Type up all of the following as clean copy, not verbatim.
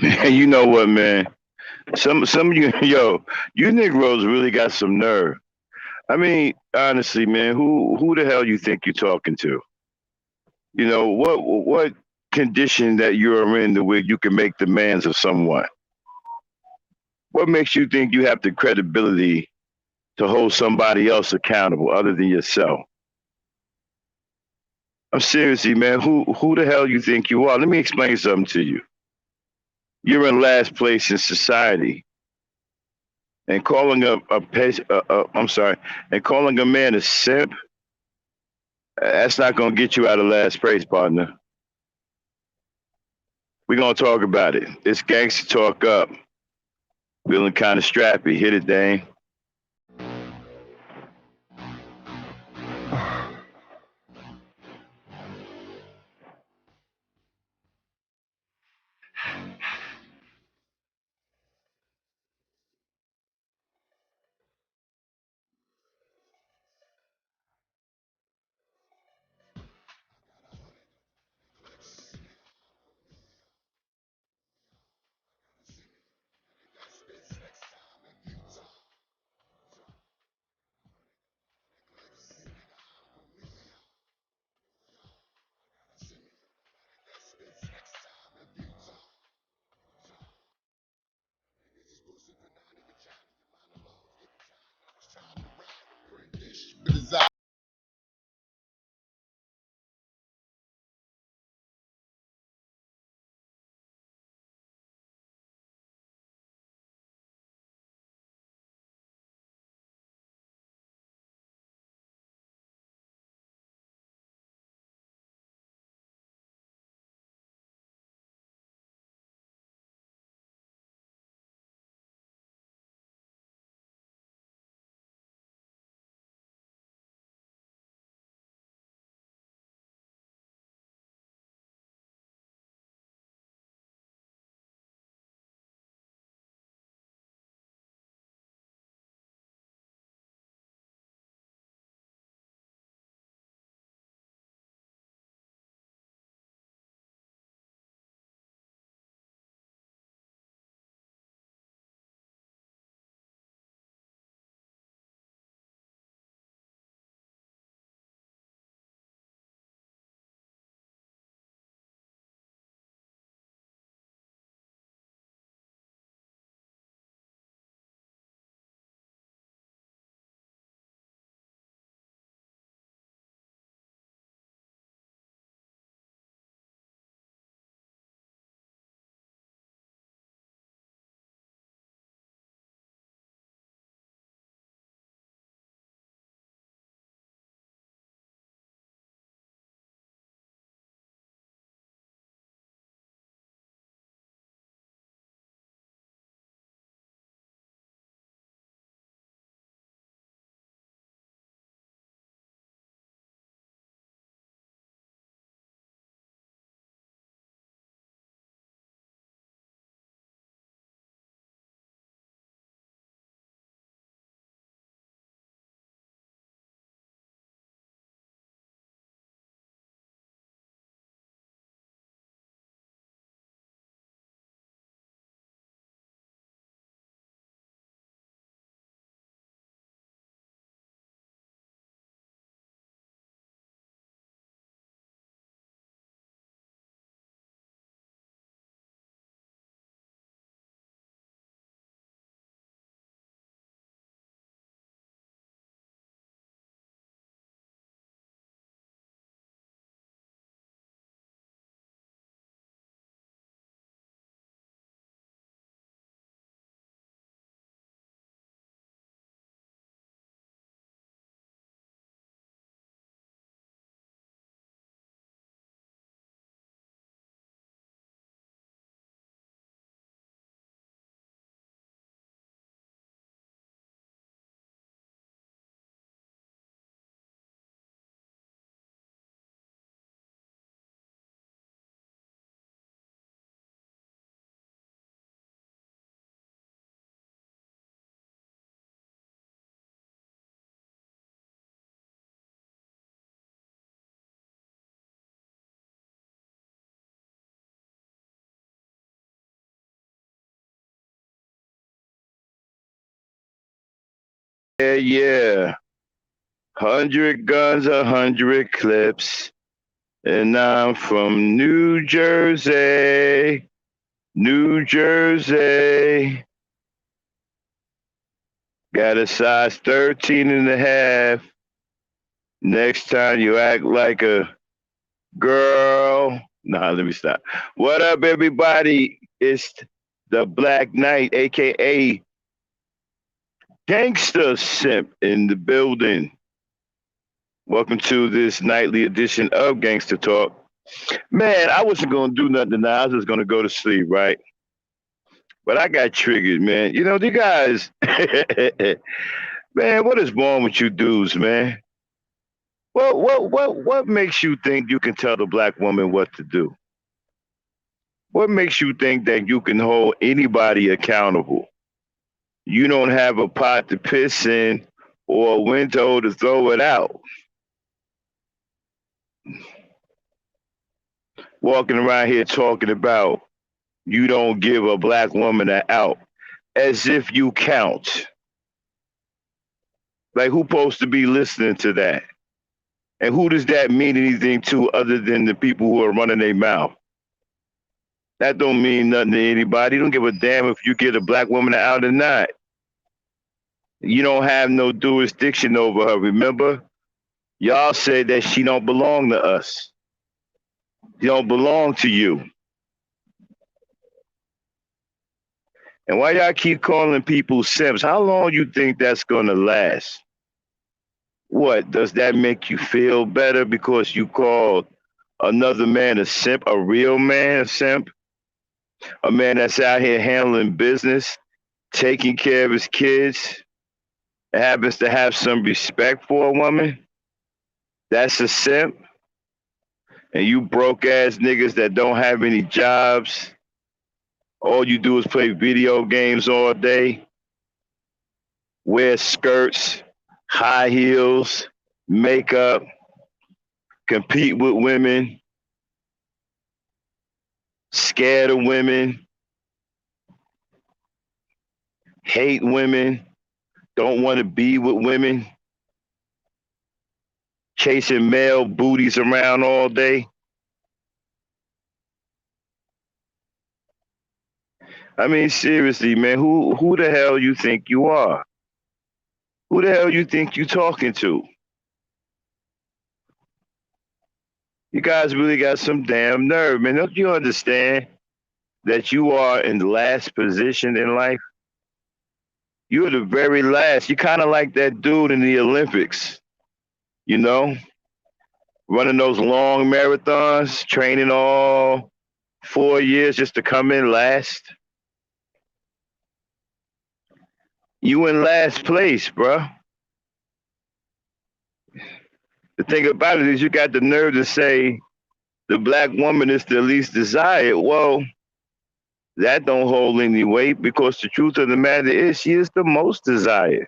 And you know what, man? Some of you, yo, you Negroes really got some nerve. I mean, honestly, man, who the hell you think you're talking to? You know what condition that you're in to where you can make demands of someone? What makes you think you have the credibility to hold somebody else accountable other than yourself? I'm seriously, man. Who the hell you think you are? Let me explain something to you. You're in last place in society, and calling I'm sorry, and calling a man a simp. That's not gonna get you out of last place, partner. We're gonna talk about it. It's gangster talk up. Feeling kind of strappy. Hit it, Dane. yeah. 100 guns, 100 clips. And I'm from New Jersey. New Jersey. Got a size 13 and a half. Next time you act like a girl. Nah, let me stop. What up, everybody? It's the Black Knight, aka Gangsta Simp in the building. Welcome to this nightly edition of Gangsta Talk. Man, I wasn't gonna do nothing tonight. I was just gonna go to sleep, right? But I got triggered, man. You know, the guys, man, what is wrong with you dudes, man? What makes you think you can tell the black woman what to do? What makes you think that you can hold anybody accountable? You don't have a pot to piss in or a window to throw it out. Walking around here talking about you don't give a black woman an out as if you count. Like, who's supposed to be listening to that? And who does that mean anything to other than the people who are running their mouth? That don't mean nothing to anybody. Don't give a damn if you get a black woman out or not. You don't have no jurisdiction over her. Remember, y'all said that she don't belong to us. She don't belong to you. And why y'all keep calling people simps? How long you think that's gonna last? What, does that make you feel better because you called another man a simp, a real man a simp? A man that's out here handling business, taking care of his kids, and happens to have some respect for a woman? That's a simp? And you broke ass niggas that don't have any jobs, all you do is play video games all day, wear skirts, high heels, makeup, compete with women, scared of women, hate women, don't want to be with women, chasing male booties around all day. I mean, seriously, man, who the hell you think you are? Who the hell you think you talking to? You guys really got some damn nerve, man. Don't you understand that you are in the last position in life? You're the very last. You're kind of like that dude in the Olympics, you know, running those long marathons, training all 4 years just to come in last. You in last place, bro. The thing about it is you got the nerve to say the black woman is the least desired. Well, that don't hold any weight because the truth of the matter is she is the most desired.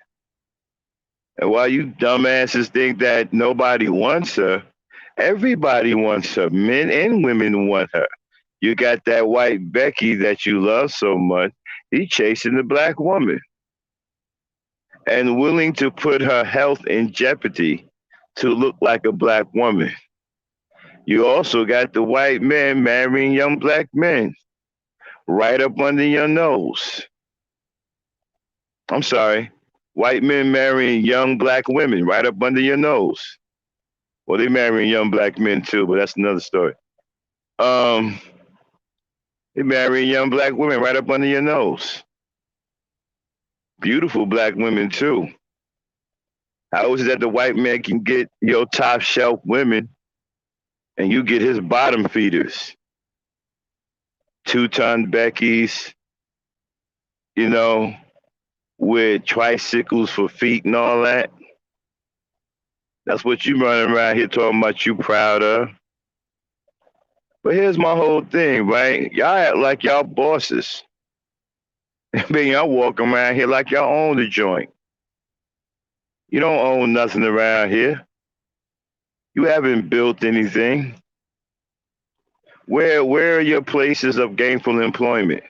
And while you dumbasses think that nobody wants her, everybody wants her. Men and women want her. You got that white Becky that you love so much. He's chasing the black woman and willing to put her health in jeopardy to look like a black woman. You also got the white men marrying young black men right up under your nose. I'm sorry, white men marrying young black women right up under your nose. Well, they marrying young black men too, but that's another story. Um, they marrying young black women right up under your nose. Beautiful black women too. How is it that the white man can get your top shelf women and you get his bottom feeders? 2-ton Beckys, you know, with tricycles for feet and all that. That's what you running around here talking about you proud of. But here's my whole thing, right? Y'all act like y'all bosses. I mean, y'all walk around here like y'all own the joint. You don't own nothing around here. You haven't built anything. Where are your places of gainful employment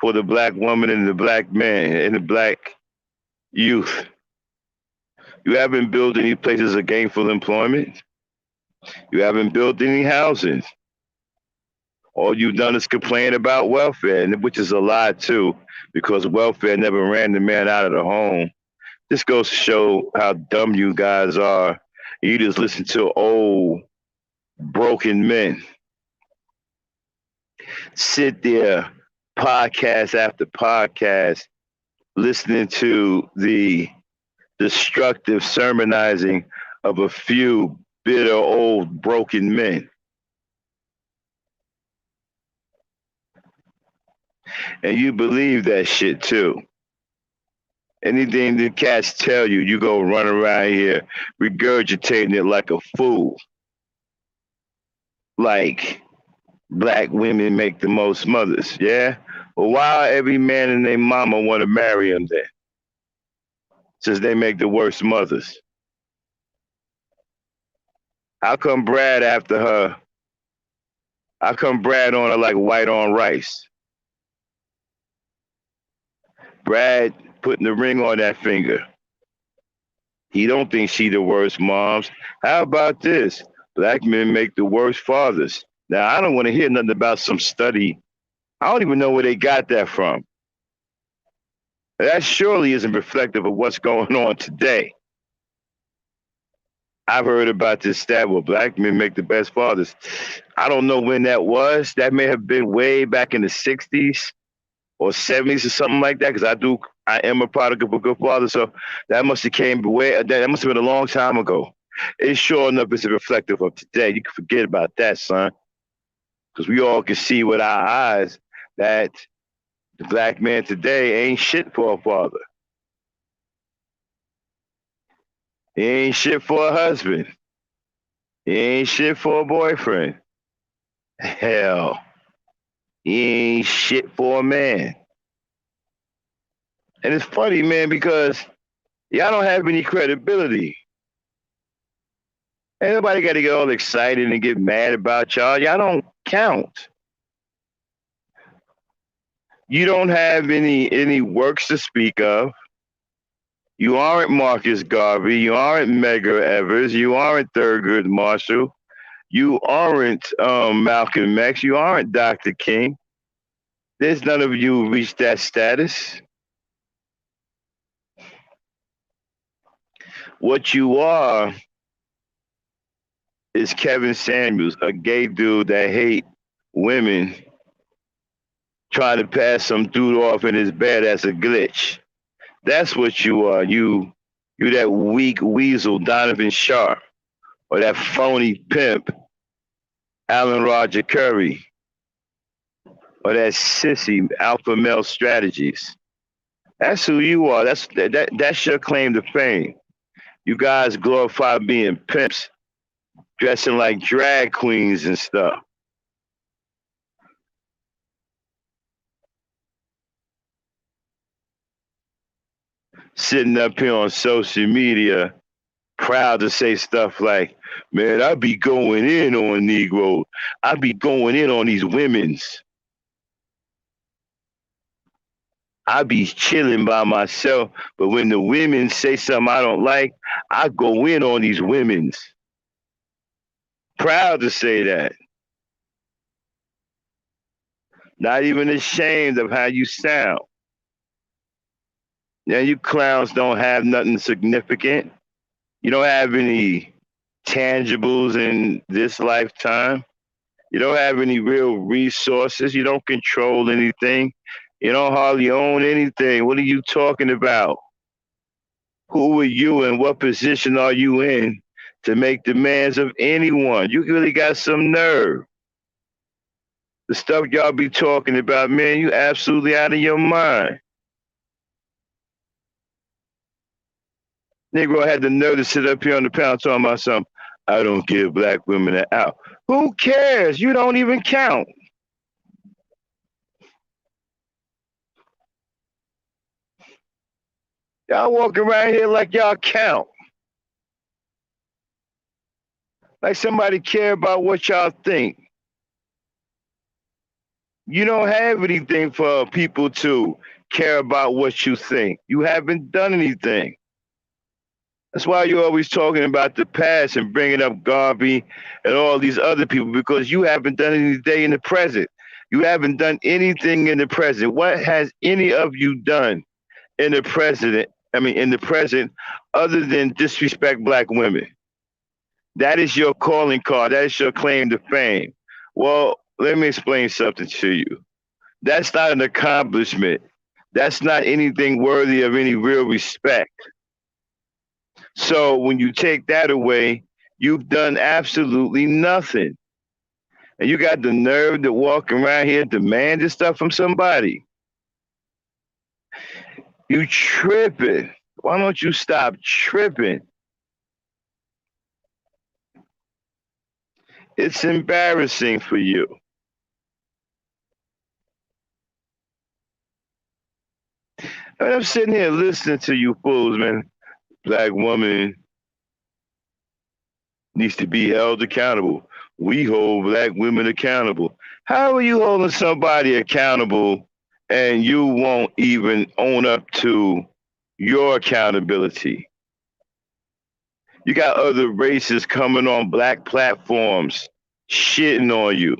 for the black woman and the black man and the black youth? You haven't built any places of gainful employment. You haven't built any housing. All you've done is complain about welfare, which is a lie too, because welfare never ran the man out of the home. This goes to show how dumb you guys are. You just listen to old broken men sit there, podcast after podcast, listening to the destructive sermonizing of a few bitter old broken men. And you believe that shit too. Anything the cats tell you, you go run around here regurgitating it like a fool. Like black women make the most mothers, yeah? Well, why every man and their mama want to marry them then? Since they make the worst mothers. How come Brad after her? How come Brad on her like white on rice? Brad putting the ring on that finger. He don't think she the worst moms. How about this? Black men make the worst fathers. Now I don't want to hear nothing about some study. I don't even know where they got that from. That surely isn't reflective of what's going on today. I've heard about this stat where black men make the best fathers. I don't know when that was. That may have been way back in the 60s or 70s or something like that, because I am a product of a good father. So that must have came way, that must have been a long time ago. It sure enough is reflective of today. You can forget about that, son. Because we all can see with our eyes that the black man today ain't shit for a father. He ain't shit for a husband. He ain't shit for a boyfriend. Hell, he ain't shit for a man. And it's funny, man, because y'all don't have any credibility. Ain't nobody got to get all excited and get mad about y'all. Y'all don't count. You don't have any works to speak of. You aren't Marcus Garvey. You aren't Medgar Evers. You aren't Thurgood Marshall. You aren't Malcolm X. You aren't Dr. King. There's none of you who reached that status. What you are is Kevin Samuels, a gay dude that hate women, trying to pass some dude off in his bed as a glitch. That's what you are. You that weak weasel Donovan Sharp, or that phony pimp Alan Roger Curry, or that sissy alpha male strategies. That's who you are. That's your claim to fame. You guys glorify being pimps, dressing like drag queens and stuff. Sitting up here on social media, proud to say stuff like, man, I be going in on Negroes. I be going in on these women's. I be chilling by myself, but when the women say something I don't like, I go in on these women's. Proud to say that. Not even ashamed of how you sound. Now, you clowns don't have nothing significant. You don't have any tangibles in this lifetime. You don't have any real resources. You don't control anything. You don't hardly own anything. What are you talking about? Who are you and what position are you in to make demands of anyone? You really got some nerve. The stuff y'all be talking about, man, you absolutely out of your mind. Negro had the nerve to sit up here on the panel talking about something. I don't give black women an out. Who cares? You don't even count. Y'all walking around here like y'all count. Like somebody care about what y'all think. You don't have anything for people to care about what you think. You haven't done anything. That's why you're always talking about the past and bringing up Garvey and all these other people because you haven't done any day in the present. You haven't done anything in the present. What has any of you done in the present? I mean, in the present, other than disrespect black women? That is your calling card. That is your claim to fame. Well, let me explain something to you. That's not an accomplishment. That's not anything worthy of any real respect. So when you take that away, you've done absolutely nothing. And you got the nerve to walk around here demanding stuff from somebody. You tripping. Why don't you stop tripping? It's embarrassing for you. And I'm sitting here listening to you fools, man. Black woman needs to be held accountable. We hold black women accountable. How are you holding somebody accountable and you won't even own up to your accountability? You got other races coming on black platforms shitting on you.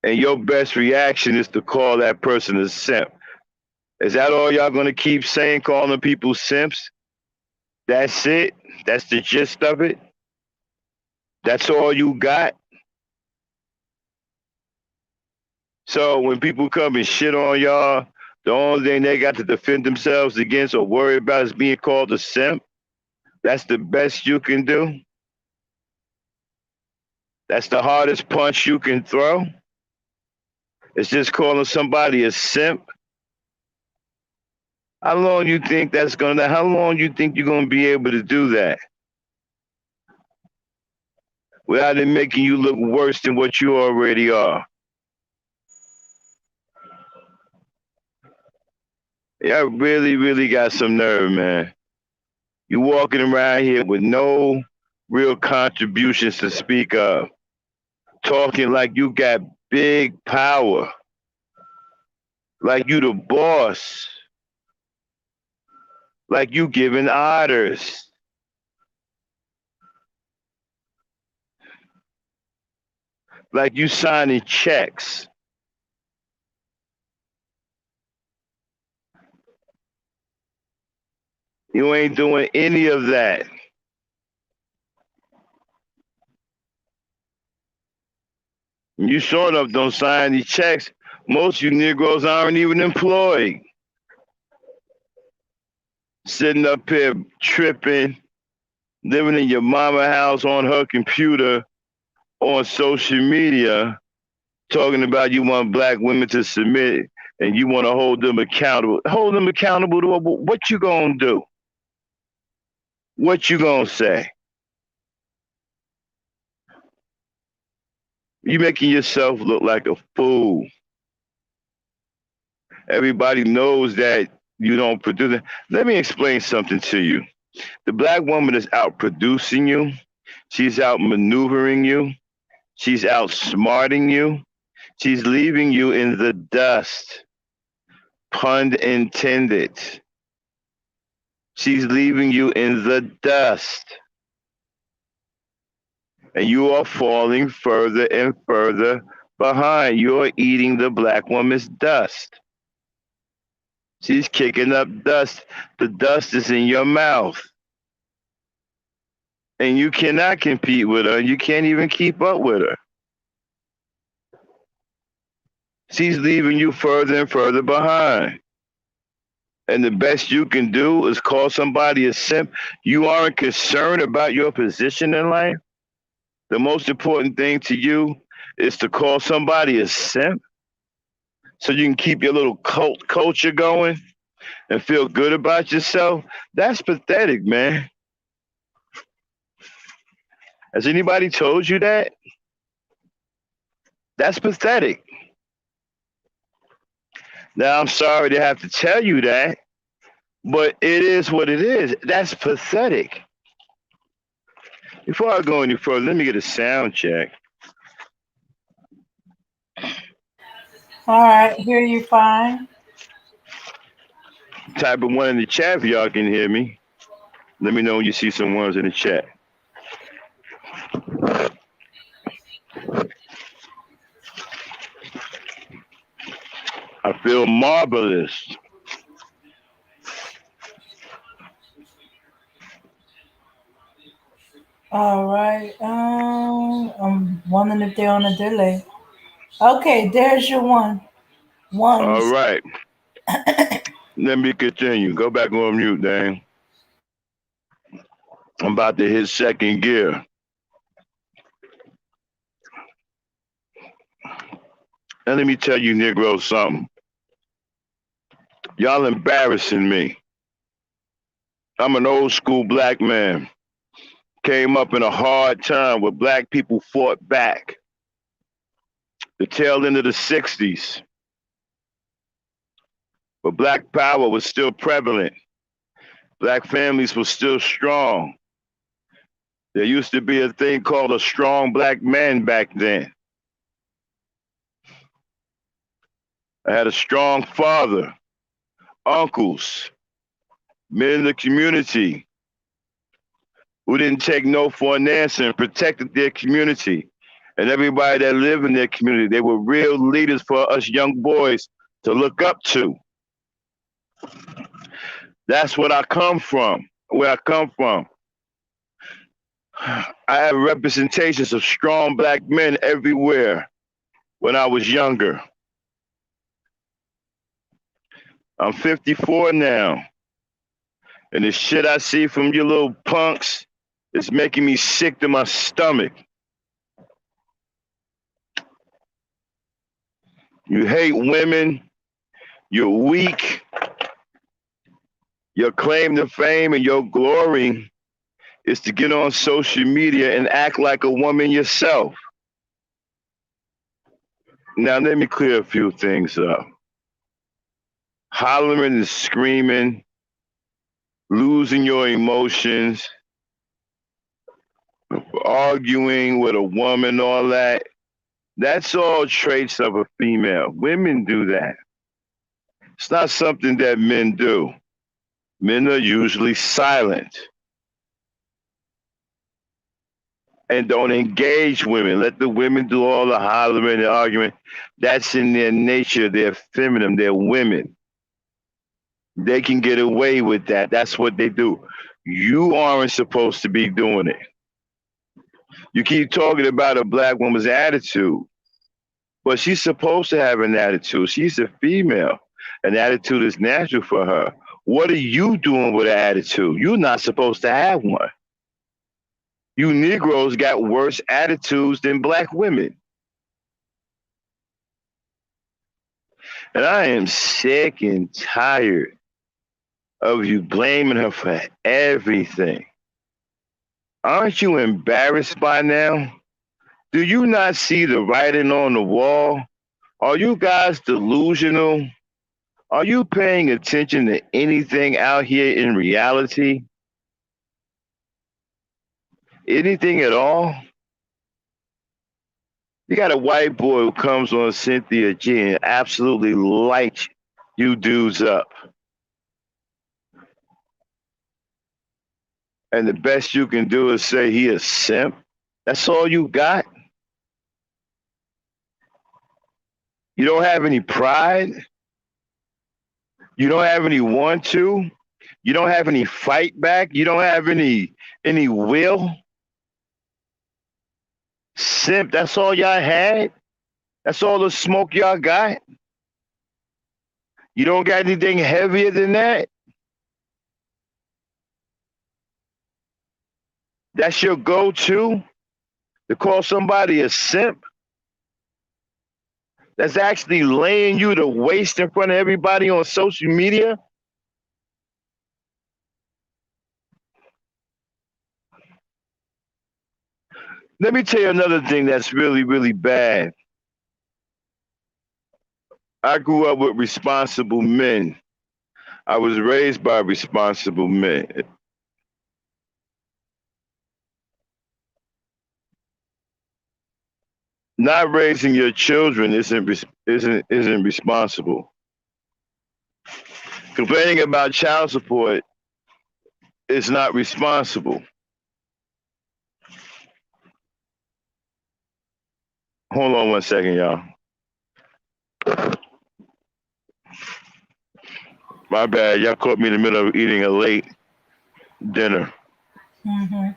And your best reaction is to call that person a simp. Is that all y'all gonna keep saying, calling people simps? That's it? That's the gist of it? That's all you got? So when people come and shit on y'all, the only thing they got to defend themselves against or worry about is being called a simp? That's the best you can do? That's the hardest punch you can throw? It's just calling somebody a simp? How long you think you're gonna be able to do that? Without it making you look worse than what you already are. Y'all really, really got some nerve, man. You walking around here with no real contributions to speak of. Talking like you got big power. Like you the boss. Like you giving orders. Like you signing checks. You ain't doing any of that. You sort of don't sign any checks. Most of you Negroes aren't even employed. Sitting up here tripping, living in your mama house on her computer, on social media, talking about you want black women to submit and you want to hold them accountable. Hold them accountable to what you gonna do? What you gonna say? You making yourself look like a fool. Everybody knows that you don't produce it. Let me explain something to you. The black woman is out producing you. She's out maneuvering you. She's outsmarting you. She's leaving you in the dust. Pun intended. She's leaving you in the dust. And you are falling further and further behind. You're eating the black woman's dust. She's kicking up dust. The dust is in your mouth. And you cannot compete with her. You can't even keep up with her. She's leaving you further and further behind. And the best you can do is call somebody a simp. You aren't concerned about your position in life. The most important thing to you is to call somebody a simp so you can keep your little cult culture going and feel good about yourself. That's pathetic, man. Has anybody told you that? That's pathetic. Now, I'm sorry to have to tell you that, but it is what it is. That's pathetic. Before I go any further, let me get a sound check. All right, hear you fine. Type of one in the chat if y'all can hear me. Let me know when you see some ones in the chat. I feel marvelous. All right. I'm wondering if they're on a delay. Okay, there's your All ones. right. Let me continue. Go back on mute, dang. I'm about to hit second gear. And let me tell you, Negroes, something. Y'all embarrassing me. I'm an old school black man. Came up in a hard time where black people fought back. The tail end of the 60s. But black power was still prevalent. Black families were still strong. There used to be a thing called a strong black man back then. I had a strong father, uncles, men in the community who didn't take no for an answer and protected their community and everybody that lived in their community. They were real leaders for us young boys to look up to. That's what I come from, where I come from. I have representations of strong black men everywhere when I was younger. I'm 54 now. And the shit I see from you little punks is making me sick to my stomach. You hate women. You're weak. Your claim to fame and your glory is to get on social media and act like a woman yourself. Now, let me clear a few things up. Hollering and screaming, losing your emotions, arguing with a woman, all that, that's all traits of a female. Women do that. It's not something that men do. Men are usually silent and don't engage women. Let the women do all the hollering and arguing. That's in their nature. They're feminine. They're women. They can get away with that. That's what they do. You aren't supposed to be doing it. You keep talking about a black woman's attitude, but she's supposed to have an attitude. She's a female. An attitude is natural for her. What are you doing with an attitude? You're not supposed to have one. You Negroes got worse attitudes than black women. And I am sick and tired of you blaming her for everything. Aren't you embarrassed by now? Do you not see the writing on the wall? Are you guys delusional? Are you paying attention to anything out here in reality? Anything at all? You got a white boy who comes on Cynthia G and absolutely lights you dudes up. And the best you can do is say he a simp. That's all you got? You don't have any pride? You don't have any want to? You don't have any fight back? You don't have any will? Simp, that's all y'all had? That's all the smoke y'all got? You don't got anything heavier than that? That's your go-to? To call somebody a simp? That's actually laying you to waste in front of everybody on social media? Let me tell you another thing that's really, really bad. I grew up with responsible men. I was raised by responsible men. Not raising your children isn't responsible. Complaining about child support is not responsible. Hold on 1 second, y'all. My bad. Y'all caught me in the middle of eating a late dinner. Mm-hmm.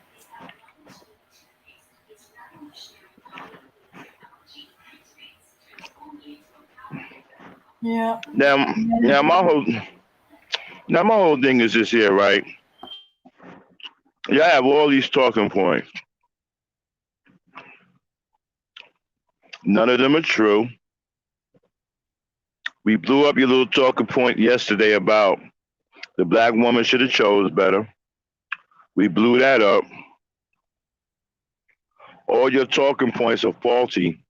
Yeah. Now, now my whole now my whole thing is this here, right? Y'all have all these talking points. None of them are true. We blew up your little talking point yesterday about the black woman should have chose better. We blew that up. All your talking points are faulty.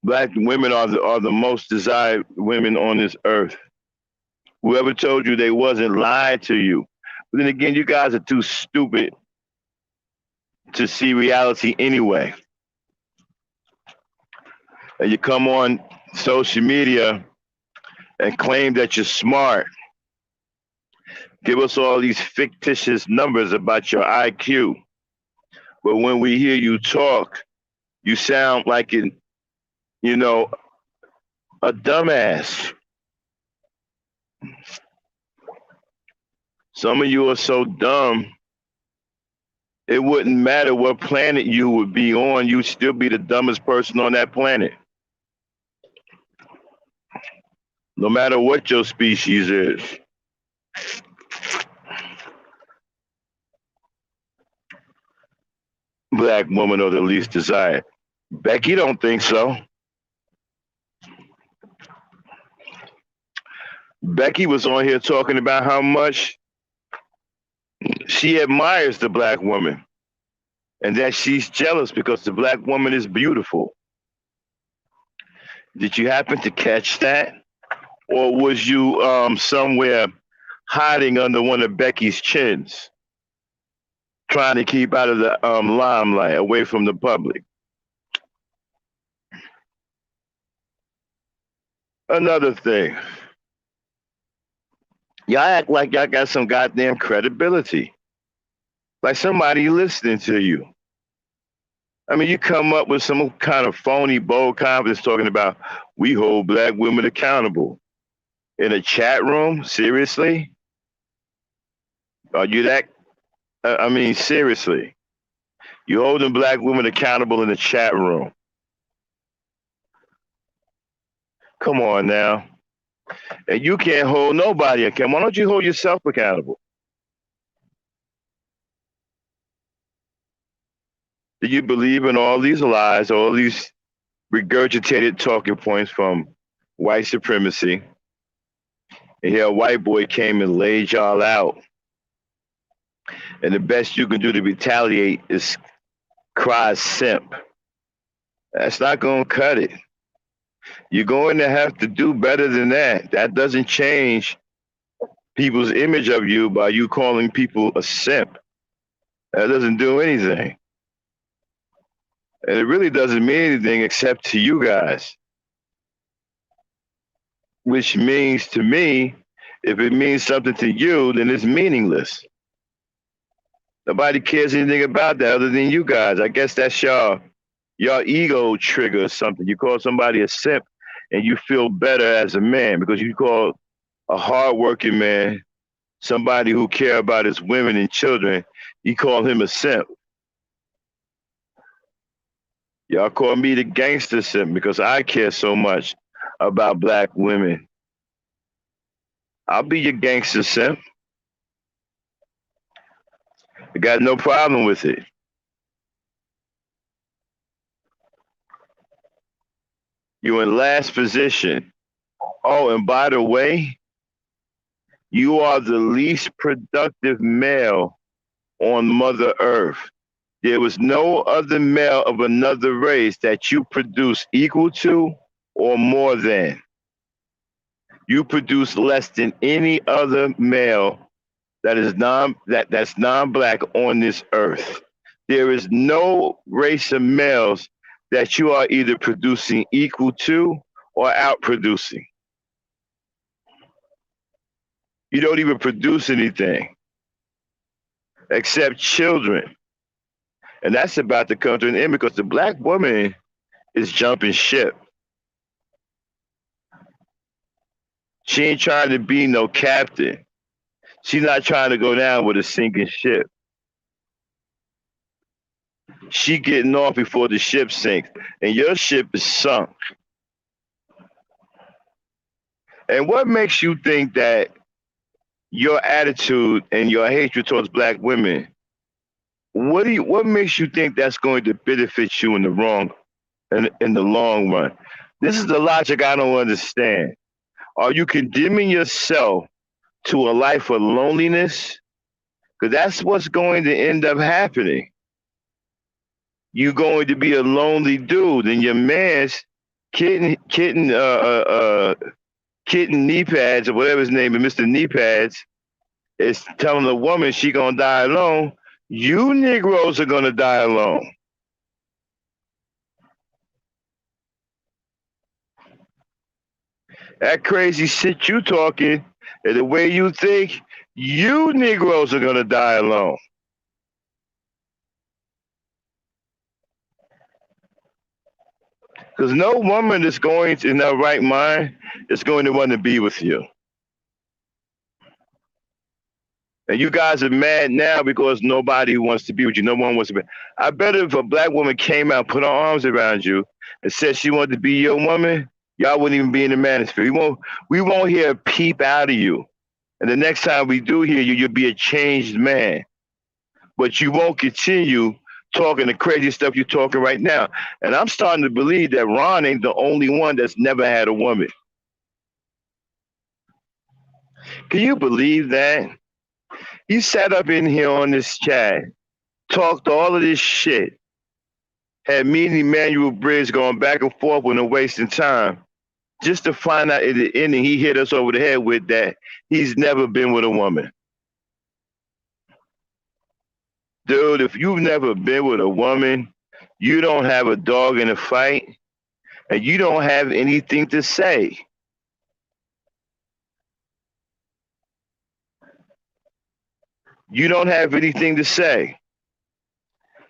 Black women are the most desired women on this earth. Whoever told you they wasn't lied to you. But then again, you guys are too stupid to see reality anyway. And you come on social media and claim that you're smart. Give us all these fictitious numbers about your IQ. But when we hear you talk, you sound like you know, a dumbass. Some of you are so dumb, it wouldn't matter what planet you would be on, you'd still be the dumbest person on that planet. No matter what your species is. Black woman are the least desired. Becky don't think so. Becky was on here talking about how much she admires the black woman and that she's jealous because the black woman is beautiful. Did you happen to catch that? Or was you somewhere hiding under one of Becky's chins, trying to keep out of the limelight, away from the public? Another thing, y'all act like y'all got some goddamn credibility, like somebody listening to you. I mean, you come up with some kind of phony, bold confidence talking about we hold black women accountable in a chat room. Seriously? Are you that? I mean, seriously, you holding black women accountable in the chat room? Come on now. And you can't hold nobody accountable. Why don't you hold yourself accountable? Do you believe in all these lies, all these regurgitated talking points from white supremacy? And here a white boy came and laid y'all out. And the best you can do to retaliate is cry simp. That's not going to cut it. You're going to have to do better than that. That doesn't change people's image of you by you calling people a simp. That doesn't do anything. And it really doesn't mean anything except to you guys. Which means to me, if it means something to you, then it's meaningless. Nobody cares anything about that other than you guys. I guess that's your ego trigger or something. You call somebody a simp and you feel better as a man because you call a hardworking man, somebody who care about his women and children, you call him a simp. Y'all call me the gangster simp because I care so much about black women. I'll be your gangster simp. I got no problem with it. You're in last position. Oh, and by the way, you are the least productive male on Mother Earth. There was no other male of another race that you produce equal to or more than. You produce less than any other male that's non-black on this earth. There is no race of males that you are either producing equal to or outproducing. You don't even produce anything except children. And that's about to come to an end because the black woman is jumping ship. She ain't trying to be no captain. She's not trying to go down with a sinking ship. She getting off before the ship sinks. And your ship is sunk. And what makes you think that your attitude and your hatred towards black women, what makes you think that's going to benefit you in the long run? This is the logic I don't understand. Are you condemning yourself to a life of loneliness? Because that's what's going to end up happening. You're going to be a lonely dude, and your man's kitten knee pads or whatever his name is, Mr. Knee Pads, is telling a woman she gonna die alone. You Negroes are gonna die alone. That crazy shit you talking and the way you think, you Negroes are gonna die alone. Because no woman that's going in their right mind is going to want to be with you. And you guys are mad now because nobody wants to be with you. No one wants to be. I bet if a black woman came out, put her arms around you, and said she wanted to be your woman, y'all wouldn't even be in the manosphere. We won't hear a peep out of you. And the next time we do hear you, you'll be a changed man. But you won't continue talking the crazy stuff you're talking right now. And I'm starting to believe that Ron ain't the only one that's never had a woman. Can you believe that? He sat up in here on this chat, talked all of this shit, had me and Emmanuel Briggs going back and forth with no wasting time, just to find out at the ending he hit us over the head with that he's never been with a woman. Dude, if you've never been with a woman, you don't have a dog in the fight, and you don't have anything to say. You don't have anything to say.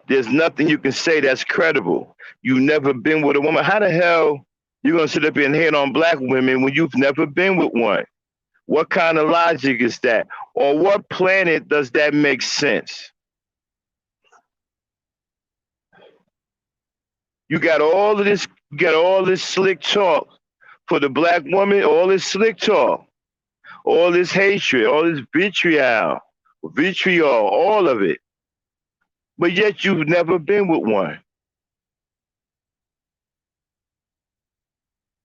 There's nothing you can say that's credible. You've never been with a woman. How the hell you gonna sit up here and hate on black women when you've never been with one? What kind of logic is that? On what planet does that make sense? You got all this slick talk for the black woman, all this slick talk, all this hatred, all this vitriol, all of it. But yet you've never been with one.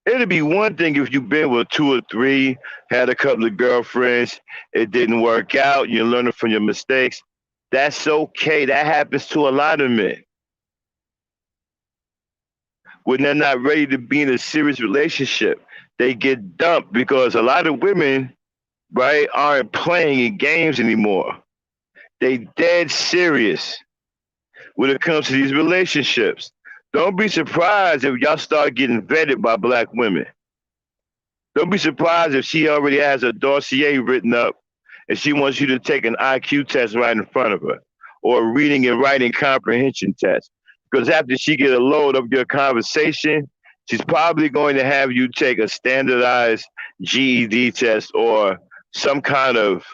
It'd be one thing if you've been with two or three, had a couple of girlfriends, it didn't work out, you're learning from your mistakes. That's okay. That happens to a lot of men. When they're not ready to be in a serious relationship, they get dumped because a lot of women, right, aren't playing in games anymore. They dead serious when it comes to these relationships. Don't be surprised if y'all start getting vetted by black women. Don't be surprised if she already has a dossier written up and she wants you to take an IQ test right in front of her or a reading and writing comprehension test. Because after she get a load of your conversation, she's probably going to have you take a standardized GED test or some kind of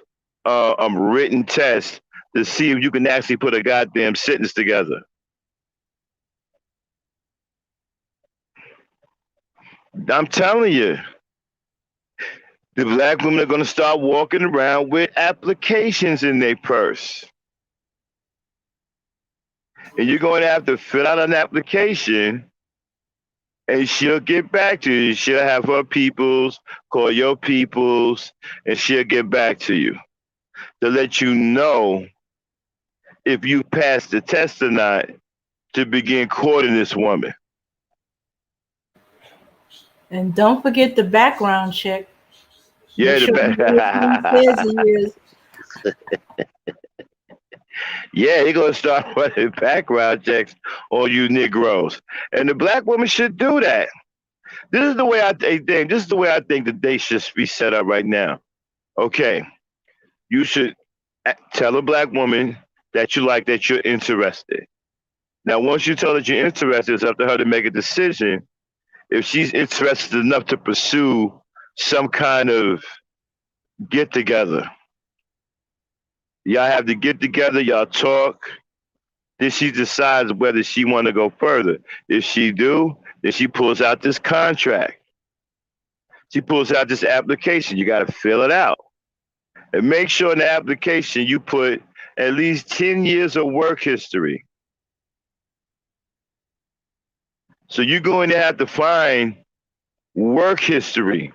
written test to see if you can actually put a goddamn sentence together. I'm telling you, the black women are going to start walking around with applications in their purse. And you're going to have to fill out an application and she'll get back to you. She'll have her peoples, call your peoples, and she'll get back to you to let you know if you passed the test or not to begin courting this woman. And don't forget the background check. Yeah, Make sure you do what he says he is. Yeah, they're gonna start running background checks on you Negroes, and the black woman should do that. This is the way I think. This is the way I think that they should be set up right now. Okay, you should tell a black woman that you like, that you're interested. Now, once you tell her that you're interested, it's up to her to make a decision if she's interested enough to pursue some kind of get together. Y'all have to get together, y'all talk. Then she decides whether she want to go further. If she do, then she pulls out this contract. She pulls out this application. You got to fill it out. And make sure in the application you put at least 10 years of work history. So you're going to have to find work history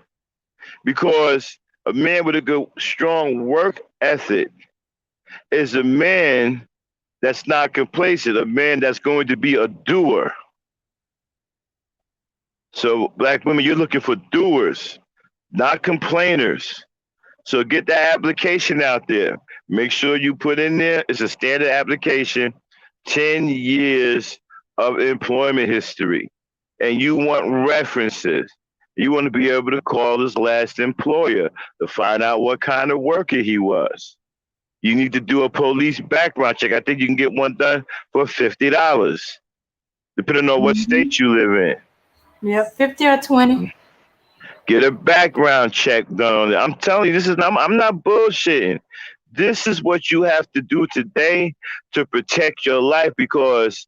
because a man with a good, strong work ethic is a man that's not complacent, a man that's going to be a doer. So, black women, you're looking for doers, not complainers. So, get that application out there. Make sure you put in there, it's a standard application, 10 years of employment history. And you want references. You want to be able to call his last employer to find out what kind of worker he was. You need to do a police background check. I think you can get one done for $50, depending on what Mm-hmm. state you live in. Yep, 50 or 20. Get a background check done on it. I'm telling you, I'm not bullshitting. This is what you have to do today to protect your life because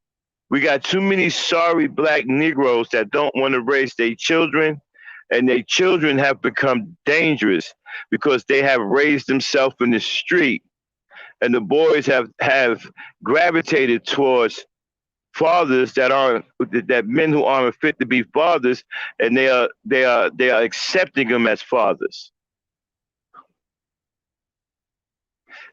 we got too many sorry black Negroes that don't want to raise their children, and their children have become dangerous because they have raised themselves in the street, and the boys have gravitated towards fathers that men who aren't fit to be fathers, and they are accepting them as fathers,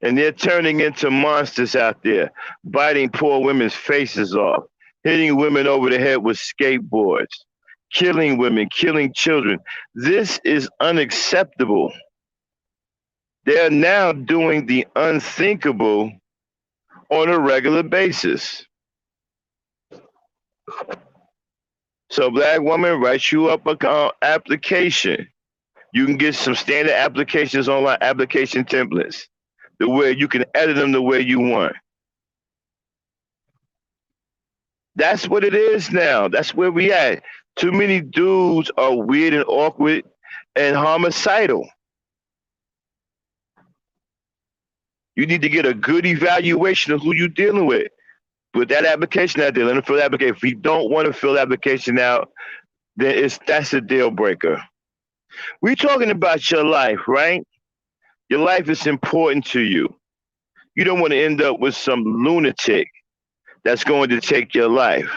and they're turning into monsters out there, biting poor women's faces off, hitting women over the head with skateboards, killing women, killing children. This is unacceptable. They are now doing the unthinkable on a regular basis. So, black woman, write you up an application. You can get some standard applications, online application templates, the way you can edit them the way you want. That's what it is now. That's where we at. Too many dudes are weird and awkward and homicidal. You need to get a good evaluation of who you're dealing with. Put that application out there. Let them fill the application. If you don't want to fill the application out, then that's a deal breaker. We're talking about your life, right? Your life is important to you. You don't want to end up with some lunatic that's going to take your life.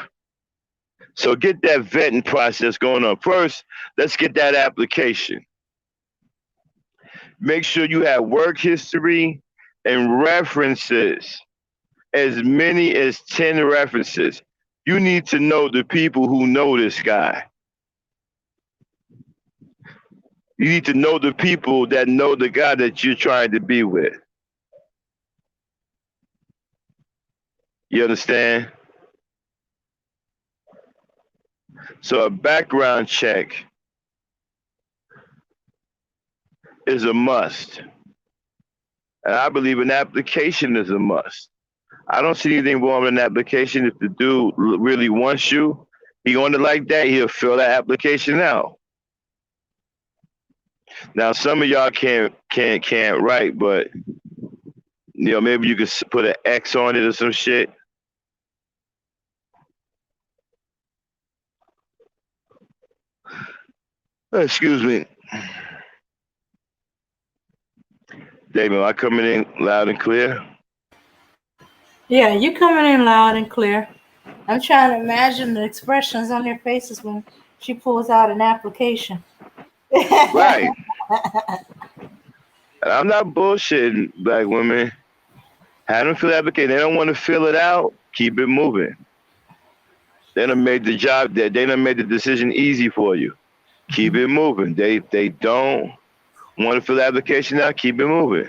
So get that vetting process going on. First, let's get that application. Make sure you have work history and references, as many as 10 references. You need to know the people who know this guy. You need to know the people that know the guy that you're trying to be with. You understand? So a background check is a must. And I believe an application is a must. I don't see anything wrong with an application. If the dude really wants you, he on it like that, he'll fill that application out. Now some of y'all can't write, but maybe you could put an X on it or some shit. Excuse me. David, am I coming in loud and clear? Yeah, you coming in loud and clear. I'm trying to imagine the expressions on their faces when she pulls out an application. Right. And I'm not bullshitting, black women. Have them fill the application. They don't want to fill it out. Keep it moving. They done made the job that they done made the decision easy for you. Keep it moving. They don't want to fill the application out. Keep it moving.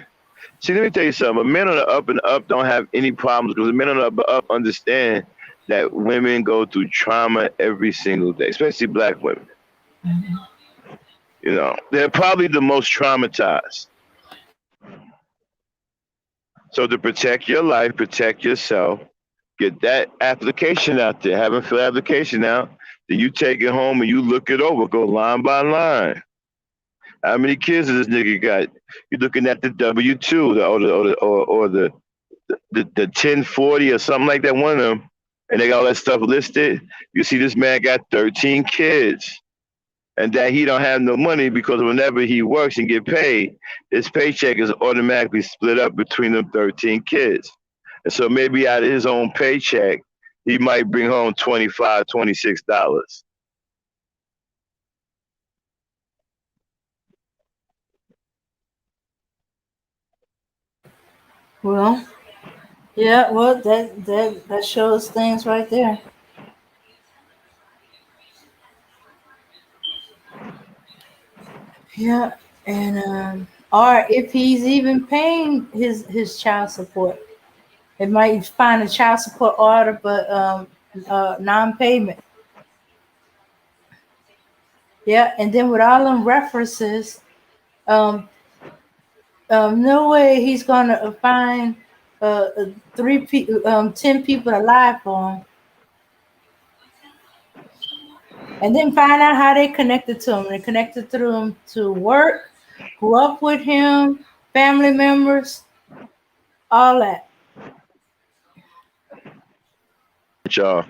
See, let me tell you something. Men on the up and up don't have any problems because the men on the up and up understand that women go through trauma every single day, especially black women. They're probably the most traumatized. So to protect your life, protect yourself, get that application out there. Have him fill the application out. Then you take it home and you look it over. Go line by line. How many kids does this nigga got? You're looking at the W-2 or the 1040 or something like that. One of them, and they got all that stuff listed. You see, this man got 13 kids, and that he don't have no money because whenever he works and get paid, his paycheck is automatically split up between them 13 kids. And so maybe out of his own paycheck, he might bring home $25, $26. Well, yeah, well, that shows things right there. Yeah, and or if he's even paying his child support, it might find a child support order, but non-payment. Yeah, and then with all them references, um, no way he's gonna find 10 people alive for him, and then find out how they connected to him. They connected through him to work, grew up with him, family members, all that. Y'all,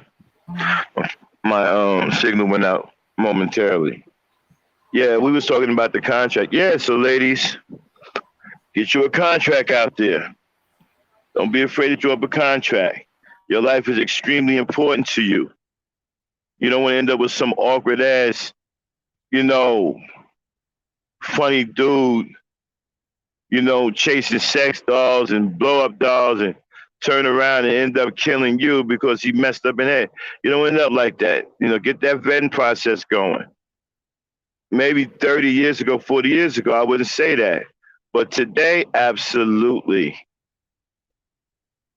my signal went out momentarily. Yeah, we was talking about the contract. Yeah, so ladies, get you a contract out there. Don't be afraid to draw up a contract. Your life is extremely important to you. You don't want to end up with some awkward ass, you know, funny dude, chasing sex dolls and blow up dolls and turn around and end up killing you because he messed up in head. You don't end up like that. Get that vetting process going. Maybe 30 years ago, 40 years ago, I wouldn't say that. But today, absolutely.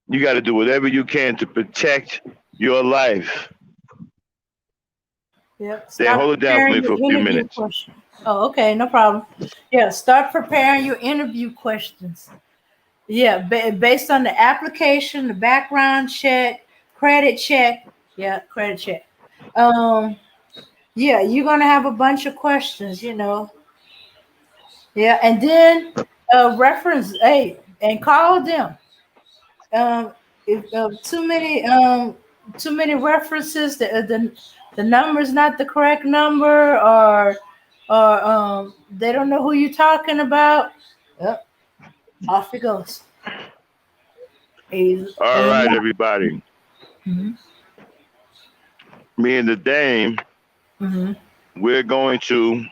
You got to do whatever you can to protect your life. Yep. Dan, Start hold it down for preparing me your for a few interview minutes. questions. Oh, okay, no problem. Yeah, start preparing your interview questions. Yeah, based on the application, the background check, credit check. Yeah, credit check. Um, yeah, you're gonna have a bunch of questions. Yeah, and then reference. Hey, and call them. Um, if too many references, the number's not the correct number, or they don't know who you're talking about. Yep, off it goes. He's All in right, line. everybody. Mm-hmm. Me and the dame, Mm-hmm. we're going to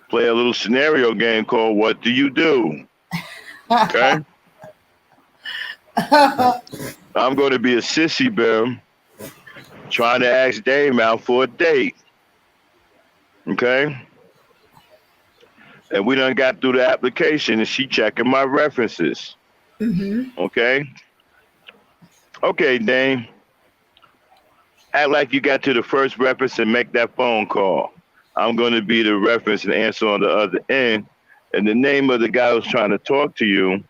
play a little scenario game called What Do You Do? Okay? I'm going to be a sissy bear trying to ask Dame out for a date. Okay? And we done got through the application and she checking my references. Mm-hmm. Okay? Okay, Dame. Act like you got to the first reference and make that phone call. I'm going to be the reference and answer on the other end. And the name of the guy who's trying to talk to you,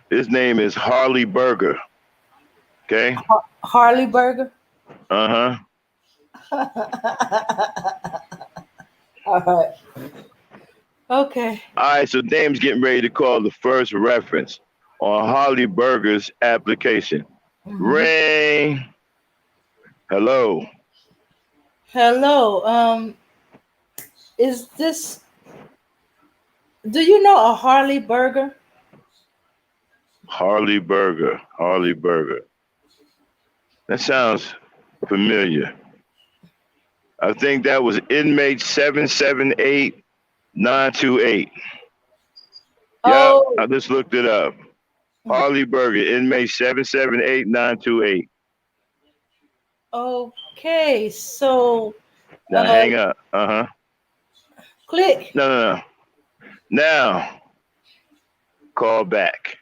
his name is Harley Burger. Okay? Harley Burger. Uh All right. Okay. All right, so Dame's getting ready to call the first reference on Harley Burger's application. Mm-hmm. Ring. Hello. Hello. Is this? Do you know a Harley Burger? Harley Burger. Harley Burger. That sounds familiar. I think that was inmate 778-928. Yep, Oh. I just looked it up. Harley Burger, inmate 778-928. Okay. So, Now hang up. Uh-huh. click. No. Now, call back.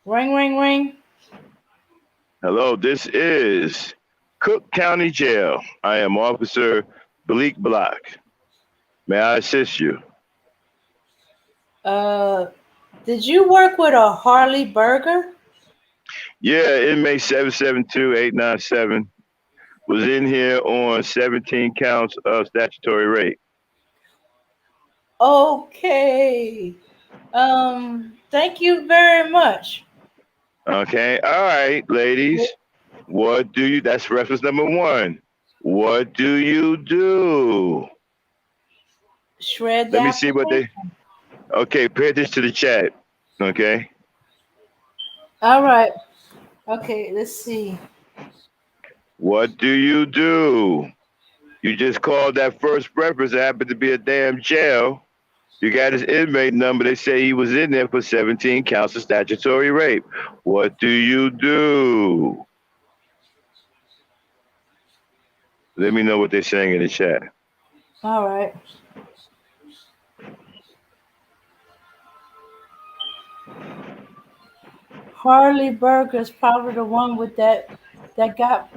Ring, ring, ring. Hello, this is Cook County Jail. I am Officer Bleak Block. May I assist you? Uh, Did you work with a Harley Burger? Yeah, inmate 772-897 was in here on 17 counts of statutory rape. Okay. Thank you very much. Okay, all right, ladies. What do you? That's reference number one. What do you do? Shred the Let me see what application. they. Okay, pay attention to the chat. Okay. All right. Okay, let's see. What do you do? You just called that first reference. It happened to be a damn jail. You got his inmate number. They say he was in there for 17 counts of statutory rape. What do you do? Let me know what they're saying in the chat. All right. Harley Burger is probably the one with that got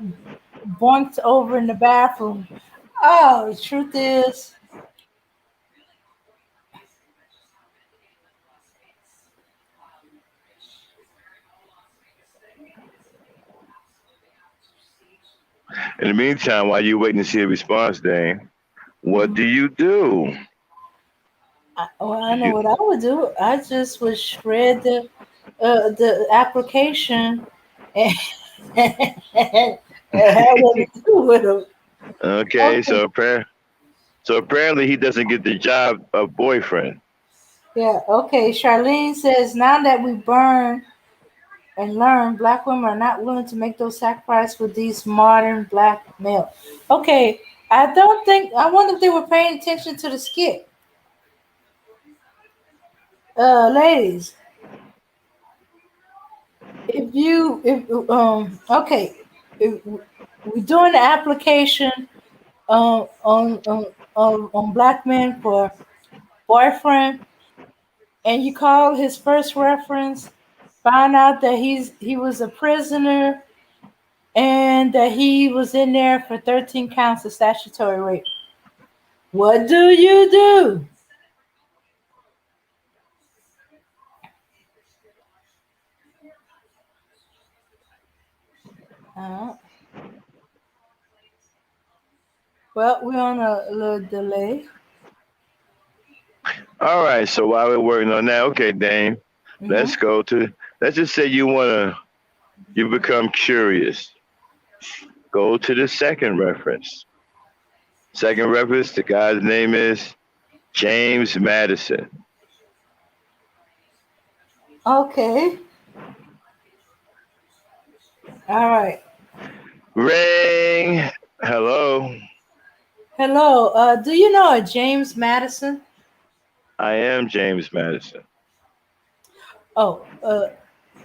bonked over in the bathroom. Oh, the truth is, In the meantime, while you're waiting to see a response, Dane, what mhm, do you do? well, I know You, what I would do. I just would shred the application and, and have what to do with them. okay, Okay. so apparently he doesn't get the job of boyfriend. Yeah. Okay. Charlene says now that we burn and learn, black women are not willing to make those sacrifices with these modern black males. Okay. I don't think. I wonder if they were paying attention to the skit. Ladies, if okay, if we're doing the application on black men for boyfriend, and you call his first reference, find out that he was a prisoner and that he was in there for 13 counts of statutory rape. What do you do? Uh, well, we're on a little delay. All right, so while we're working on that, okay, Dame, Hmm. let's go to. Let's just say you become curious. Go to the second reference. Second reference, the guy's name is James Madison. Okay. All right. Ring. Hello. Hello. Do you know a James Madison? I am James Madison. Oh,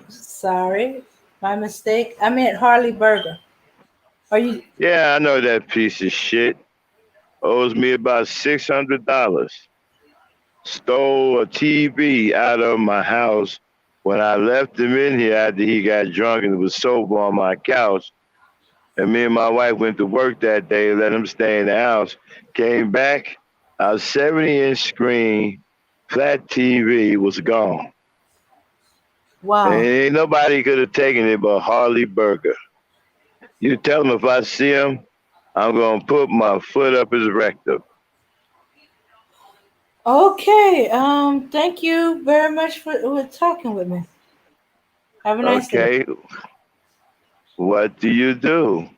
sorry, my mistake. I meant Harley Burger. Are you? Yeah, I know that piece of shit. Owes me about $600. Stole a TV out of my house when I left him in here after he got drunk and was sober on my couch. And me and my wife went to work that day, let him stay in the house. Came back, our 70-inch screen, flat TV was gone. And Wow. ain't nobody could have taken it but Harley Burger. You tell him if I see him, I'm gonna put my foot up his rectum. Okay. Thank you very much for talking with me. Have a nice day. Okay, what do you do?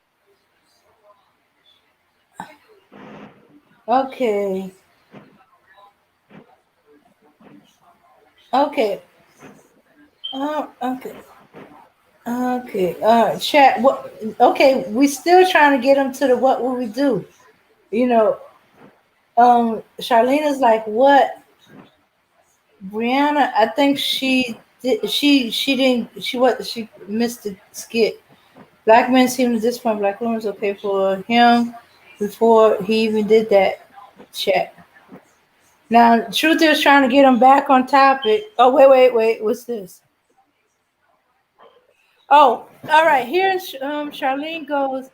Okay. Okay. Okay. Okay. Chat. What? Okay. We still trying to get them to the what will we do? You know. Charlena's like what? Brianna. I think she did. She didn't. She what? She missed the skit. Black men seem to disappoint black women. It's okay for him before he even did that. Chat. Now, Truth is trying to get him back on topic. Oh, wait. What's this? Oh, all right. Here, Charlene goes.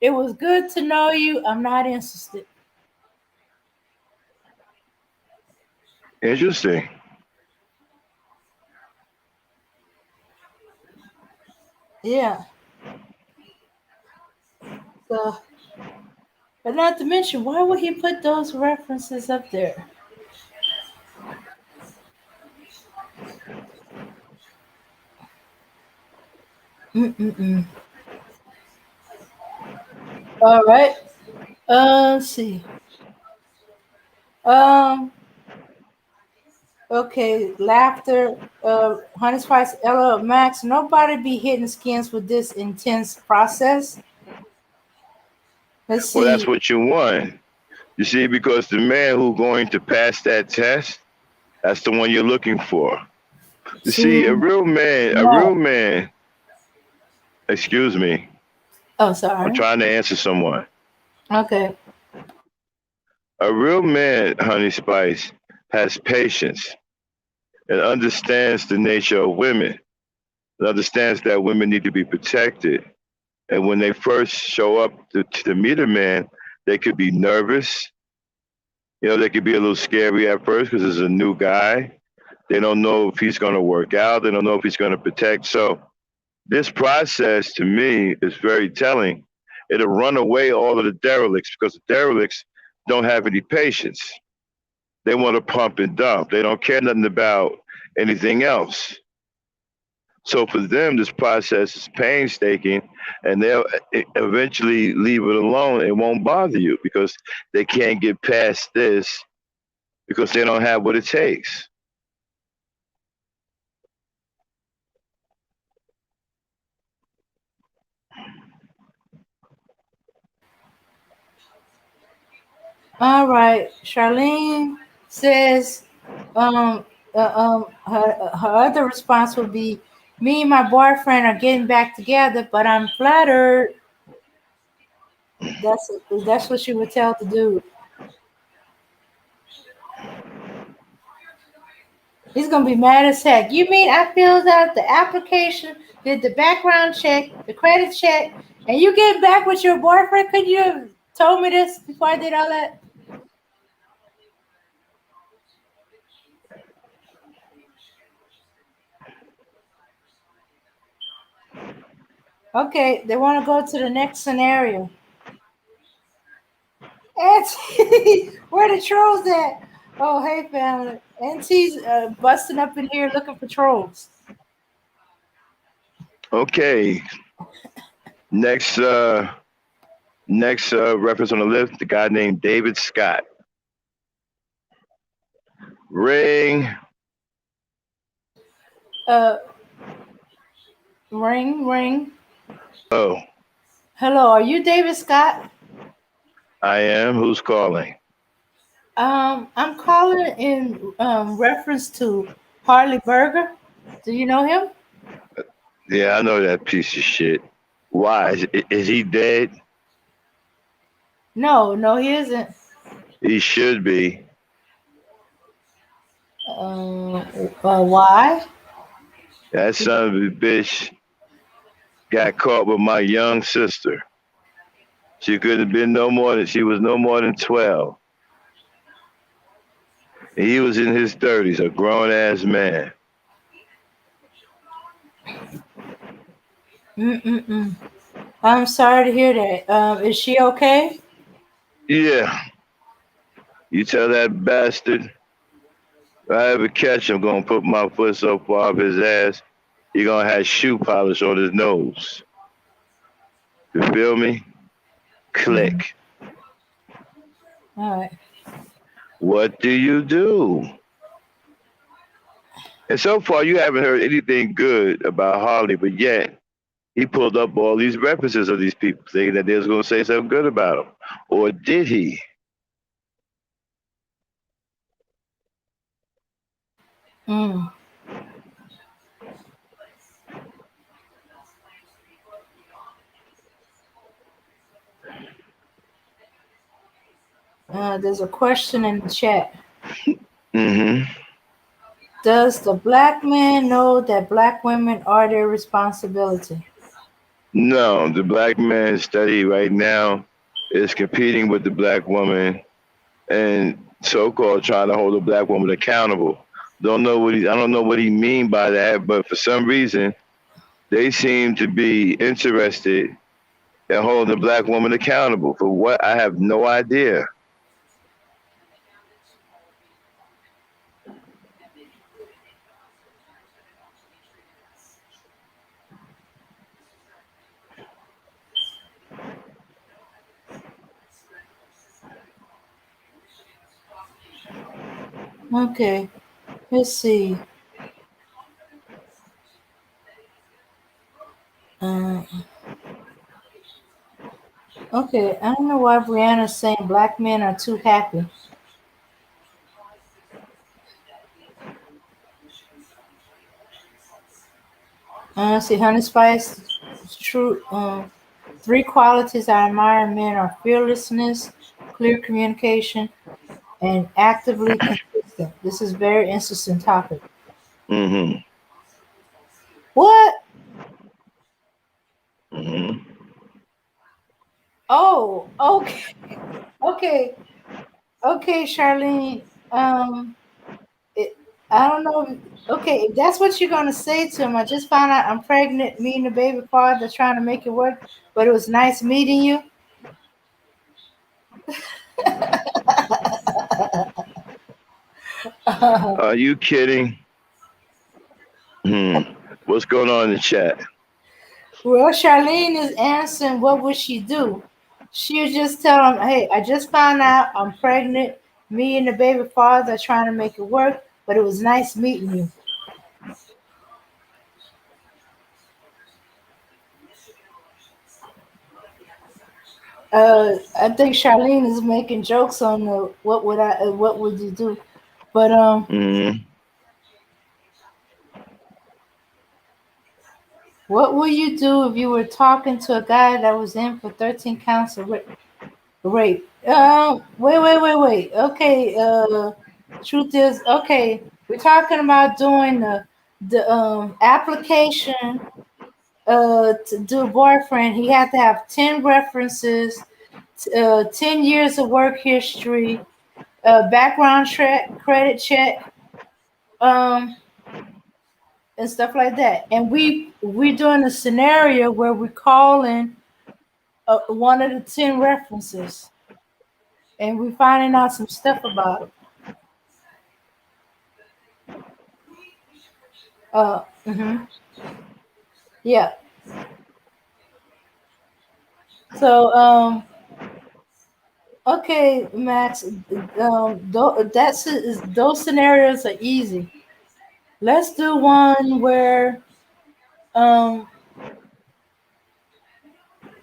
It was good to know you. I'm not interested. Interesting. Yeah. So, but not to mention, why would he put those references up there? Mm-mm-mm. All right. Let's see. Um. Okay. Laughter. Honey Spice. Ella Max. Nobody be hitting skins with this intense process. Let's Well, that's see. what you want. You see, because the man who's going to pass that test, that's the one you're looking for. You see, See. a real No. man, excuse me, Oh, I'm sorry. trying to answer someone. Okay. A real man, Honey Spice, has patience and understands the nature of women and understands that women need to be protected. And when they first show up to meet a man, they could be nervous. They could be a little scary at first because it's a new guy. They don't know if he's going to work out. They don't know if he's going to protect. So this process to me is very telling. It'll run away all of the derelicts because the derelicts don't have any patience. They want to pump and dump. They don't care nothing about anything else. So for them, this process is painstaking, and they'll eventually leave it alone. It won't bother you because they can't get past this because they don't have what it takes. All right. Charlene says, her other response would be, "Me and my boyfriend are getting back together, but I'm flattered." That's that's what she would tell the dude. He's gonna be mad as heck. You mean I filled out the application, did the background check, the credit check, and you get back with your boyfriend? Could you have told me this before I did all that? Okay, they want to go to the next scenario. Auntie, where the trolls at? Oh, hey, family. Auntie's busting up in here looking for trolls. Okay, next reference on the list, the guy named David Scott. Ring. Uh, ring, ring. Oh, Hello, are you David Scott? I am. Who's calling? I'm calling in reference to Harley Berger. Do you know him? Yeah, I know that piece of shit. Why? Is he dead? No, no, he isn't. He should be. Uh, why? That son of a bitch got caught with my young sister. She could have been no more than she was no more than 12. And he was in his 30s, a grown ass man. Mm-mm-mm. I'm sorry to hear that. Is she okay? Yeah, you tell that bastard if I ever catch him, gonna put my foot so far up his ass, he gonna have shoe polish on his nose. You feel me? Mm-hmm. Click. All right. What do you do? And so far, you haven't heard anything good about Harley, but yet he pulled up all these references of these people, thinking that they was going to say something good about him. Or did he? Mm. There's a question in the chat. Mm-hmm. Does the black man know that black women are their responsibility? No, the black man study right now is competing with the black woman and so-called trying to hold the black woman accountable. I don't know what he mean by that, but for some reason they seem to be interested in holding the black woman accountable for what I have no idea. Okay, let's see. Uh, okay, I don't know why Brianna's saying black men are too happy. See, Honey Spice, true. Three qualities I admire in men are fearlessness, clear communication, and actively consistent. This is very interesting topic. Mm-hmm. What? Mm-hmm. Oh, okay, okay, okay, Charlene. It, I don't know. Okay, if that's what you're gonna say to him, I just found out I'm pregnant. Me and the baby father trying to make it work, but it was nice meeting you. Are you kidding? Hmm. What's going on in the chat? Well, Charlene is answering, what would she do? She would just tell him, hey, I just found out I'm pregnant. Me and the baby father are trying to make it work, but it was nice meeting you. I think Charlene is making jokes on the what would you do? But Mm-hmm. what would you do if you were talking to a guy that was in for 13 counts of rape? Wait. Okay, truth is, okay, we're talking about doing the application to do a boyfriend. He had to have 10 references, 10 years of work history, background check, credit check, um, and stuff like that. And we're doing a scenario where we're calling one of the 10 references, and we're finding out some stuff about it. Mhm. Yeah. So, okay, Max, those scenarios are easy. Let's do one where um,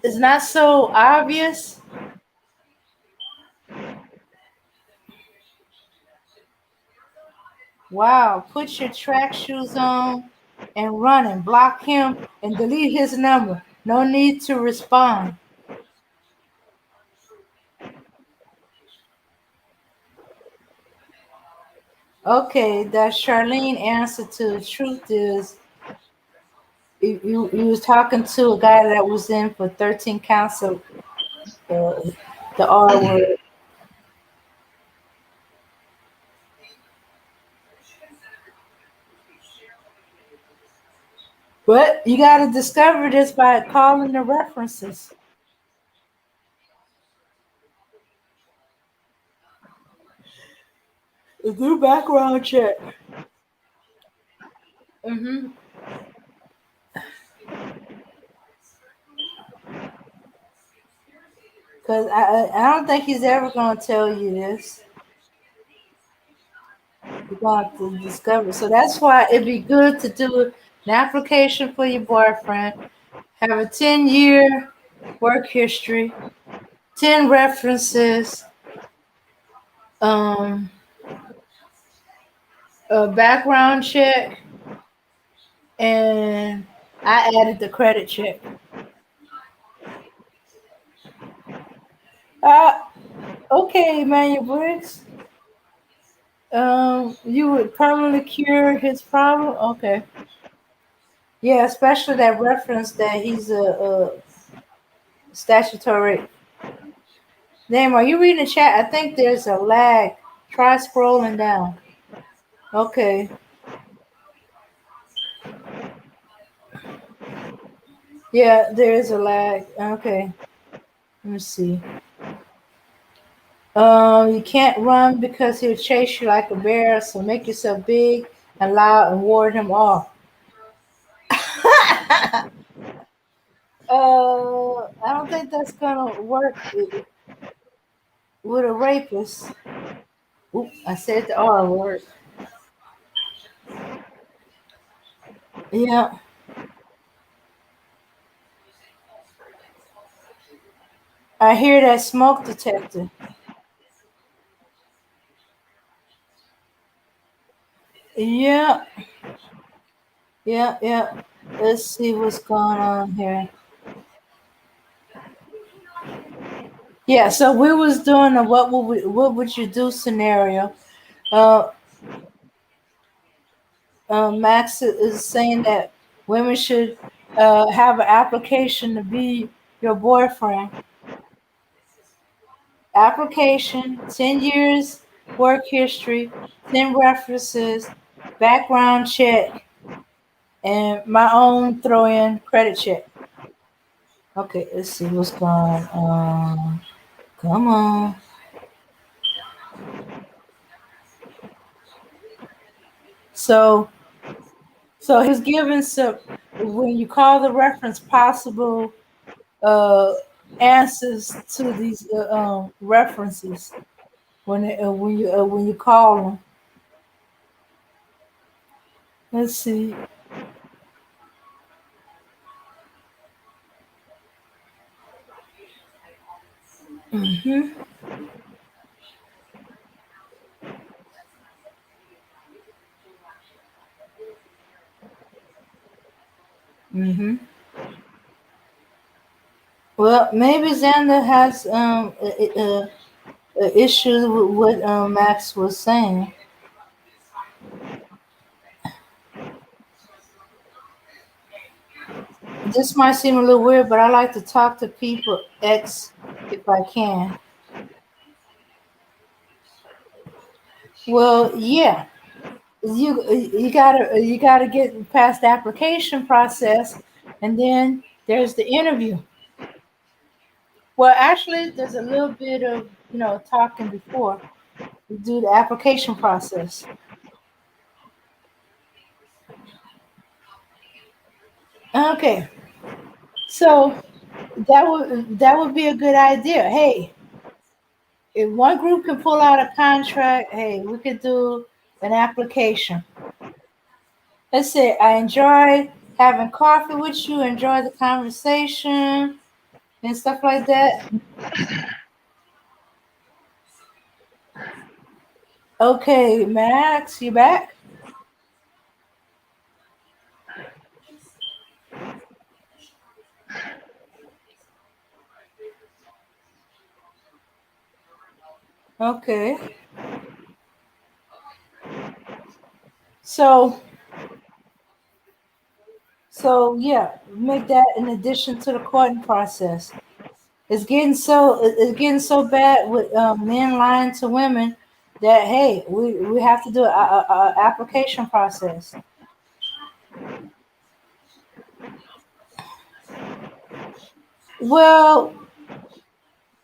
it's not so obvious. Wow, put your track shoes on and run and block him and delete his number. No need to respond. Okay, that Charlene answer to the truth is you was talking to a guy that was in for 13 counts of uh, the R word. But you got to discover this by calling the references. Do background check. Mm-hmm. Because I don't think he's ever going to tell you this. You're going to discover. So that's why it'd be good to do an application for your boyfriend, have a 10-year work history, 10 references, um, a background check, and I added the credit check. Uh, okay, Manuel Briggs. You would permanently cure his problem? Okay. Yeah, especially that reference that he's a statutory. Damn, are you reading the chat? I think there's a lag. Try scrolling down. Okay. Yeah, there is a lag. Okay, let me see. You can't run because he'll chase you like a bear. So make yourself big and loud and ward him off. I don't think that's gonna work with a rapist. Oop, I said the R word. Yeah, I hear that smoke detector. Yeah, yeah. Let's see what's going on here. Yeah, so we was doing a what would you do scenario. Uh, Max is saying that women should have an application to be your boyfriend. Application, 10 years work history, 10 references, background check, and my own throw in credit check. Okay, let's see what's going on. Come on. So, so he was given some, when you call the reference, possible uh, answers to these references when you call them. Let's see. Mhm. Mhm. Well, maybe Xander has issues with what Max was saying. This might seem a little weird, but I like to talk to people X if I can. Well, yeah, you gotta get past the application process, and then there's the interview. Well, actually, there's a little bit of talking before we do the application process. Okay, so that would be a good idea. Hey, if one group can pull out a contract, hey, we could do an application. Let's say I enjoy having coffee with you, enjoy the conversation and stuff like that. Okay, Max, you back? Okay. So yeah, make that in addition to the courting process. It's getting so bad with men lying to women that hey, we have to do a application process. Well,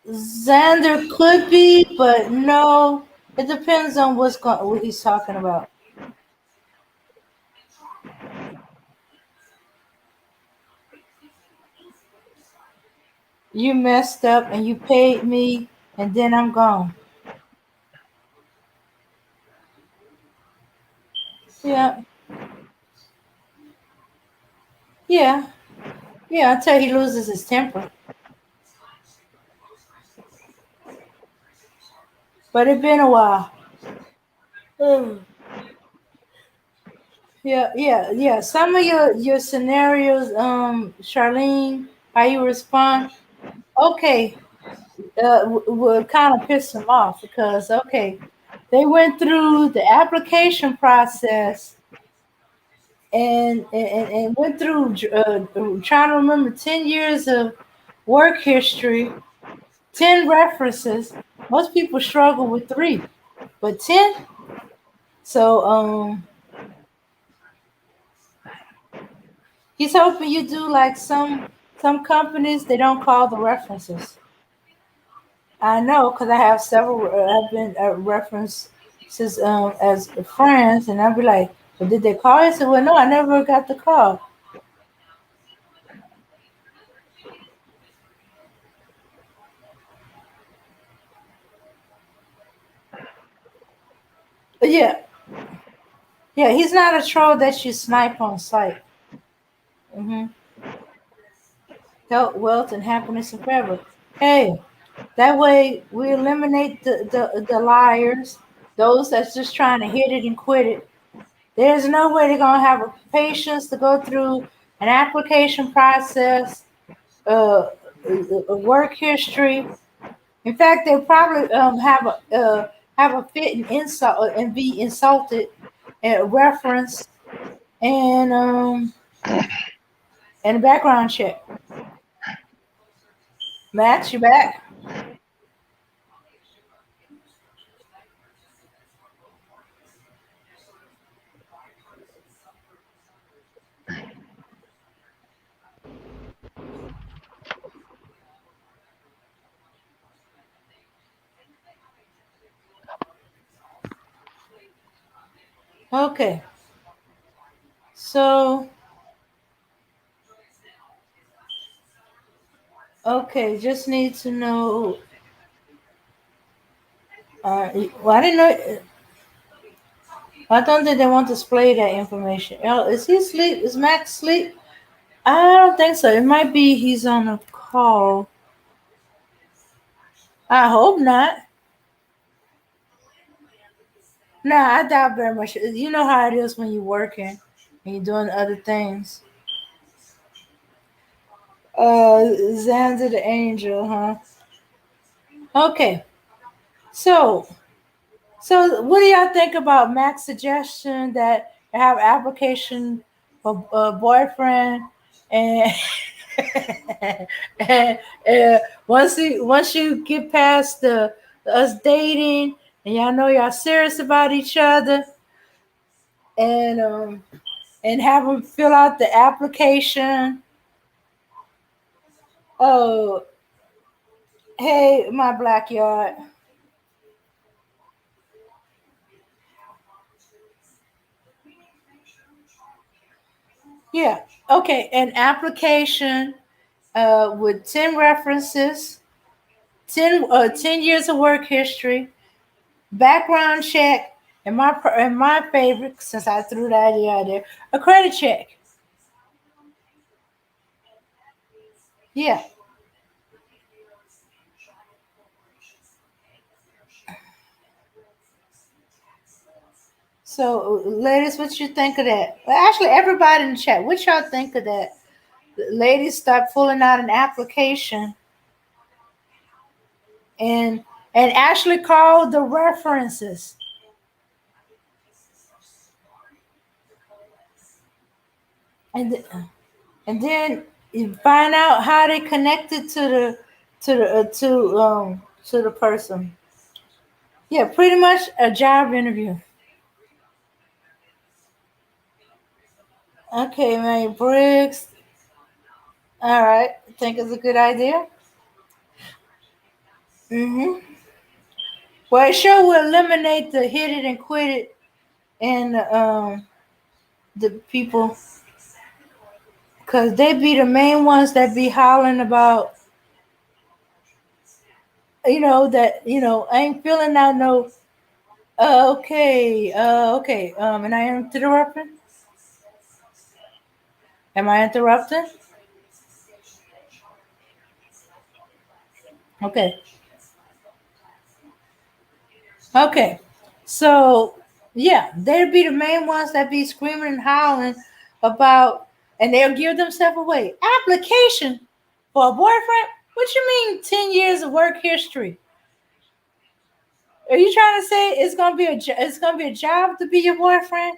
Xander could be, but no. It depends on what he's talking about. You messed up and you paid me, and then I'm gone. Yeah, yeah, yeah. Until he loses his temper. But it's been a while. Mm. Yeah. Some of your scenarios, Charlene, how you respond, okay, would kind of piss him off because okay, they went through the application process and went through trying to remember 10 years of work history, 10 references. Most people struggle with three, but 10. So he's hoping you do like some. Some companies they don't call the references. I know because I have several. I've been references as friends, and I'll be like, "Well, did they call?" I said, "Well, no, I never got the call." But yeah, yeah, he's not a troll that you snipe on sight. Mm-hmm. Health, wealth, and happiness and forever. Hey, that way we eliminate the liars, those that's just trying to hit it and quit it. There's no way they're gonna have a patience to go through an application process, uh, a work history. In fact, they'll probably have a fit and insult and be insulted and reference and a background check. Max, you back? Okay. So okay, just need to know. Well, I didn't know. I don't think they want to display that information. Is he asleep? Is Max asleep? I don't think so. It might be he's on a call. I hope not. Nah, I doubt very much. You know how it is when you're working and you're doing other things. Xander the Angel, huh? Okay. So, what do y'all think about Mac's suggestion that you have application for a boyfriend and and once you get past the us dating and y'all know y'all serious about each other and have them fill out the application. Oh, hey, my black yard. Yeah. Okay. An application with 10 references, 10 years of work history, background check, and my favorite, since I threw the idea out there, a credit check. Yeah. So, ladies, what you think of that? Well, actually, everybody in the chat, what y'all think of that? Ladies, start pulling out an application and actually call the references, and then you find out how they connected to the person. Yeah, pretty much a job interview. Okay, man, Briggs. All right, think it's a good idea. Mm-hmm. Well, it sure will eliminate the hit it and quit it and the people, because they be the main ones that be hollering about, I ain't feeling out no. Okay. And I am interrupting. Am I interrupting? Okay. Okay. So yeah, they'd be the main ones that be screaming and howling about, and they'll give themselves away. Application for a boyfriend? What you mean 10 years of work history? Are you trying to say it's gonna be a job to be your boyfriend?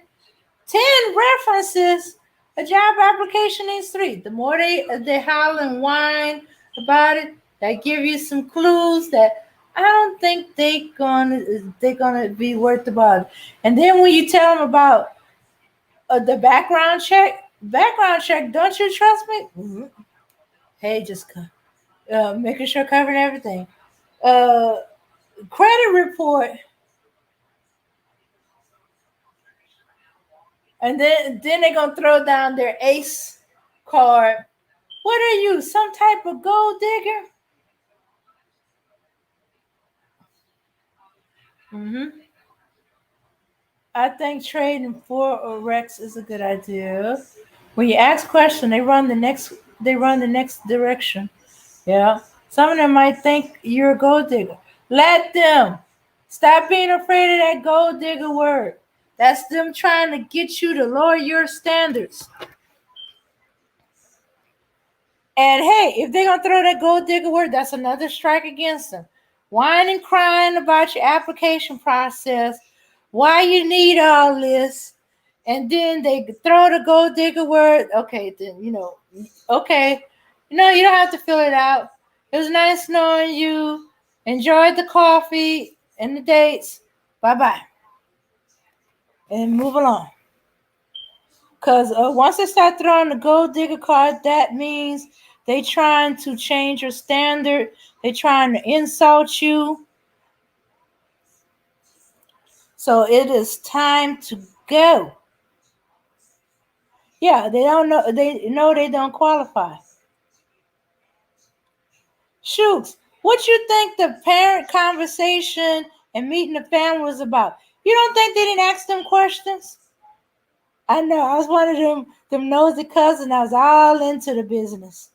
10 references. A job application needs 3. The more they holler and whine about it, they give you some clues that I don't think they're gonna be worth about it. And then when you tell them about the background check, don't you trust me? Mhm. Hey, just making sure covering everything. Uh, Credit report, and then they're gonna throw down their ace card. What are you, some type of gold digger? Mm-hmm. I think trading for or Rex is a good idea. When you ask question, they run the next direction. Yeah. Some of them might think you're a gold digger. Let them. Stop being afraid of that gold digger word. That's them trying to get you to lower your standards. And hey, if they're gonna throw that gold digger word, that's another strike against them. Whining and crying about your application process, why you need all this, and then they throw the gold digger word. Okay, then okay, you don't have to fill it out. It was nice knowing you. Enjoyed the coffee and the dates. Bye bye, and move along. Because once they start throwing the gold digger card, that means they trying to change your standard. They trying to insult you. So it is time to go. Yeah, they don't know. They know they don't qualify. Shoots, what you think the parent conversation and meeting the family was about? You don't think they didn't ask them questions? I know. I was one of them nosy cousins. I was all into the business.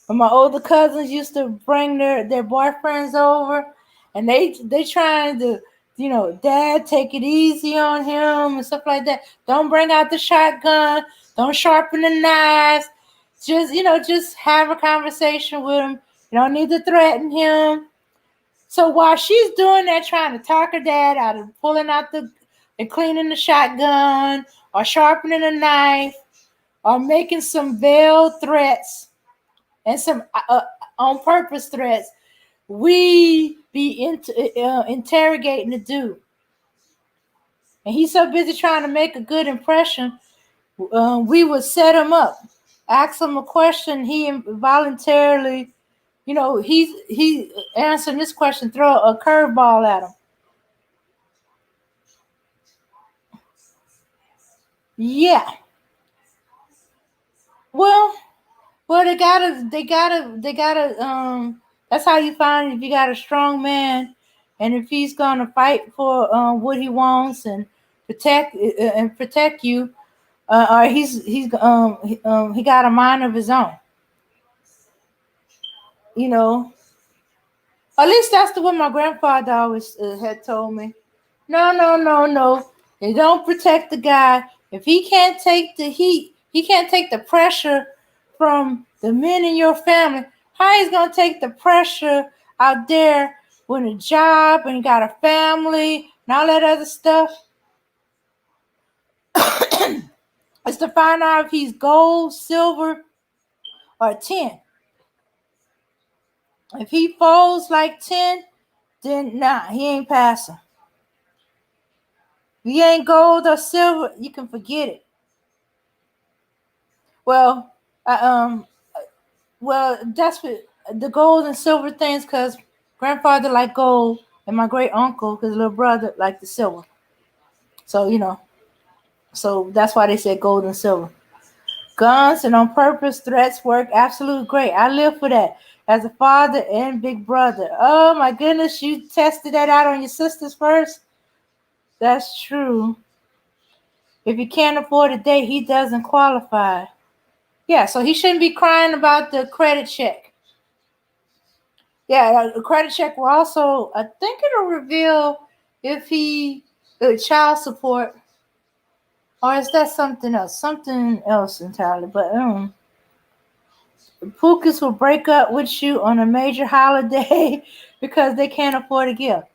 When my older cousins used to bring their boyfriends over, and they trying to, dad, take it easy on him and stuff like that. Don't bring out the shotgun. Don't sharpen the knives. Just have a conversation with him. You don't need to threaten him. So while she's doing that, trying to talk her dad out of pulling out and cleaning the shotgun or sharpening a knife or making some veiled threats and some on purpose threats, we be interrogating the dude, and he's so busy trying to make a good impression. We would set him up, ask him a question. He voluntarily, he answering this question, throw a curveball at him. Yeah. Well, they gotta. That's how you find if you got a strong man, and if he's gonna fight for what he wants and protect you, or he got a mind of his own. You know, at least that's the what my grandfather always had told me. No, no, no, no. They don't protect the guy. If he can't take the heat, he can't take the pressure from the men in your family. How he's gonna take the pressure out there with a job and he got a family and all that other stuff? It's to find out if he's gold, silver, or 10. If he falls like 10, then nah, he ain't passing. If he ain't gold or silver, you can forget it. Well, I, Well, that's what the gold and silver things, because grandfather liked gold, and my great uncle, his little brother, liked the silver. So so that's why they said gold and silver. Guns and on purpose threats work absolutely great. I live for that as a father and big brother. Oh my goodness, you tested that out on your sisters first. That's true. If he can't afford a date, he doesn't qualify. Yeah, so he shouldn't be crying about the credit check. Yeah, a credit check will also, I think it'll reveal if he child support, or is that something else? Something else entirely. But Pookas will break up with you on a major holiday because they can't afford a gift.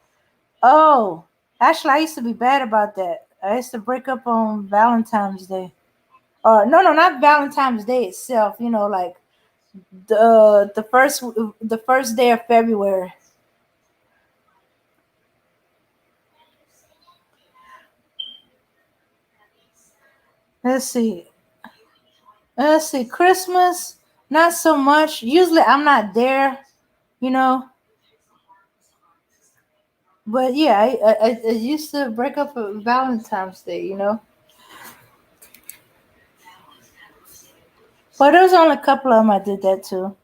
Oh, actually, I used to be bad about that. I used to break up on Valentine's Day. No, no, not Valentine's Day itself. Like the first day of February. Let's see. Let's see, Christmas, not so much. Usually I'm not there, you know. But yeah, I used to break up for Valentine's Day, you know. But there was only a couple of them I did that to.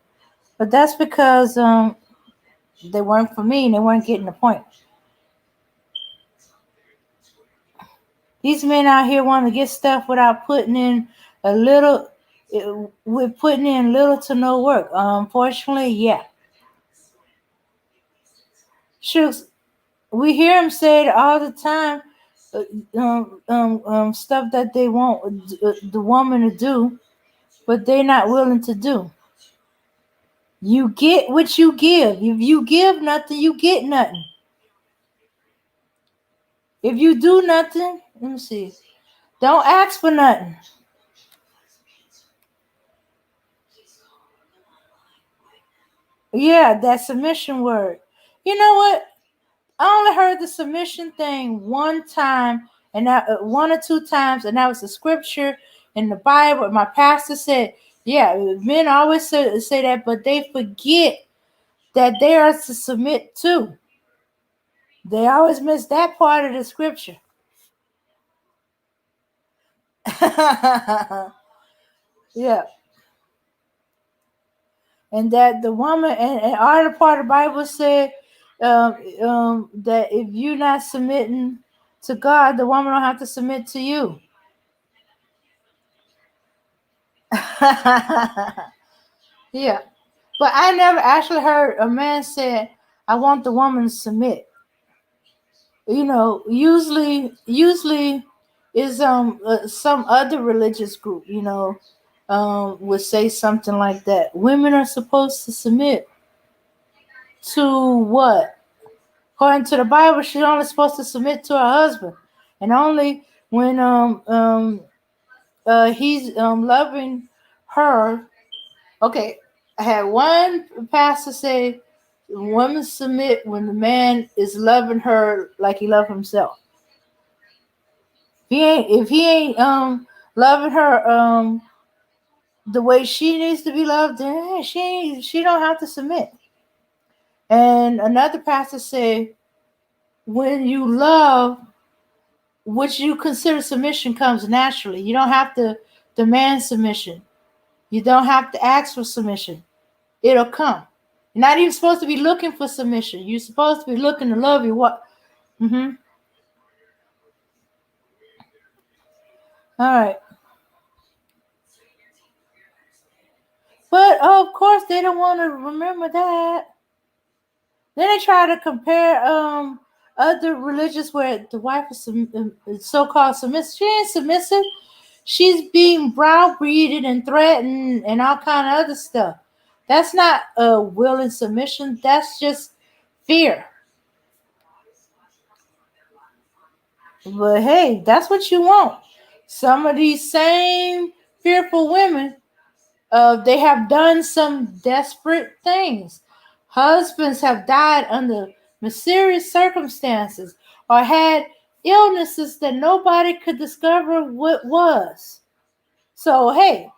But that's because they weren't for me and they weren't getting the point. These men out here want to get stuff without putting in a little, we're putting in little to no work. Unfortunately, yeah. Shooks, we hear them say it all the time. Stuff that they want the woman to do, but they're not willing to do. You get what you give. If you give nothing, you get nothing. If you do nothing, let me see. Don't ask for nothing. Yeah, that submission word. You know what? I only heard the submission thing one time, and that one or two times, and that was the scripture in the Bible. My pastor said, "Yeah, men always say that, but they forget that they are to submit too. They always miss that part of the scripture." Yeah, and that the woman and other part of the Bible said that if you're not submitting to God, the woman don't have to submit to you. Yeah, but I never actually heard a man say, "I want the woman to submit." You know, usually is some other religious group, you know, would say something like that. Women are supposed to submit to what? According to the Bible, she's only supposed to submit to her husband, and only when he's loving her. Okay, I had one pastor say, "Women submit when the man is loving her like he loves himself. If he ain't loving her the way she needs to be loved, then she don't have to submit." And another pastor said, "When you love, what you consider submission comes naturally. You don't have to demand submission. You don't have to ask for submission. It'll come. You're not even supposed to be looking for submission. You're supposed to be looking to love you. What? Mm-hmm. All right. But of course, they don't want to remember that. Then they try to compare other religions where the wife is so-called submissive. She ain't submissive. She's being browbeaten and threatened and all kind of other stuff. That's not a will and submission. That's just fear. But hey, that's what you want. Some of these same fearful women, they have done some desperate things. Husbands have died under mysterious circumstances or had illnesses that nobody could discover what was. So hey,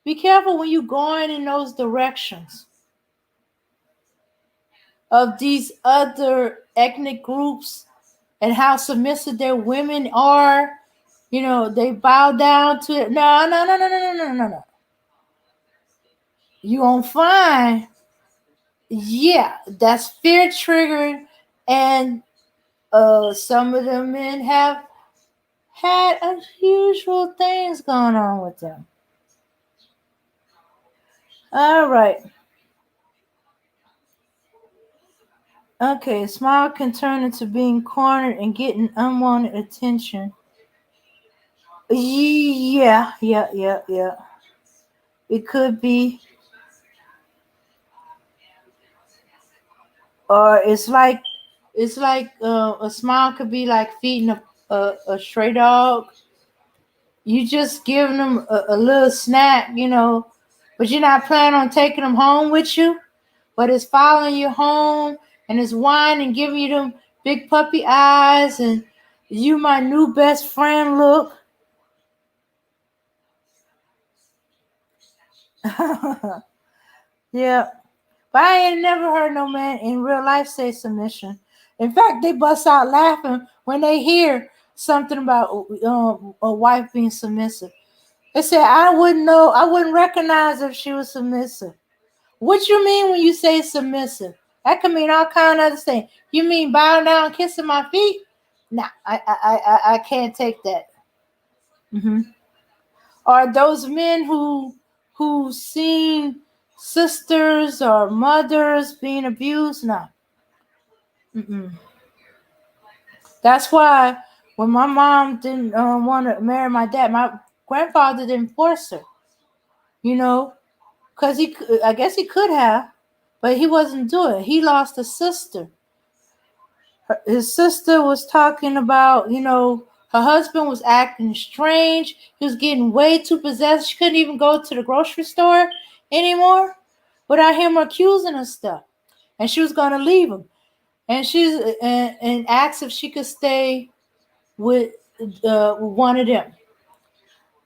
be careful when you're going in those directions of these other ethnic groups and how submissive their women are. You know, they bow down to it. No, no, no, no, no, no, no, no, no. You gonna find, yeah, that's fear triggering, and some of the men have had unusual things going on with them. All right. Okay, smile can turn into being cornered and getting unwanted attention. Yeah, yeah, yeah, yeah. It could be, or it's like a smile could be like feeding a stray dog. You just giving them a little snack, you know, but you're not planning on taking them home with you. But it's following you home and it's whining, giving you them big puppy eyes and you my new best friend look. Yeah. But I ain't never heard no man in real life say submission. In fact, they bust out laughing when they hear something about a wife being submissive. They say, I wouldn't know, I wouldn't recognize if she was submissive. What you mean when you say submissive? That could mean all kind of other things. You mean bowing down, kissing my feet? Nah, I can't take that. Mm-hmm. Or those men who seen sisters or mothers being abused? No. Mm-mm. That's why when my mom didn't want to marry my dad, my grandfather didn't force her. You know, because I guess he could have, but he wasn't doing it. He lost a sister. His sister was talking about, her husband was acting strange. He was getting way too possessed. She couldn't even go to the grocery store anymore without him accusing her stuff. And she was going to leave him. And and asked if she could stay with one of them.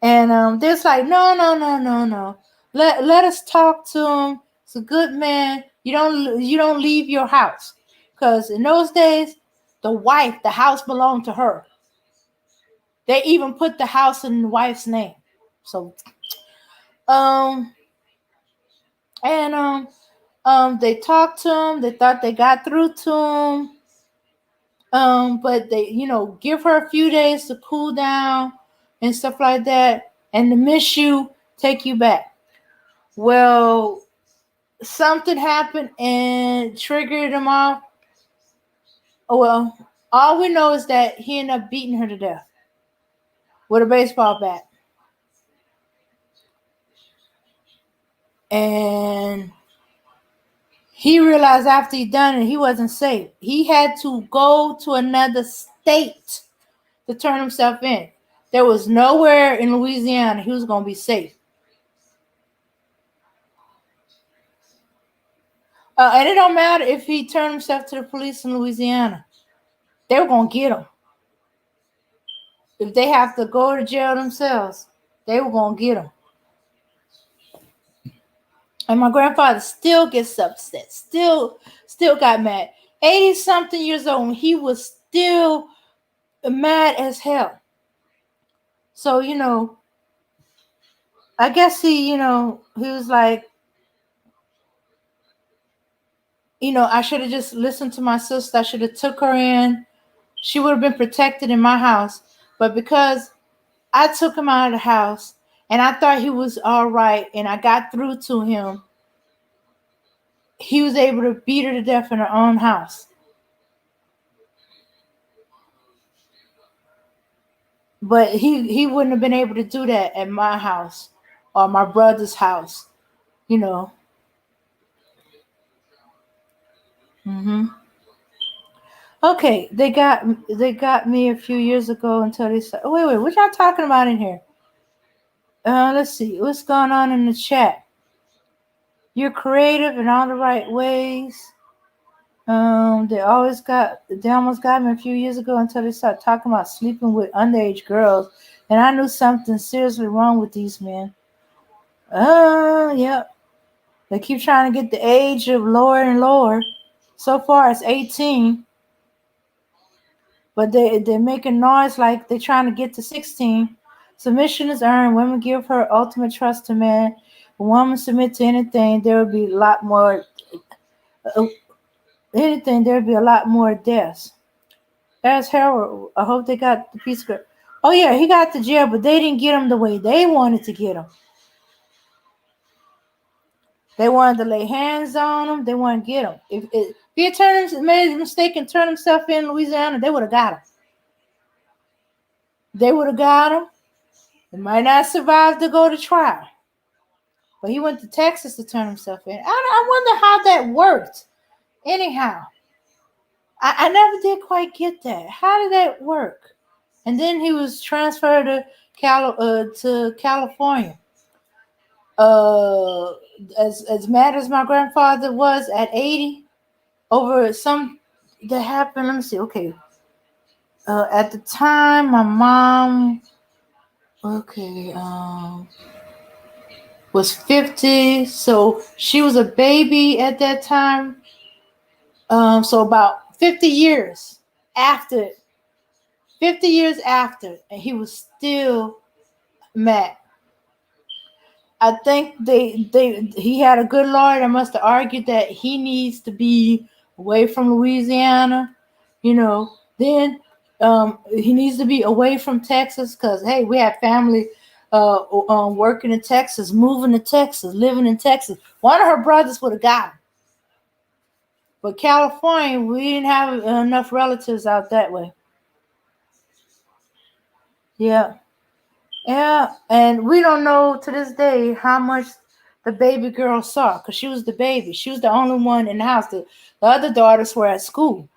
And they're like, no, no, no, no, no. Let us talk to him. It's a good man. You don't leave your house, because in those days, the house belonged to her. They even put the house in the wife's name. So um and they talked to him. They thought they got through to him. But they, give her a few days to cool down and stuff like that, and to miss you, take you back. Well, something happened and triggered him off. Oh, well, all we know is that he ended up beating her to death with a baseball bat. And he realized after he done it, he wasn't safe. He had to go to another state to turn himself in. There was nowhere in Louisiana he was going to be safe. And it don't matter if he turned himself to the police in Louisiana. They were going to get him. If they have to go to jail themselves, they were going to get him. And my grandfather still gets upset. Still got mad. 80-something years old, he was still mad as hell. So, I guess he was like, I should have just listened to my sister. I should have took her in. She would have been protected in my house. But because I took him out of the house and I thought he was all right and I got through to him, he was able to beat her to death in her own house. But he wouldn't have been able to do that at my house or my brother's house, Mm-hmm. Okay, they got me a few years ago until they said, oh, wait, what y'all talking about in here? Let's see, what's going on in the chat? You're creative in all the right ways. They almost got me a few years ago until they started talking about sleeping with underage girls, and I knew something seriously wrong with these men. Yeah. They keep trying to get the age of lower and lower. So far, it's 18. But they're making noise like they're trying to get to 16. Submission is earned. Women give her ultimate trust to men. When women submit to anything, there will be a lot more. There will be a lot more deaths. That's Harold. I hope they got the piece of. Oh yeah, he got to jail, but they didn't get him the way they wanted to get him. They wanted to lay hands on him. They wanted to get him. If he had made a mistake and turned himself in Louisiana, they would have got him. They would have got him. He might not survive to go to trial. But he went to Texas to turn himself in. I wonder how that worked. Anyhow, I never did quite get that. How did that work? And then he was transferred to California. As mad as my grandfather was at 80 over some that happened. Let me see. Okay. At the time, my mom. Okay. was 50, so she was a baby at that time. So about 50 years after, 50 years after, and he was still mad. I think he had a good lawyer that must have argued that he needs to be away from Louisiana, you know. Then he needs to be away from Texas because hey, we have family working in Texas, moving to Texas, living in Texas. One of her brothers would have got him, but California, we didn't have enough relatives out that way. Yeah. Yeah, and we don't know to this day how much the baby girl saw because she was the baby. She was the only one in the house. The other daughters were at school.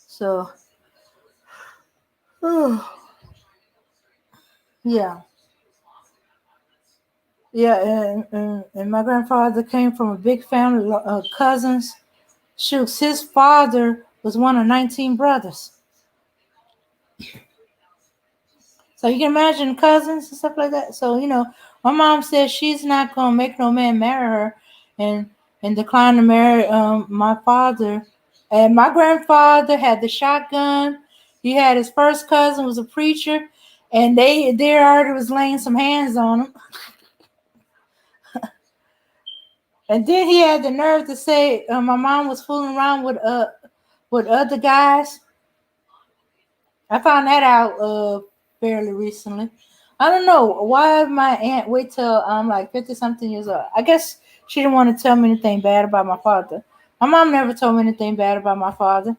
So, yeah. Yeah, and my grandfather came from a big family of cousins. Shoots, his father was one of 19 brothers. So you can imagine cousins and stuff like that. So, my mom says she's not going to make no man marry her and decline to marry my father. And my grandfather had the shotgun. He had his first cousin was a preacher, and they already was laying some hands on him. And then he had the nerve to say my mom was fooling around with other guys. I found that out fairly recently. I don't know why my aunt wait till I'm like 50 something years old. I guess she didn't want to tell me anything bad about my father. My mom never told me anything bad about my father.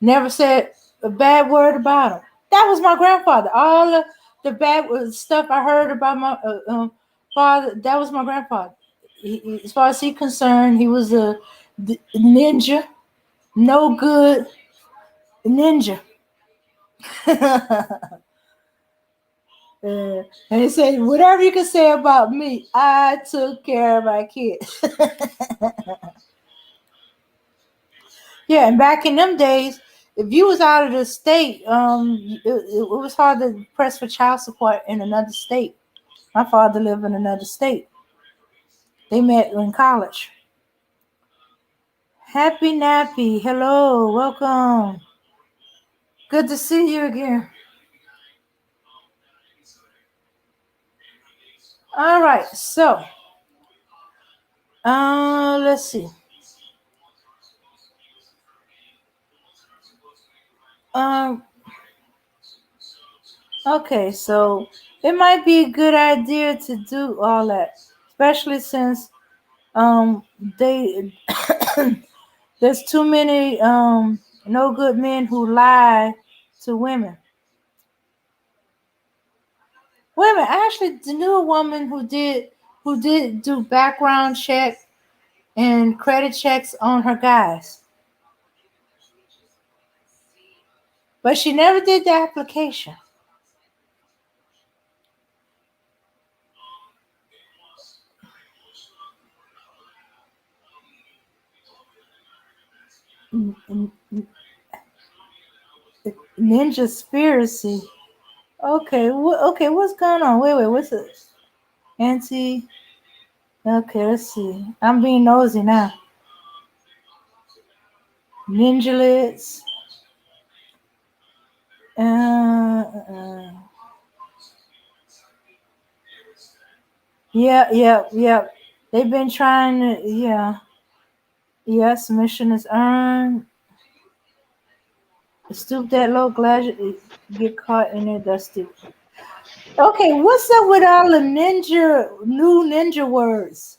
Never said a bad word about him. That was my grandfather. All of the bad stuff I heard about my father, that was my grandfather. As far as he's concerned, he was a ninja, no good ninja. And he said, whatever you can say about me, I took care of my kids. Yeah, and back in them days, if you was out of the state, it was hard to press for child support in another state. My father lived in another state. They met in college. Happy Nappy, hello, welcome. Good to see you again. All right, so let's see. Um, okay, so it might be a good idea to do all that, especially since they there's too many no good men who lie to women. Women, I actually knew a woman who did do background check and credit checks on her guys, but she never did the application. Ninja conspiracy. Okay, okay, what's going on? Wait, what's this? Auntie. Okay, let's see. I'm being nosy now. Ninja lids. Yeah. They've been trying to, yeah. Yeah, submission is earned. Stoop that low, glad you get caught in it. That's stupid. Okay, what's up with all the new ninja words?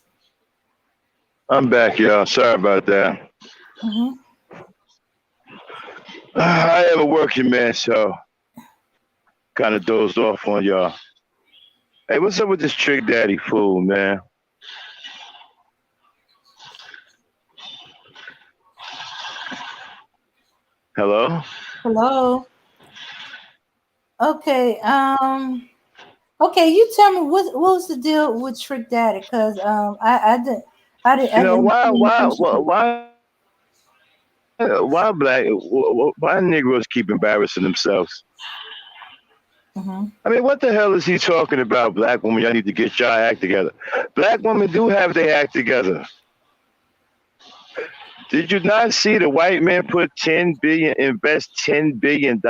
I'm back, y'all. Sorry about that. Mm-hmm. I am a working man, so kind of dozed off on y'all. Hey, what's up with this Trick Daddy fool, man? Hello? Hello. Okay. Okay, you tell me what was the deal with Trick Daddy? Cause I You know, didn't why, see why, anything she why, did. why Why Negroes keep embarrassing themselves? Mm-hmm. I mean, what the hell is he talking about, black women? Y'all need to get y'all act together. Black women do have their act together. Did you not see the white man invest $10 billion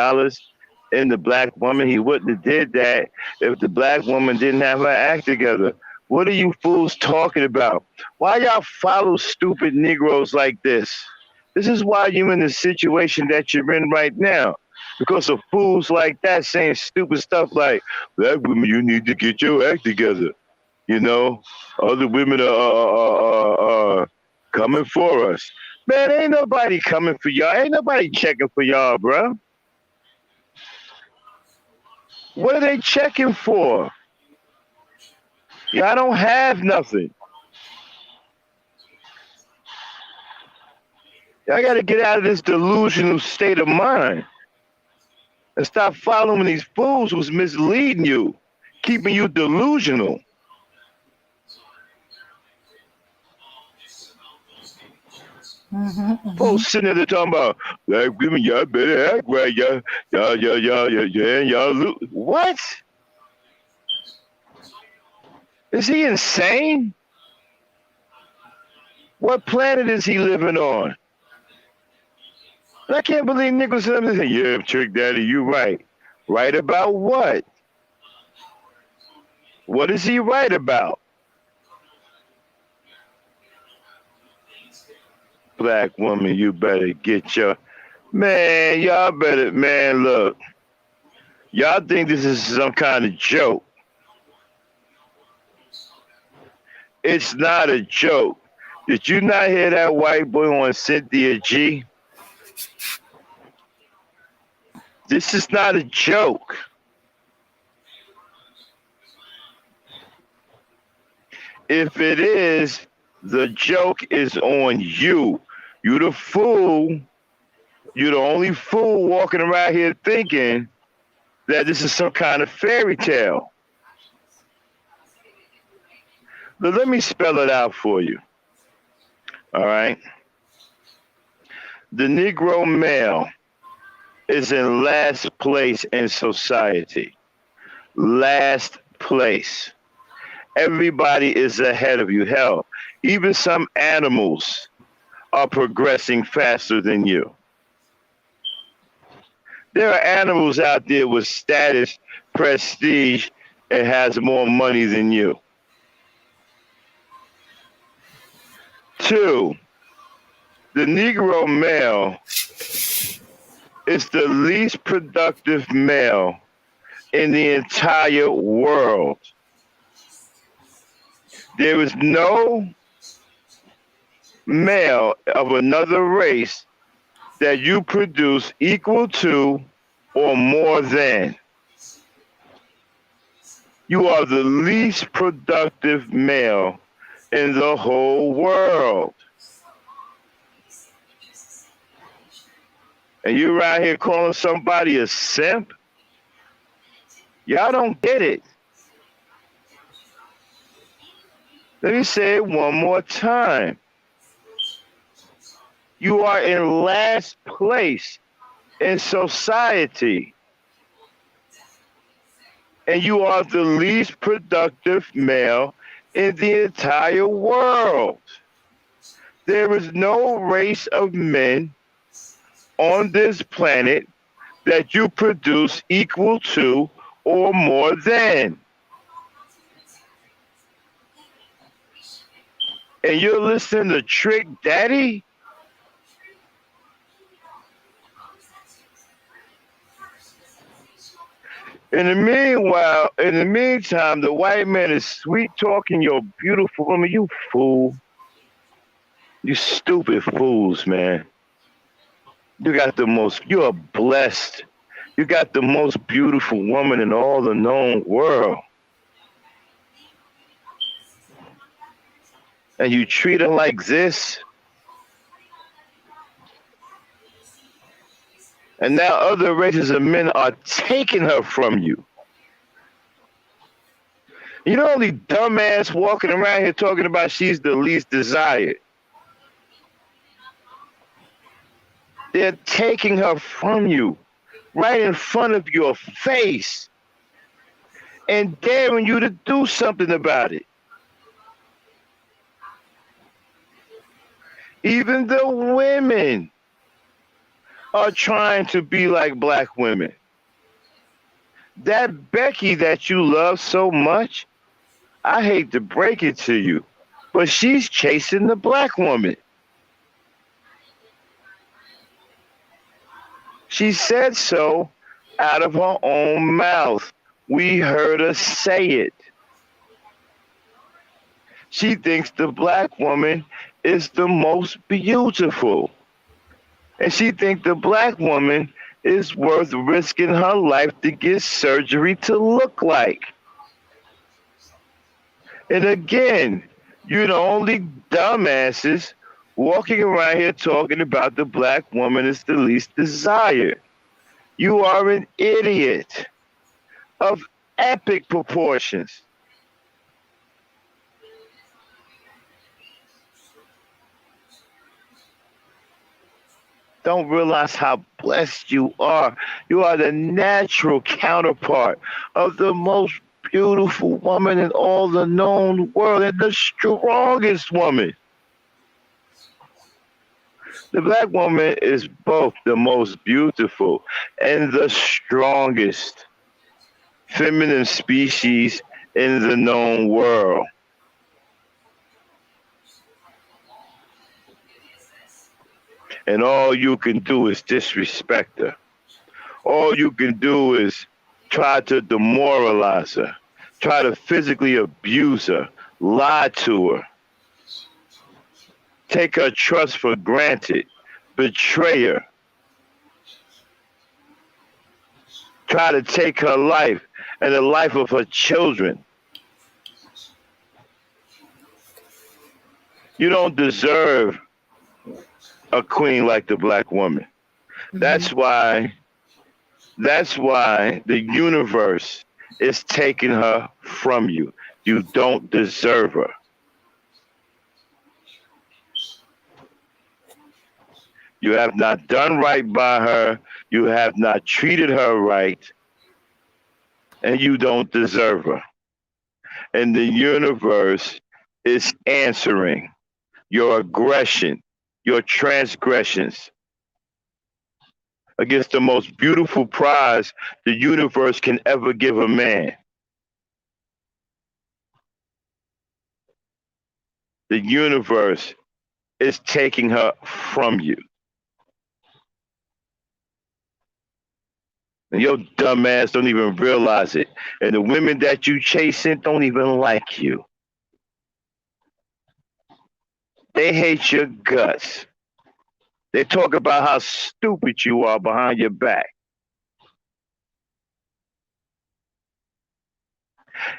in the black woman? He wouldn't have did that if the black woman didn't have her act together. What are you fools talking about? Why y'all follow stupid Negroes like this? This is why you're in the situation that you're in right now. Because of fools like that saying stupid stuff like, black women, you need to get your act together. You know, other women are coming for us. Man, ain't nobody coming for y'all. Ain't nobody checking for y'all, bro. What are they checking for? Y'all don't have nothing. Y'all got to get out of this delusional state of mind and stop following these fools who's misleading you, keeping you delusional. Mm-hmm. Folks sitting there talking about black women, y'all better act right, y'all. What? Is he insane? What planet is he living on? I can't believe Nicholas Evans saying, yeah, Trick Daddy, you right. Right about what? What is he right about? Black woman, you better get your... Man, y'all better... Man, look. Y'all think this is some kind of joke. It's not a joke. Did you not hear that white boy on Cynthia G? This is not a joke. If it is, the joke is on you. You the fool. You the only fool walking around here thinking that this is some kind of fairy tale. But let me spell it out for you. All right? The Negro male is in last place in society. Last place. Everybody is ahead of you. Hell, even some animals are progressing faster than you. There are animals out there with status, prestige, and has more money than you. 2, the Negro male is the least productive male in the entire world. There is no male of another race that you produce equal to or more than. You are the least productive male in the whole world. And you around here calling somebody a simp? Y'all don't get it. Let me say it one more time. You are in last place in society. And you are the least productive male in the entire world. There is no race of men on this planet that you produce equal to or more than. And you're listening to Trick Daddy? In the meantime, the white man is sweet talking your beautiful woman. You fool. You stupid fools, man. You're blessed. You got the most beautiful woman in all the known world. And you treat her like this? And now other races of men are taking her from you. You the only dumbass walking around here talking about she's the least desired. They're taking her from you right in front of your face and daring you to do something about it. Even the women are trying to be like black women. That Becky that you love so much, I hate to break it to you, but she's chasing the black woman. She said so out of her own mouth. We heard her say it. She thinks the black woman is the most beautiful. And she thinks the black woman is worth risking her life to get surgery to look like. And again, you're the only dumbasses walking around here talking about the black woman is the least desired. You are an idiot of epic proportions. Don't realize how blessed you are. You are the natural counterpart of the most beautiful woman in all the known world and the strongest woman. The black woman is both the most beautiful and the strongest feminine species in the known world. And all you can do is disrespect her. All you can do is try to demoralize her, try to physically abuse her, lie to her, take her trust for granted, betray her, try to take her life and the life of her children. You don't deserve a queen like the black woman. Mm-hmm. That's why the universe is taking her from you. You don't deserve her. You have not done right by her. You have not treated her right. And you don't deserve her. And the universe is answering your aggression, your transgressions against the most beautiful prize the universe can ever give a man. The universe is taking her from you. And your dumb ass don't even realize it. And the women that you chasing don't even like you. They hate your guts. They talk about how stupid you are behind your back.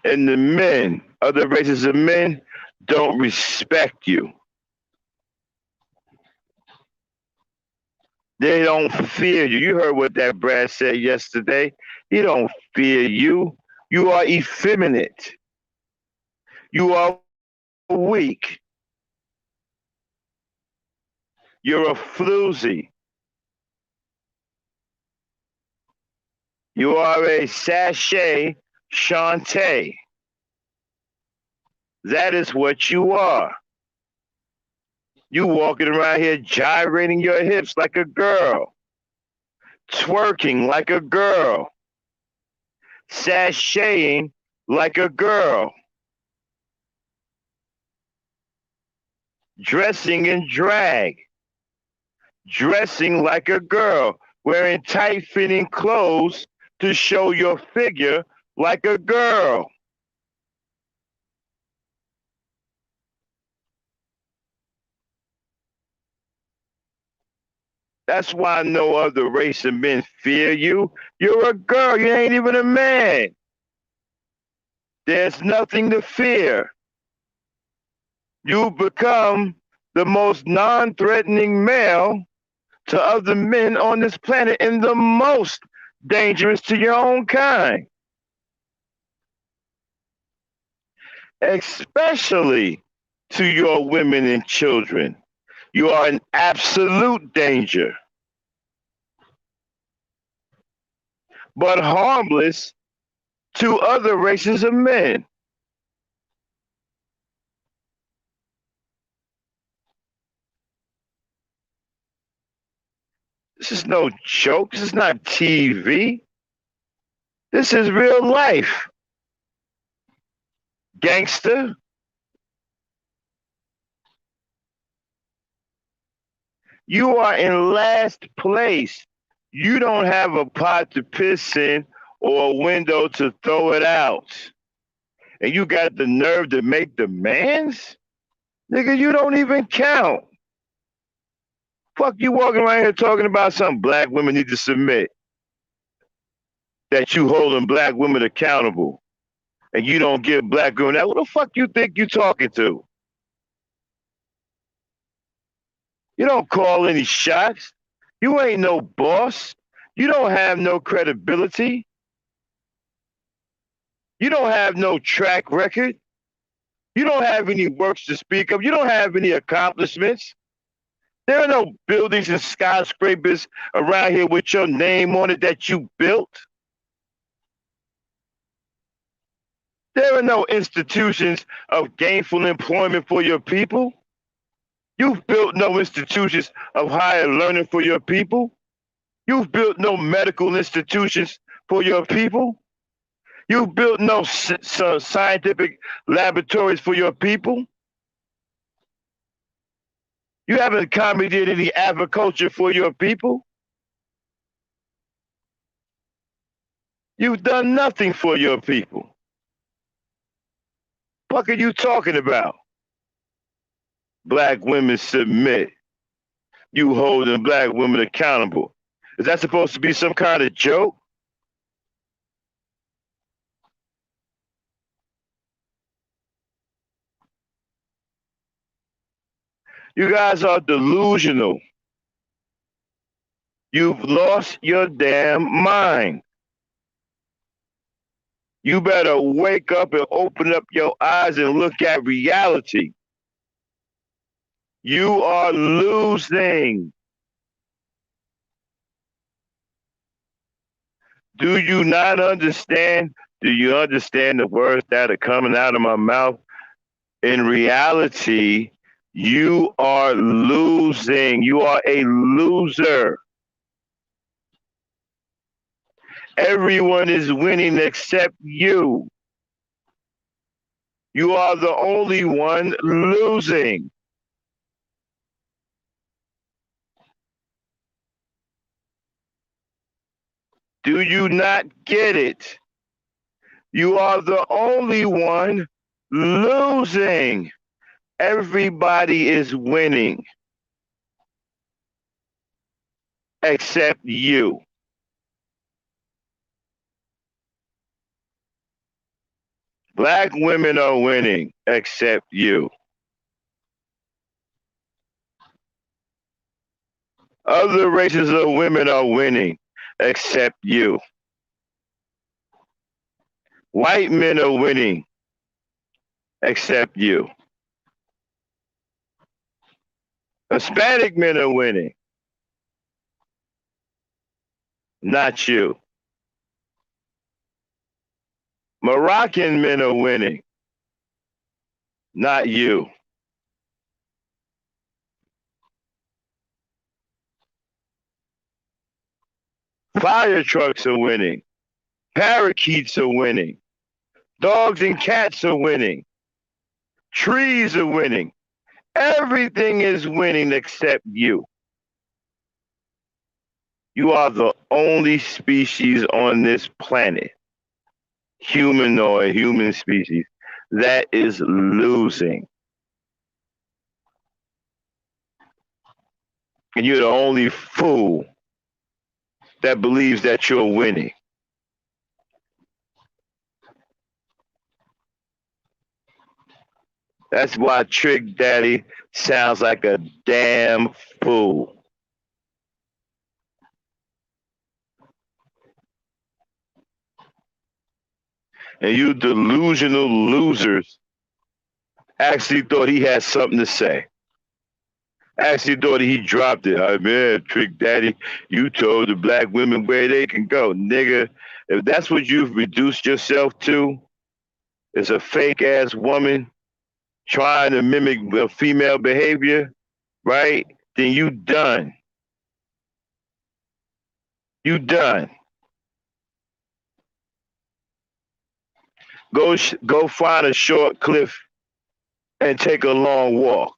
And the men, other races of men, don't respect you. They don't fear you. You heard what that Brad said yesterday. He don't fear you. You are effeminate. You are weak. You're a floozy. You are a sachet Shantae. That is what you are. You walking around here gyrating your hips like a girl, twerking like a girl, sashaying like a girl, dressing in drag, dressing like a girl, wearing tight-fitting clothes to show your figure like a girl. That's why no other race of men fear you. You're a girl. You ain't even a man. There's nothing to fear. You become the most non-threatening male to other men on this planet and the most dangerous to your own kind. Especially to your women and children. You are an absolute danger. but harmless to other races of men. This is no joke. This is not TV. This is real life. Gangster, you are in last place. You don't have a pot to piss in or a window to throw it out. And you got the nerve to make demands? Nigga, you don't even count. Fuck you walking around here talking about something black women need to submit. That you holding black women accountable. And you don't give black women that. What the fuck you think you talking to? You don't call any shots. You ain't no boss. You don't have no credibility. You don't have no track record. You don't have any works to speak of. You don't have any accomplishments. There are no buildings and skyscrapers around here with your name on it that you built. There are no institutions of gainful employment for your people. You've built no institutions of higher learning for your people. You've built no medical institutions for your people. You've built no scientific laboratories for your people. You haven't accommodated any agriculture for your people. You've done nothing for your people. What are you talking about? Black women submit. You holding black women accountable. Is that supposed to be some kind of joke? You guys are delusional. You've lost your damn mind. You better wake up and open up your eyes and look at reality. You are losing. Do you not understand? Do you understand the words that are coming out of my mouth? In reality, you are losing. You are a loser. Everyone is winning except you. You are the only one losing. Do you not get it? You are the only one losing. Everybody is winning except you. Black women are winning except you. Other races of women are winning except you. White men are winning except you. Hispanic men are winning, not you. Moroccan men are winning, not you. Fire trucks are winning. Parakeets are winning. Dogs and cats are winning. Trees are winning. Everything is winning except you. You are the only species on this planet, humanoid, human species, that is losing. And you're the only fool that believes that you're winning. That's why Trick Daddy sounds like a damn fool. And you delusional losers actually thought he had something to say. Actually thought he dropped it. I man, Trick Daddy, you told the black women where they can go. Nigga, if that's what you've reduced yourself to, is a fake ass woman trying to mimic female behavior, right? Then you done. You done. Go find a short cliff and take a long walk.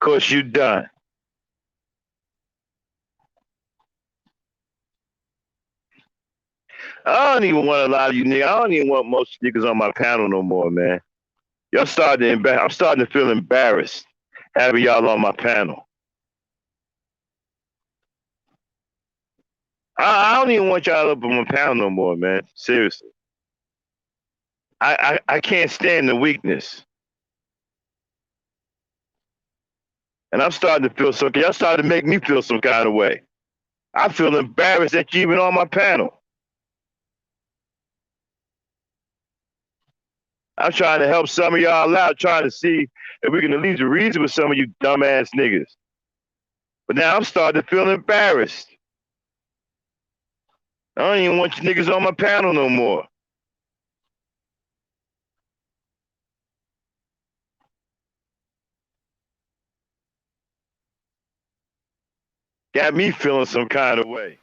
Cause you done. I don't even want a lot of you niggas. I don't even want most niggas on my panel no more, man. Y'all starting to I'm starting to feel embarrassed having y'all on my panel. I don't even want y'all up on my panel no more, man. Seriously. I can't stand the weakness. And I'm starting to feel something. Y'all starting to make me feel some kind of way. I feel embarrassed that you even on my panel. I'm trying to help some of y'all out, trying to see if we can at least reason with some of you dumbass niggas. But now I'm starting to feel embarrassed. I don't even want you niggas on my panel no more. Got me feeling some kind of way.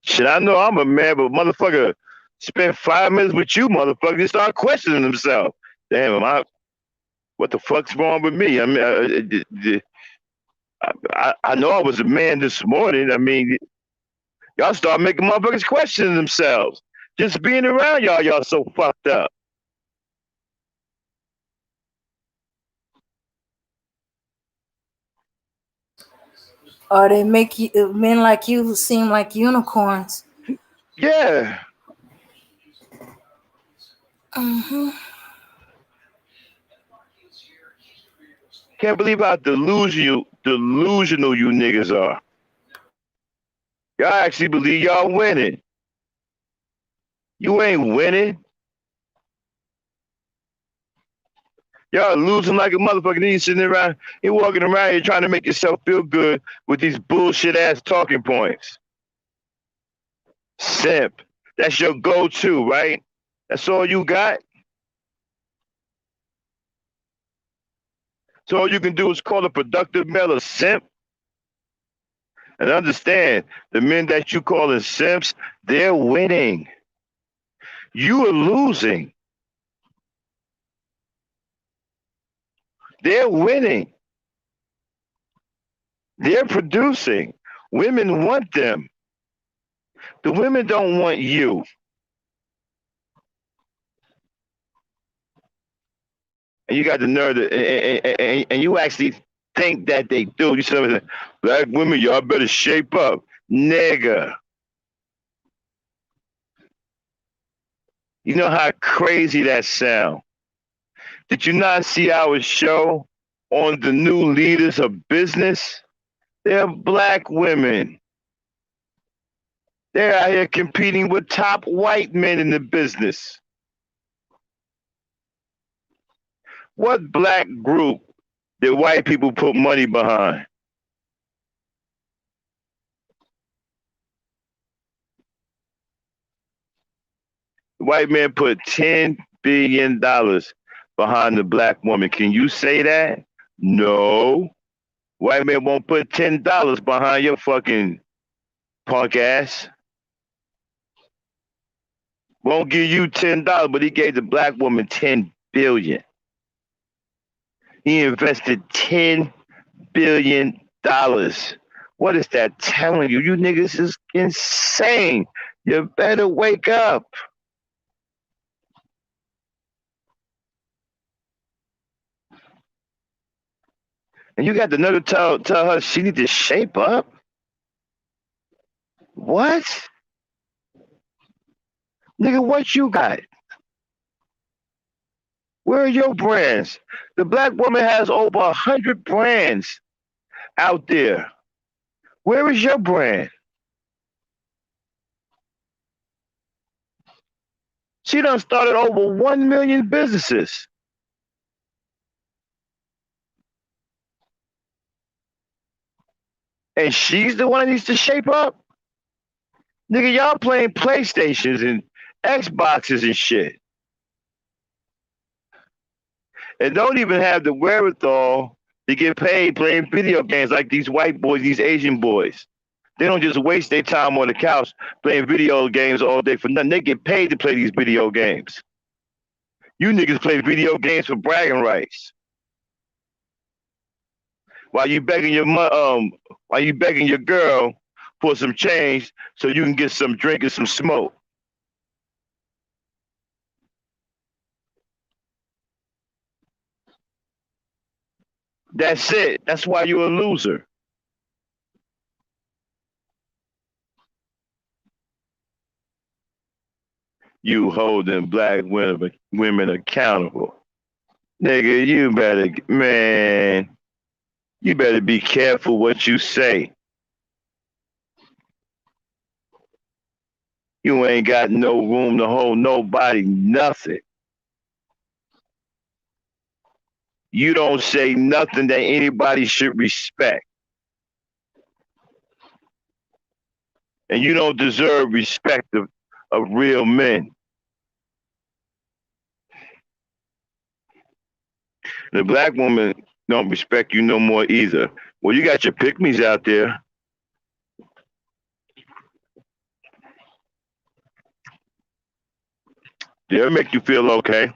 Shit, I know I'm a man, but motherfucker, spend 5 minutes with you, motherfucker, they start questioning themselves. Damn, what the fuck's wrong with me? I mean, I know I was a man this morning. I mean, y'all start making motherfuckers question themselves. Just being around y'all so fucked up. Or they make you men like you seem like unicorns. Yeah. Mm-hmm. Can't believe how delusional you niggas are. Y'all actually believe y'all winning. You ain't winning. Y'all losing like a motherfucker. Then you sitting around, you walking around here trying to make yourself feel good with these bullshit ass talking points. Simp. That's your go-to, right? That's all you got? So all you can do is call a productive male a simp? And understand, the men that you calling simps, they're winning. You are losing. They're winning. They're producing. Women want them. The women don't want you. And you got the nerve to, and you actually think that they do. You said, black women, y'all better shape up. Nigga. You know how crazy that sound? Did you not see our show on the new leaders of business? They're black women. They're out here competing with top white men in the business. What black group did white people put money behind? The white man put $10 billion behind the black woman. Can you say that? No. White man won't put $10 behind your fucking punk ass. Won't give you $10, but he gave the black woman $10 billion. He invested $10 billion. What is that telling you? You niggas is insane. You better wake up. And you got the nerve to tell her she need to shape up? What? Nigga, what you got? Where are your brands? The black woman has over 100 brands out there. Where is your brand? She done started over 1 million businesses. And she's the one that needs to shape up. Nigga, y'all playing PlayStations and Xboxes and shit. And don't even have the wherewithal to get paid playing video games like these white boys, these Asian boys. They don't just waste their time on the couch playing video games all day for nothing. They get paid to play these video games. You niggas play video games for bragging rights. While you begging your girl for some change so you can get some drink and some smoke. That's it. That's why you're a loser. You holding black women accountable. Nigga, you better be careful what you say. You ain't got no room to hold nobody nothing. You don't say nothing that anybody should respect. And you don't deserve respect of real men. The black woman don't respect you no more either. Well, you got your pick-me's out there. They'll make you feel okay.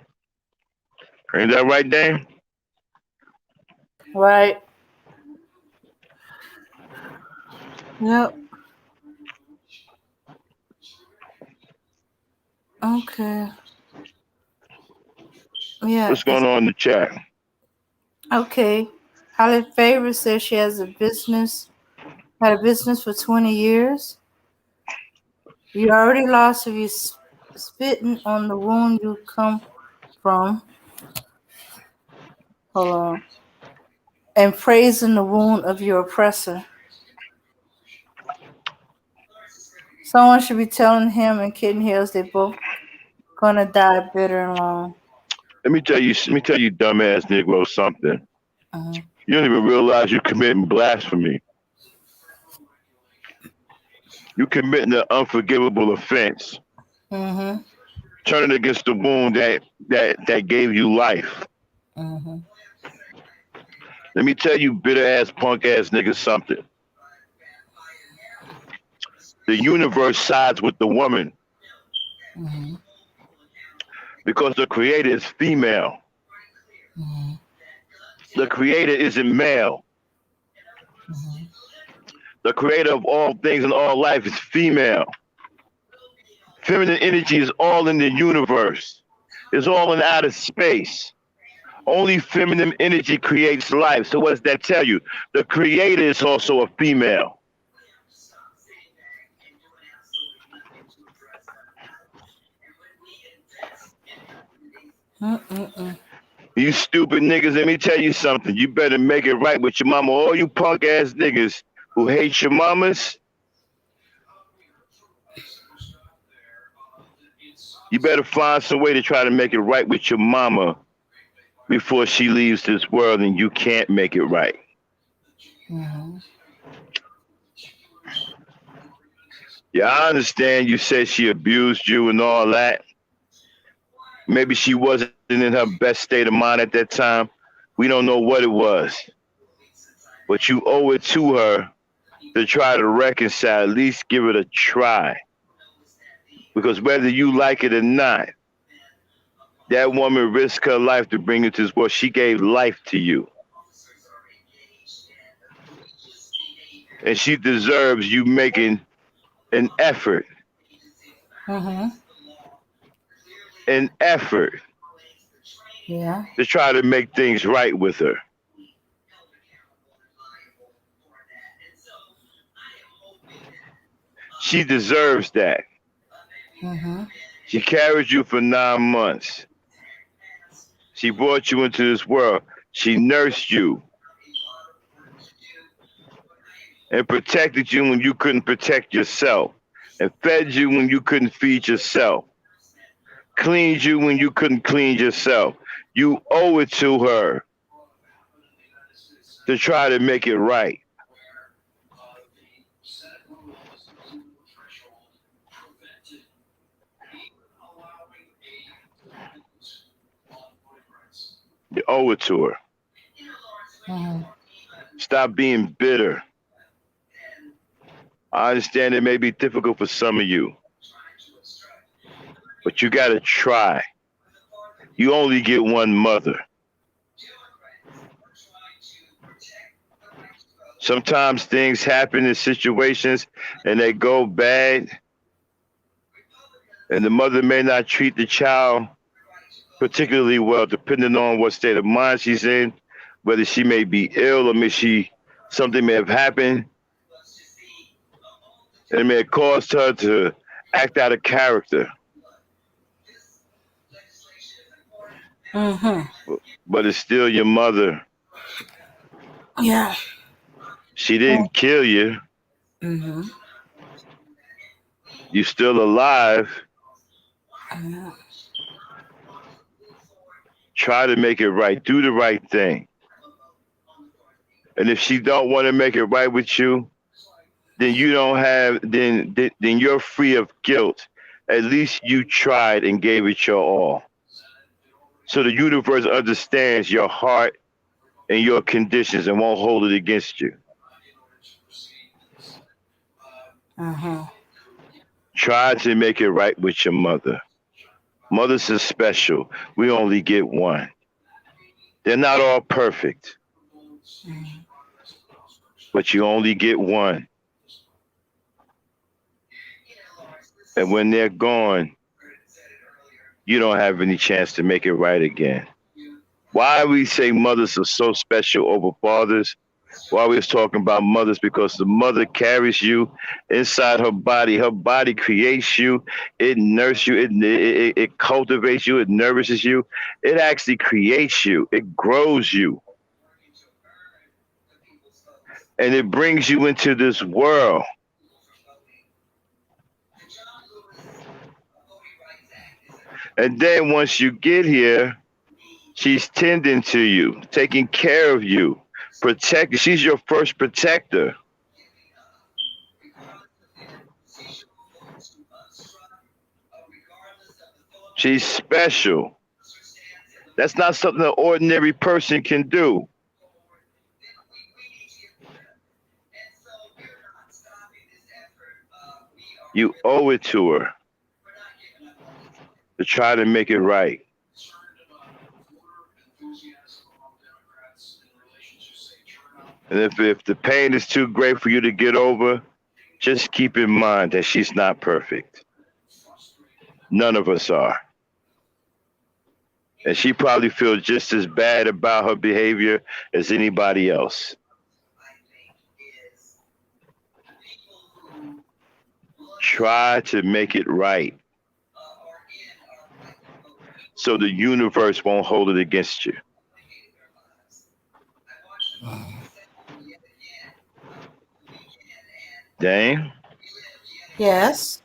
Ain't that right, Dan? Right. Yep. Okay. Yeah. What's going on in the chat? Okay. Holly Favor says she has had a business for 20 years. You already lost if you spitting on the wound you come from. Hold on. And praising the wound of your oppressor. Someone should be telling him and Kitten Hills they both gonna die bitter and alone. Let me tell you, dumbass Negro, something. Uh-huh. You don't even realize you're committing blasphemy. You're committing an unforgivable offense. Mm-hmm. Turning against the wound that gave you life. Mm-hmm. Let me tell you, bitter ass, punk ass nigga, something. The universe sides with the woman. Mm-hmm. Because the creator is female. Mm-hmm. The creator isn't male. Mm-hmm. The creator of all things and all life is female. Feminine energy is all in the universe. It's all in outer space. Only feminine energy creates life. So what does that tell you? The creator is also a female. Mm-mm-mm. You stupid niggas, let me tell you something. You better make it right with your mama. All you punk ass niggas who hate your mamas, you better find some way to try to make it right with your mama before she leaves this world and you can't make it right. Mm-hmm. Yeah, I understand you said she abused you and all that. Maybe she wasn't in her best state of mind at that time. We don't know what it was. But you owe it to her to try to reconcile, at least give it a try. Because whether you like it or not, that woman risked her life to bring you to this world. She gave life to you. And she deserves you making an effort. Mm-hmm. An effort. Yeah. To try to make things right with her. She deserves that. Mm-hmm. She carried you for 9 months. She brought you into this world. She nursed you. And protected you when you couldn't protect yourself. And fed you when you couldn't feed yourself. cleaned you when you couldn't clean yourself. You owe it to her to try to make it right. You owe it to her. Mm-hmm. Stop being bitter. I understand it may be difficult for some of you, but you got to try. You only get one mother. Sometimes things happen in situations and they go bad, and the mother may not treat the child particularly well, depending on what state of mind she's in, whether she may be ill or may she something may have happened, and it may have caused her to act out of character. Mm-hmm. But it's still your mother. Yeah. She didn't kill you. Mm-hmm. You're still alive. Mm-hmm. Try to make it right. Do the right thing. And if she don't want to make it right with you, then you don't have then you're free of guilt. At least you tried and gave it your all. So the universe understands your heart and your conditions and won't hold it against you. Mm-hmm. Try to make it right with your mother. Mothers are special. We only get one. They're not all perfect, but you only get one. And when they're gone, you don't have any chance to make it right again. Why we say mothers are so special over fathers? Why we was talking about mothers? Because the mother carries you inside her body. Her body creates you. It nurses you. It cultivates you. It nourishes you. It actually creates you. It grows you. And it brings you into this world. And then once you get here, she's tending to you, taking care of you, protect. She's your first protector. She's special. That's not something an ordinary person can do. You owe it to her to try to make it right. And if the pain is too great for you to get over, just keep in mind that she's not perfect. None of us are. And she probably feels just as bad about her behavior as anybody else. Try to make it right so the universe won't hold it against you. Dang, Yes.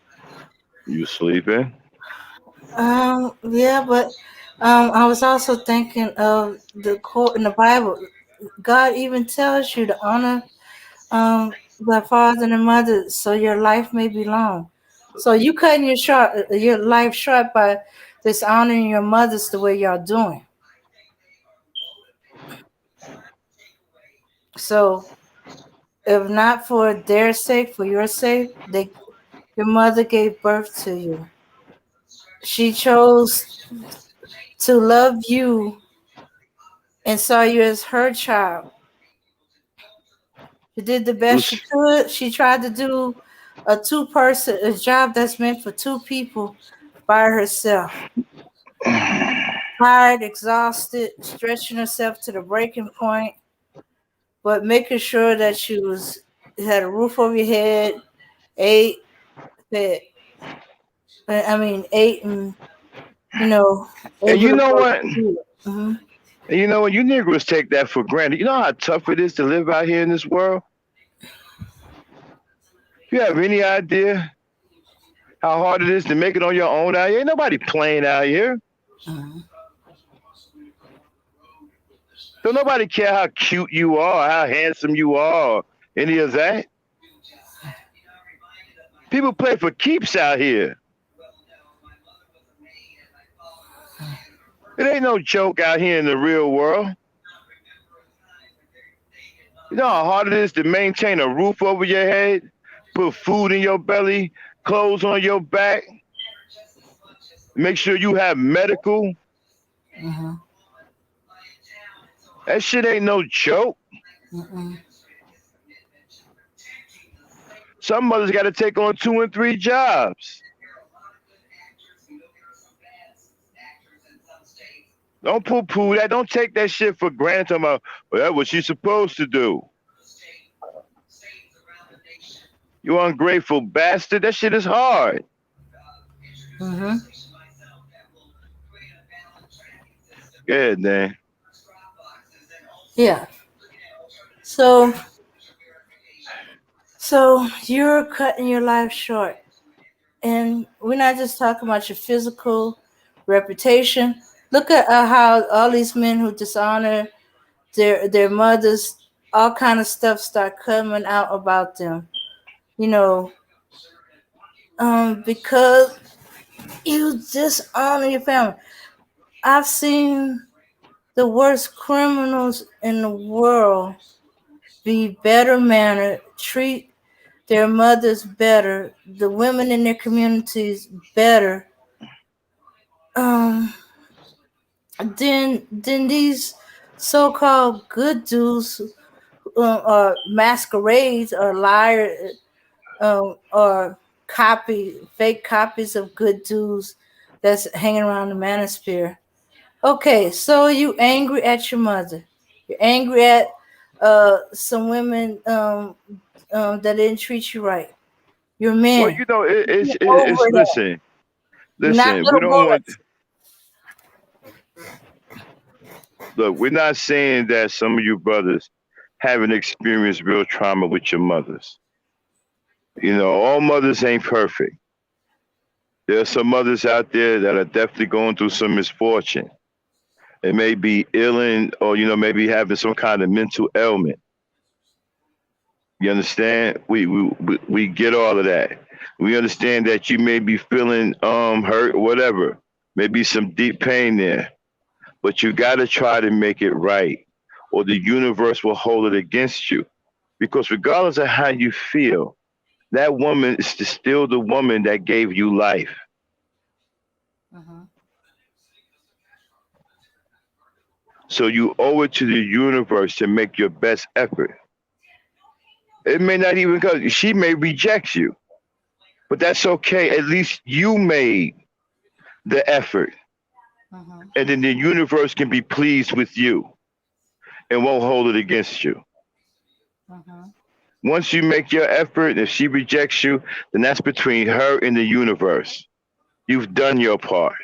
you sleeping? Yeah, but I was also thinking of the quote in the Bible. God even tells you to honor the father and the mother so your life may be long. So you cutting your life short by dishonoring your mothers the way y'all doing. So if not for their sake, for your sake, your mother gave birth to you. She chose to love you and saw you as her child. She did the best she Who's could. She tried to do a job that's meant for two people by herself. Tired, exhausted, stretching herself to the breaking point, but making sure that she had a roof over your head, ate, that ate and you know, and able you to know go to what? school. Hmm. And you know what? You Negroes take that for granted. You know how tough it is to live out here in this world? You have any idea how hard it is to make it on your own out here. Ain't nobody playing out here. Mhm. Don't nobody care how cute you are, how handsome you are, or any of that. People play for keeps out here. It ain't no joke out here in the real world. You know how hard it is to maintain a roof over your head, put food in your belly, clothes on your back, make sure you have medical. Mhm. That shit ain't no joke. Mhm. Some mothers got to take on 2 and 3 jobs. Don't poo poo that. Don't take that shit for granted. Well, that's what she's supposed to do. You ungrateful bastard. That shit is hard. Mhm. Good, man. Yeah. So so you're cutting your life short. And we're not just talking about your physical reputation. Look at how all these men who dishonor their mothers, all kind of stuff start coming out about them. You know, because you dishonor your family. I've seen the worst criminals in the world be better mannered, treat their mothers better, the women in their communities better. Um, then these so-called good dudes or masquerades or liars or fake copies of good dudes that's hanging around the manosphere. Okay, so you angry at your mother. You're angry at some women that didn't treat you right. You're Well, men. it's You're over that. listen, You're not listen. We little don't want bullets. look. We're not saying that some of you brothers haven't experienced real trauma with your mothers. All mothers ain't perfect. There are some mothers out there that are definitely going through some misfortune. They may be ailing or maybe having some kind of mental ailment. You understand? We get all of that. We understand that you may be feeling hurt, whatever. Maybe some deep pain there, but you got to try to make it right, or the universe will hold it against you. Because regardless of how you feel, that woman is still the woman that gave you life. Mhm. So you owe it to the universe to make your best effort. It may not even go. She may reject you, but that's okay. At least you made the effort, Mhm. and then the universe can be pleased with you and won't hold it against you. Mhm. Once you make your effort, if she rejects you, then that's between her and the universe. You've done your part,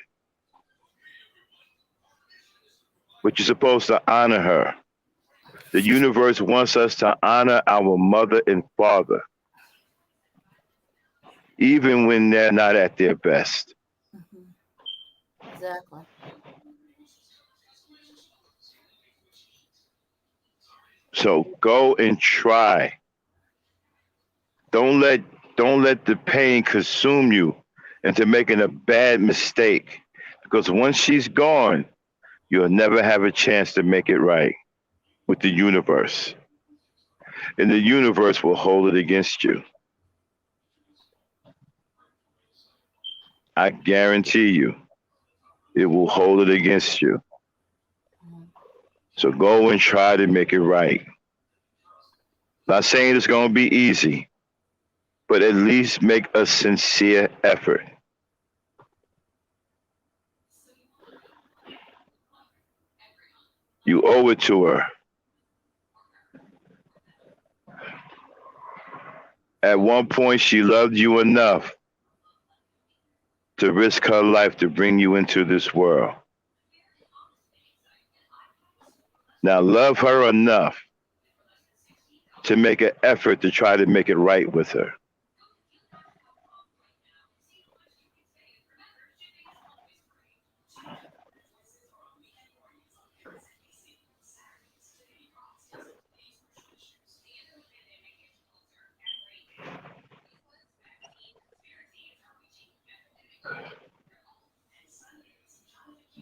but you're supposed to honor her. The universe wants us to honor our mother and father, even when they're not at their best. Mhm. Exactly. So go and try. Don't let don't let the pain consume you into making a bad mistake. Because once she's gone, you'll never have a chance to make it right with the universe. And the universe will hold it against you. I guarantee you, it will hold it against you. Mhm. So go and try to make it right. Not saying it's going to be easy, but at least make a sincere effort. You owe it to her. At one point, she loved you enough to risk her life to bring you into this world. Now, love her enough to make an effort to try to make it right with her.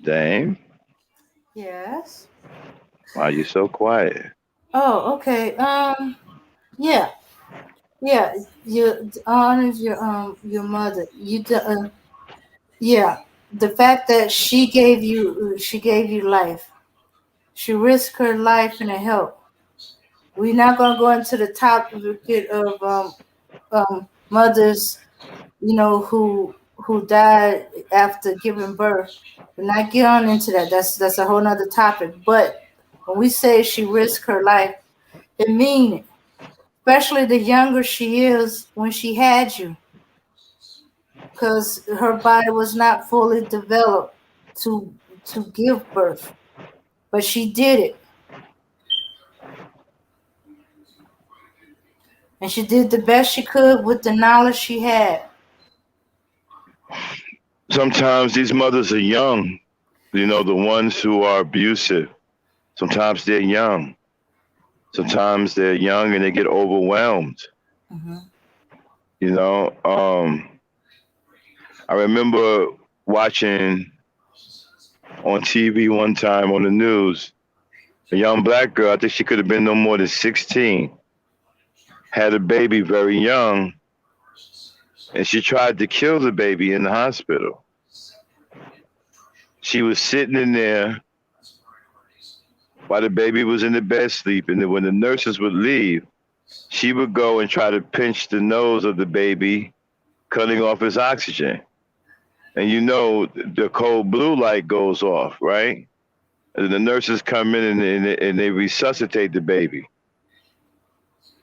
Dame, Yes. why are you so quiet? Oh, okay. Yeah, yeah. You honors your mother. Yeah. The fact that she gave you life. She risked her life and her help. We're not gonna go into the topic of mothers, who died after giving birth. We're not get on into that. That's a whole nother topic. But when we say she risked her life, it mean it. Especially the younger she is when she had you, because her body was not fully developed to give birth, but she did it, and she did the best she could with the knowledge she had. Sometimes these mothers are young, the ones who are abusive. Sometimes they're young. Sometimes they're young and they get overwhelmed. Hmm. You know, I remember watching on TV one time on the news a young black girl. I think she could have been no more than 16. Had a baby very young, and she tried to kill the baby in the hospital. She was sitting in there while the baby was in the bed sleeping. And when the nurses would leave, she would go and try to pinch the nose of the baby, cutting off his oxygen. And the cold blue light goes off, right? And the nurses come in and they resuscitate the baby.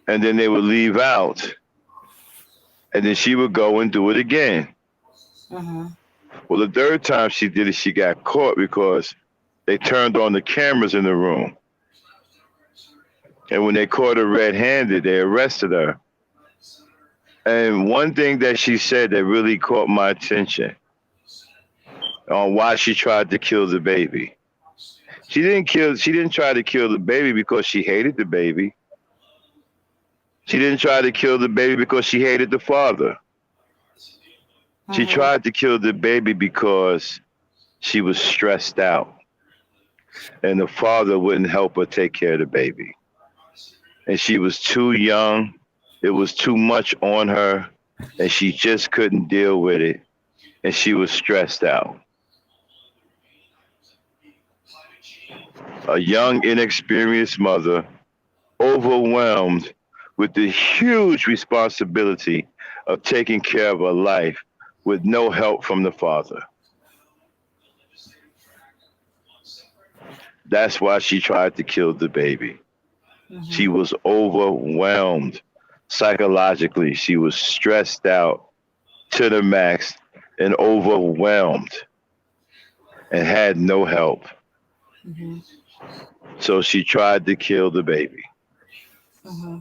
And then they would leave out. And then she would go and do it again. Hmm. Well, the third time she did it, she got caught because they turned on the cameras in the room. And when they caught her red-handed, they arrested her. And one thing that she said that really caught my attention on why she tried to kill the baby. She didn't try to kill the baby because she hated the baby. She didn't try to kill the baby because she hated the father. She Hmm. tried to kill the baby because she was stressed out and the father wouldn't help her take care of the baby. And she was too young. It was too much on her and she just couldn't deal with it. And she was stressed out. A young, inexperienced mother, overwhelmed with the huge responsibility of taking care of her life with no help from the father. That's why she tried to kill the baby. Hmm. She was overwhelmed psychologically. She was stressed out to the max and overwhelmed and had no help. Hmm. So she tried to kill the baby. Hmm.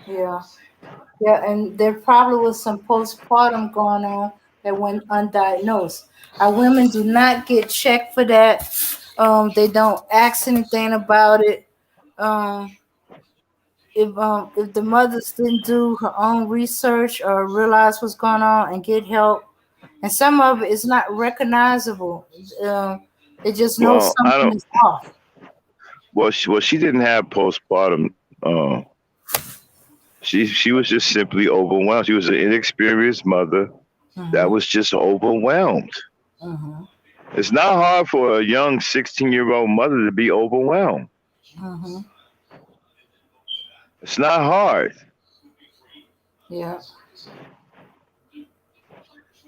Yeah. Yeah, and there probably was some postpartum going on that went undiagnosed. Our women do not get checked for that. They don't ask anything about it. Um, if the mothers didn't do her own research or realize what's going on and get help, and some of it is not recognizable. They just know Well, I something don't. is off. She didn't have postpartum. Uh, she was just simply overwhelmed. She was an inexperienced mother that Hmm. was just overwhelmed. Hmm. It's not hard for a young 16-year-old mother to be overwhelmed. Hmm. It's not hard. Yeah.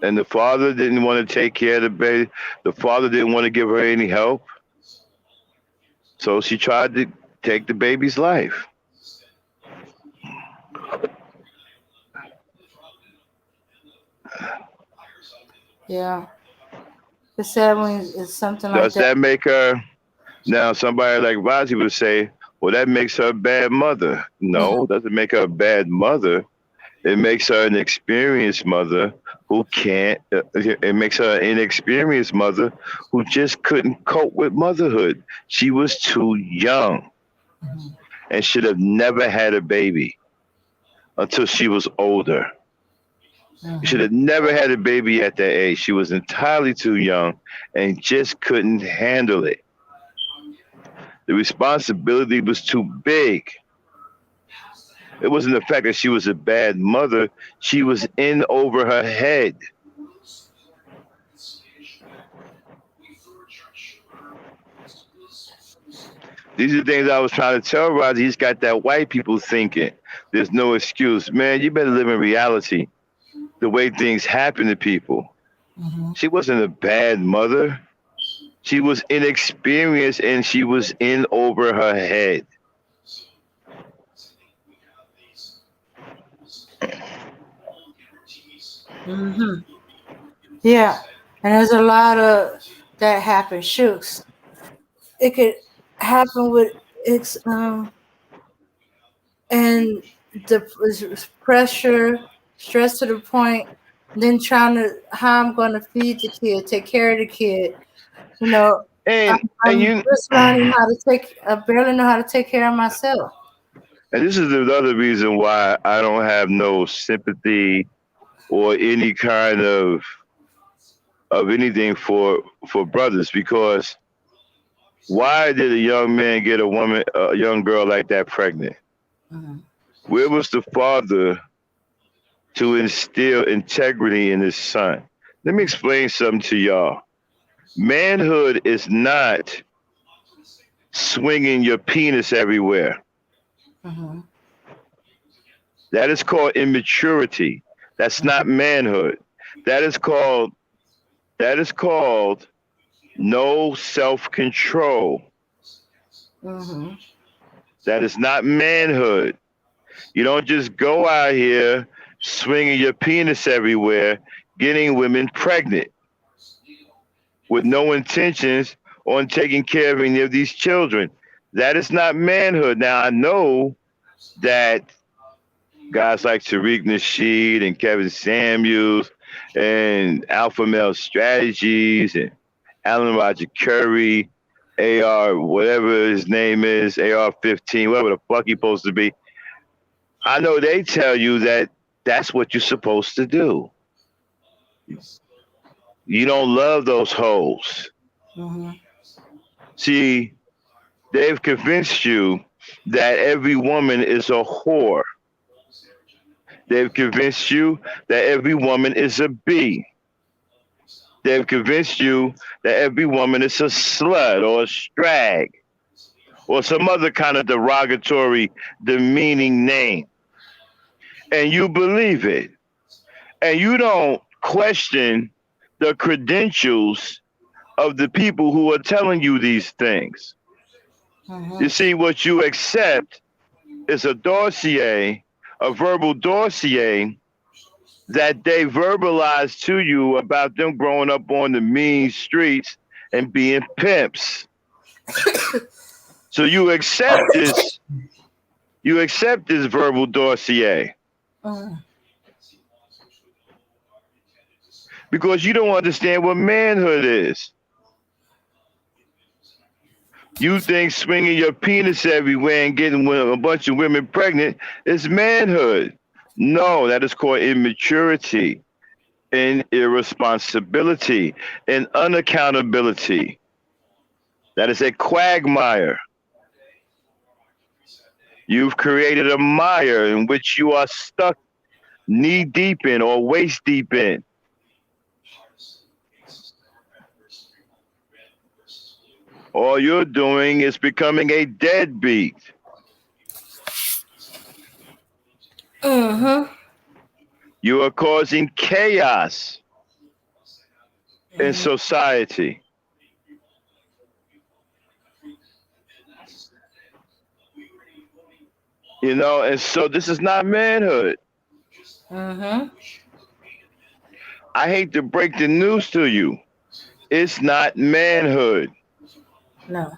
And the father didn't want to take care of the baby. The father didn't want to give her any help. So she tried to take the baby's life. Yeah. It's sad when it's something like Does that. that make her now somebody like Rosie would say, well, that makes her a bad mother. Yeah. No, it doesn't make her a bad mother. It makes her an experienced mother who can't, it makes her an inexperienced mother who just couldn't cope with motherhood. She was too young Mhm. and should have never had a baby until she was older. You should have never had a baby at that age. She was entirely too young and just couldn't handle it. The responsibility was too big. It wasn't the fact that she was a bad mother. She was in over her head. These are things I was trying to tell Roger. He's got that white people thinking. There's no excuse. Man, you better live in reality. The way things happen to people. She wasn't a bad mother. She was inexperienced and she was in over her head. Yeah, and there's a lot of that happens. Shooks. It could happen with it's and the pressure, stress to the point, then trying to how I'm going to feed the kid, take care of the kid. You know, And I'm you just learning how to take. I barely know how to take care of myself. and this is the other reason why I don't have no sympathy or any kind of anything for brothers because why did a young man get a young girl like that pregnant? Mhm. Where was the father to instill integrity in his son? Let me explain something to y'all. Manhood is not swinging your penis everywhere. Mhm. That is called immaturity. That's not manhood. That is called that is called no self-control. Mhm. That is not manhood. You don't just go out here swinging your penis everywhere, getting women pregnant with no intentions on taking care of any of these children. That is not manhood. Now, I know that guys like Tariq Nasheed and Kevin Samuels and Alpha Male Strategies and Alan Roger Curry, AR, whatever his name is, AR 15, whatever the fuck he's supposed to be. I know they tell you that that's what you're supposed to do. You don't love those hoes. Mhm. See, they've convinced you that every woman is a whore. They've convinced you that every woman is a B. They've convinced you that every woman is a slut or a strag or some other kind of derogatory, demeaning name. And you believe it. And you don't question the credentials of the people who are telling you these things. You Mhm. see, what you accept is a dossier, a verbal dossier that they verbalize to you about them growing up on the mean streets and being pimps. So you accept this verbal dossier Mhm. because you don't understand what manhood is. You think swinging your penis everywhere and getting a bunch of women pregnant is manhood. No, that is called immaturity and irresponsibility and unaccountability. That is a quagmire. You've created a mire in which you are stuck knee deep in or waist deep in. All you're doing is becoming a deadbeat. Mhm. You are causing chaos in Mhm. society. You know, and so this is not manhood. Mhm. I hate to break the news to you. It's not manhood. No.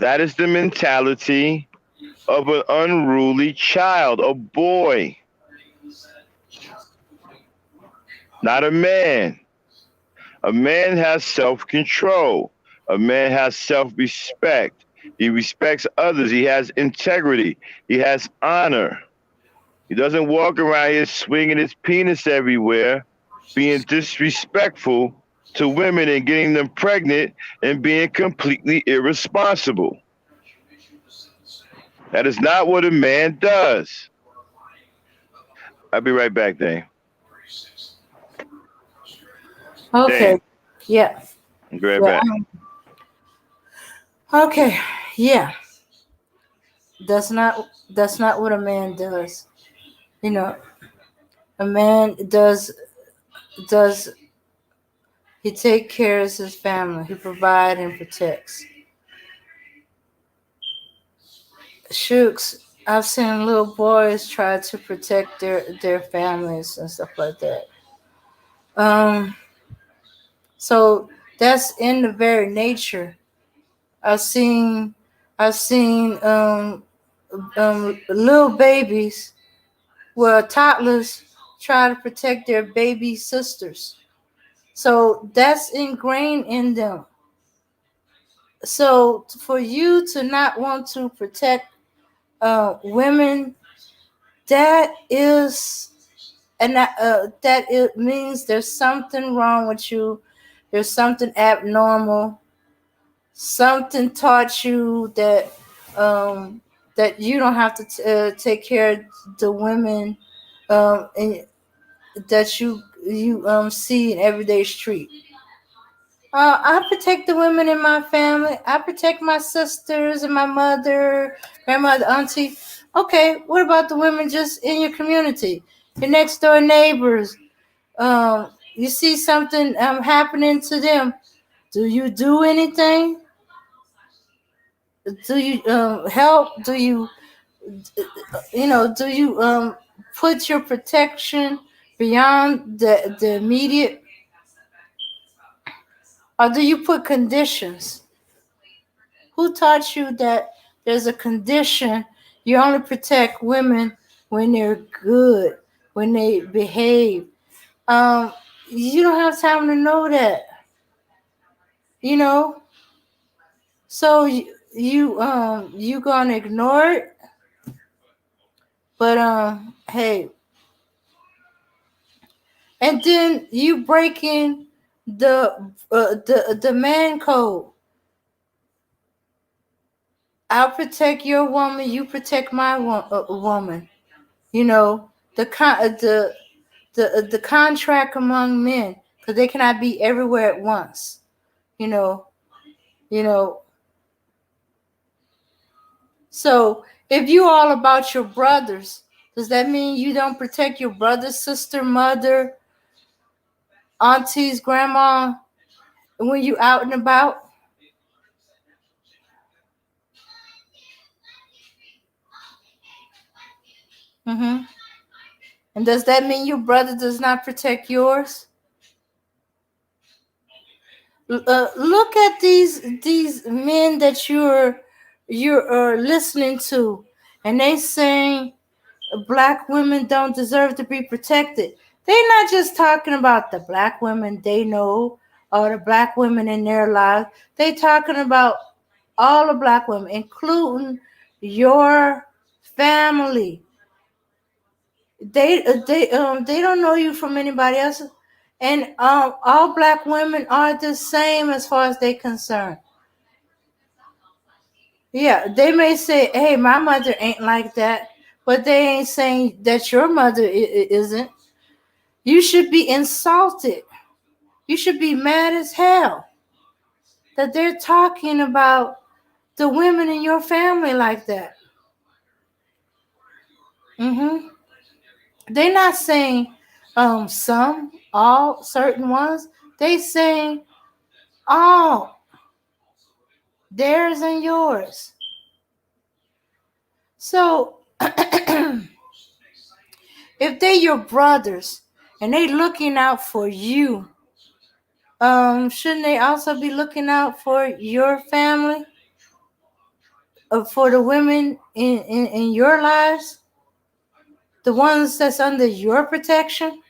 That is the mentality of an unruly child, a boy, not a man. A man has self control, a man has self respect. He respects others. He has integrity. He has honor. He doesn't walk around here swinging his penis everywhere, being disrespectful to women and getting them pregnant and being completely irresponsible. That is not what a man does. I'll be right back, Dane. Okay. Dane, Yeah. I'll be right Yeah. back. Okay. Yeah. That's not what a man does. You know, a man does he take care of his family. He provides and protects. Shooks, I've seen little boys try to protect their families and stuff like that. Um, so that's in the very nature. I've seen I've seen little babies, well toddlers, try to protect their baby sisters. So that's ingrained in them. So for you to not want to protect women, that is, and that it means there's something wrong with you. There's something abnormal. Something taught you um, that you don't have to take care of the women and that you see in everyday street. I protect the women in my family. I protect my sisters and my mother, grandmother, auntie. Okay, what about the women just in your community, your next door neighbors? You see something happening to them. Do you do anything? Do you help? Do you do you put your protection beyond the immediate, or do you put conditions? Who taught you that there's a condition? You only protect women when they're good, when they behave. Um, you don't have time to know that, you know. So you gonna ignore it, but hey, and then you breaking the man code. I'll protect your woman. You protect my woman. You know the contract among men, because they cannot be everywhere at once. You know, you know. So if you all about your brothers, does that mean you don't protect your brother, sister, mother, aunties, grandma when you out and about? Mm-hmm. And does that mean your brother does not protect yours? Look at these men that you're listening to, and they saying black women don't deserve to be protected. They're not just talking about the black women they know or the black women in their lives. They talking about all the black women, including your family. They don't know you from anybody else, and all black women are the same as far as they concerned. Yeah, they may say, "Hey, my mother ain't like that," but they ain't saying that your mother isn't. You should be insulted. You should be mad as hell that they're talking about the women in your family like that. Mm-hmm. They're not saying some, all, certain ones. They saying all, theirs and yours. So if they your brothers and they looking out for you, shouldn't they also be looking out for your family, for the women in your lives, the ones that's under your protection?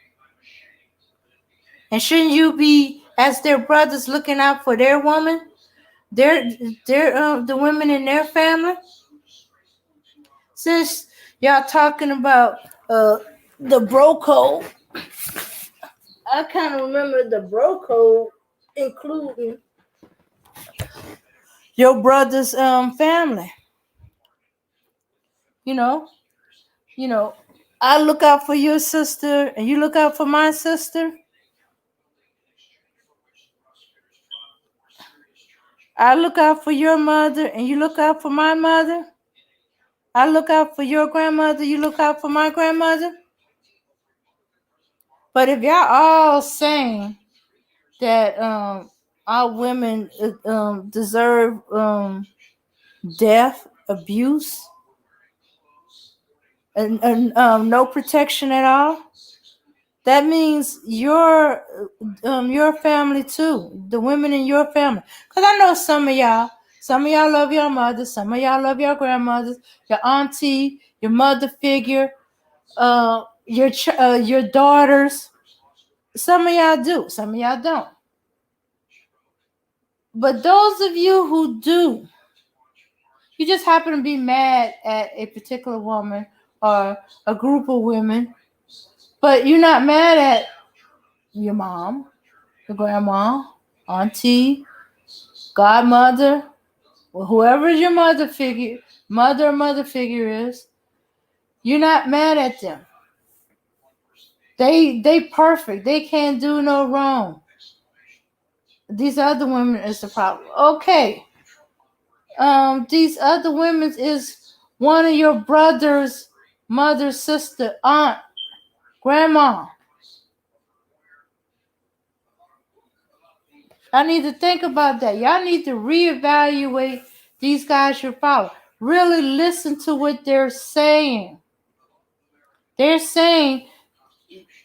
And shouldn't you be, as their brothers, looking out for their woman, They're the women in their family. Since y'all talking about the bro code, I kind of remember the bro code including your brother's family. You know, you know, I look out for your sister and you look out for my sister. I look out for your mother and you look out for my mother. I look out for your grandmother, you look out for my grandmother. But if y'all all saying that our women deserve death, abuse, and no protection at all, that means your family too, the women in your family. Because I know some of y'all love your mothers, some of y'all love your grandmothers, your auntie, your mother figure, your daughters. Some of y'all do, some of y'all don't. But those of you who do, you just happen to be mad at a particular woman or a group of women, but you're not mad at your mom, your grandma, auntie, godmother, or whoever your mother figure is. You're not mad at them. They perfect. They can't do no wrong. These other women is the problem. Okay. These other women is one of your brother's mother, sister, aunt, grandma. I need to think about that. Y'all need to reevaluate these guys you follow. Really listen to what they're saying. They're saying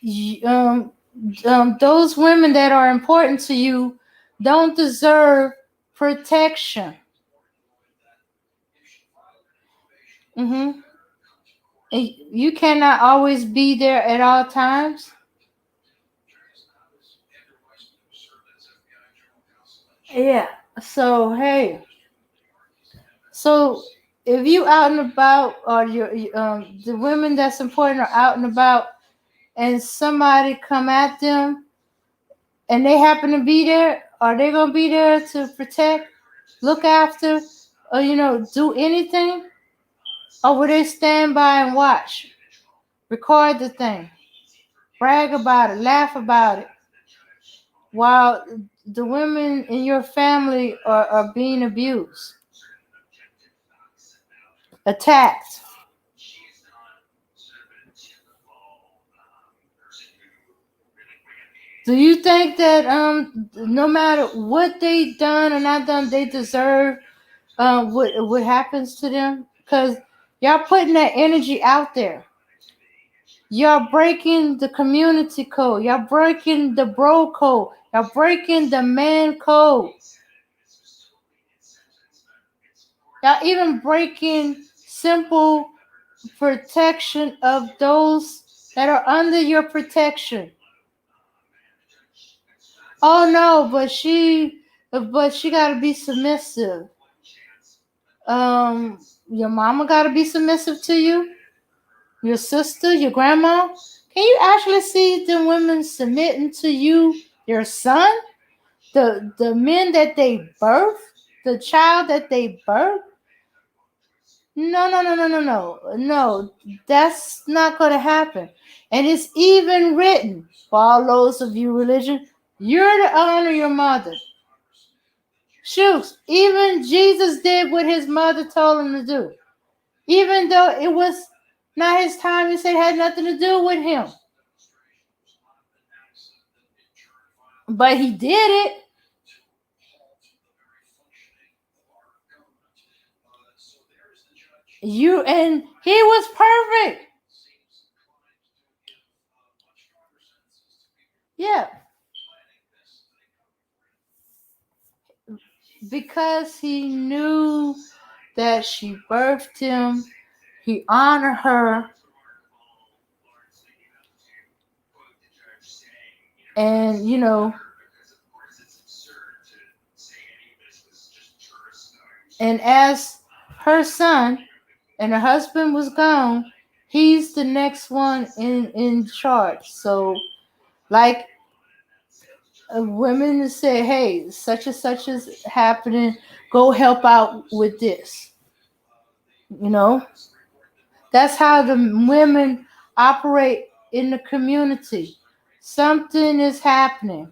those women that are important to you don't deserve protection. Mm-hmm. You cannot always be there at all times. Yeah. So hey. So if you out and about, or the women that's important are out and about, and somebody come at them, and they happen to be there, are they gonna be there to protect, look after, or do anything, or will they stand by and watch, record the thing, brag about it, laugh about it, while the women in your family are being abused, attacked? Do you think that no matter what they done or not done, they deserve what happens to them? Because y'all putting that energy out there. Y'all breaking the community code. Y'all breaking the bro code. Y'all breaking the man code. Y'all even breaking simple protection of those that are under your protection. Oh no, but she gotta be submissive. Your mama gotta be submissive to you. Your sister, your grandma. Can you actually see the women submitting to you, your son, the men that they birth, the child that they birth? No, no, no, no, no, no, no. That's not gonna happen. And it's even written for all those of you religion. You're to honor your mother. Shoot, even Jesus did what his mother told him to do. Even though it was not his time, he said it had nothing to do with him. But he did it. And he was perfect. Yeah. Because he knew that she birthed him, he honored her. And And as her son and her husband was gone, he's the next one in charge. So, like, women say, hey, such and such is happening, go help out with this. You know, that's how the women operate in the community. Something is happening,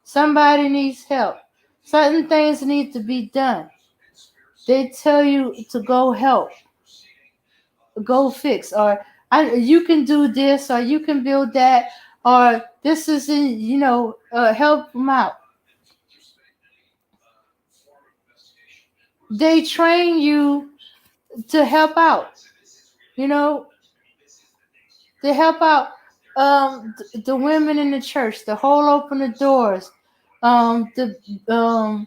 somebody needs help, certain things need to be done. They tell you to go help, go fix, or you can do this, or you can build that, or this is in, help them out. They train you to help out, you know, to help out the women in the church, to hold open the doors, the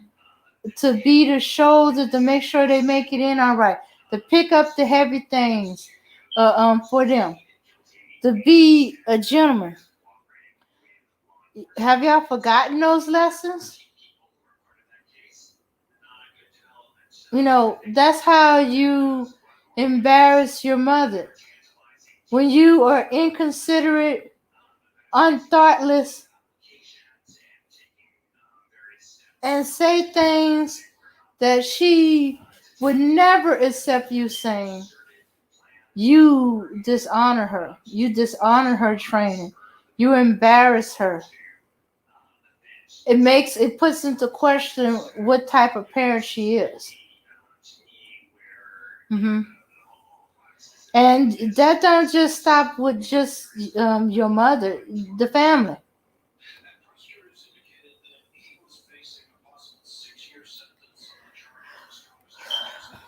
to be the shoulder to make sure they make it in all right, to pick up the heavy things for them, to be a gentleman. Have y'all forgotten those lessons? That's how you embarrass your mother. When you are inconsiderate, unthoughtless, and say things that she would never accept you saying, you dishonor her. You dishonor her training. You embarrass her. It puts into question what type of parent she is. Mm-hmm. And that don't just stop with just your mother, the family.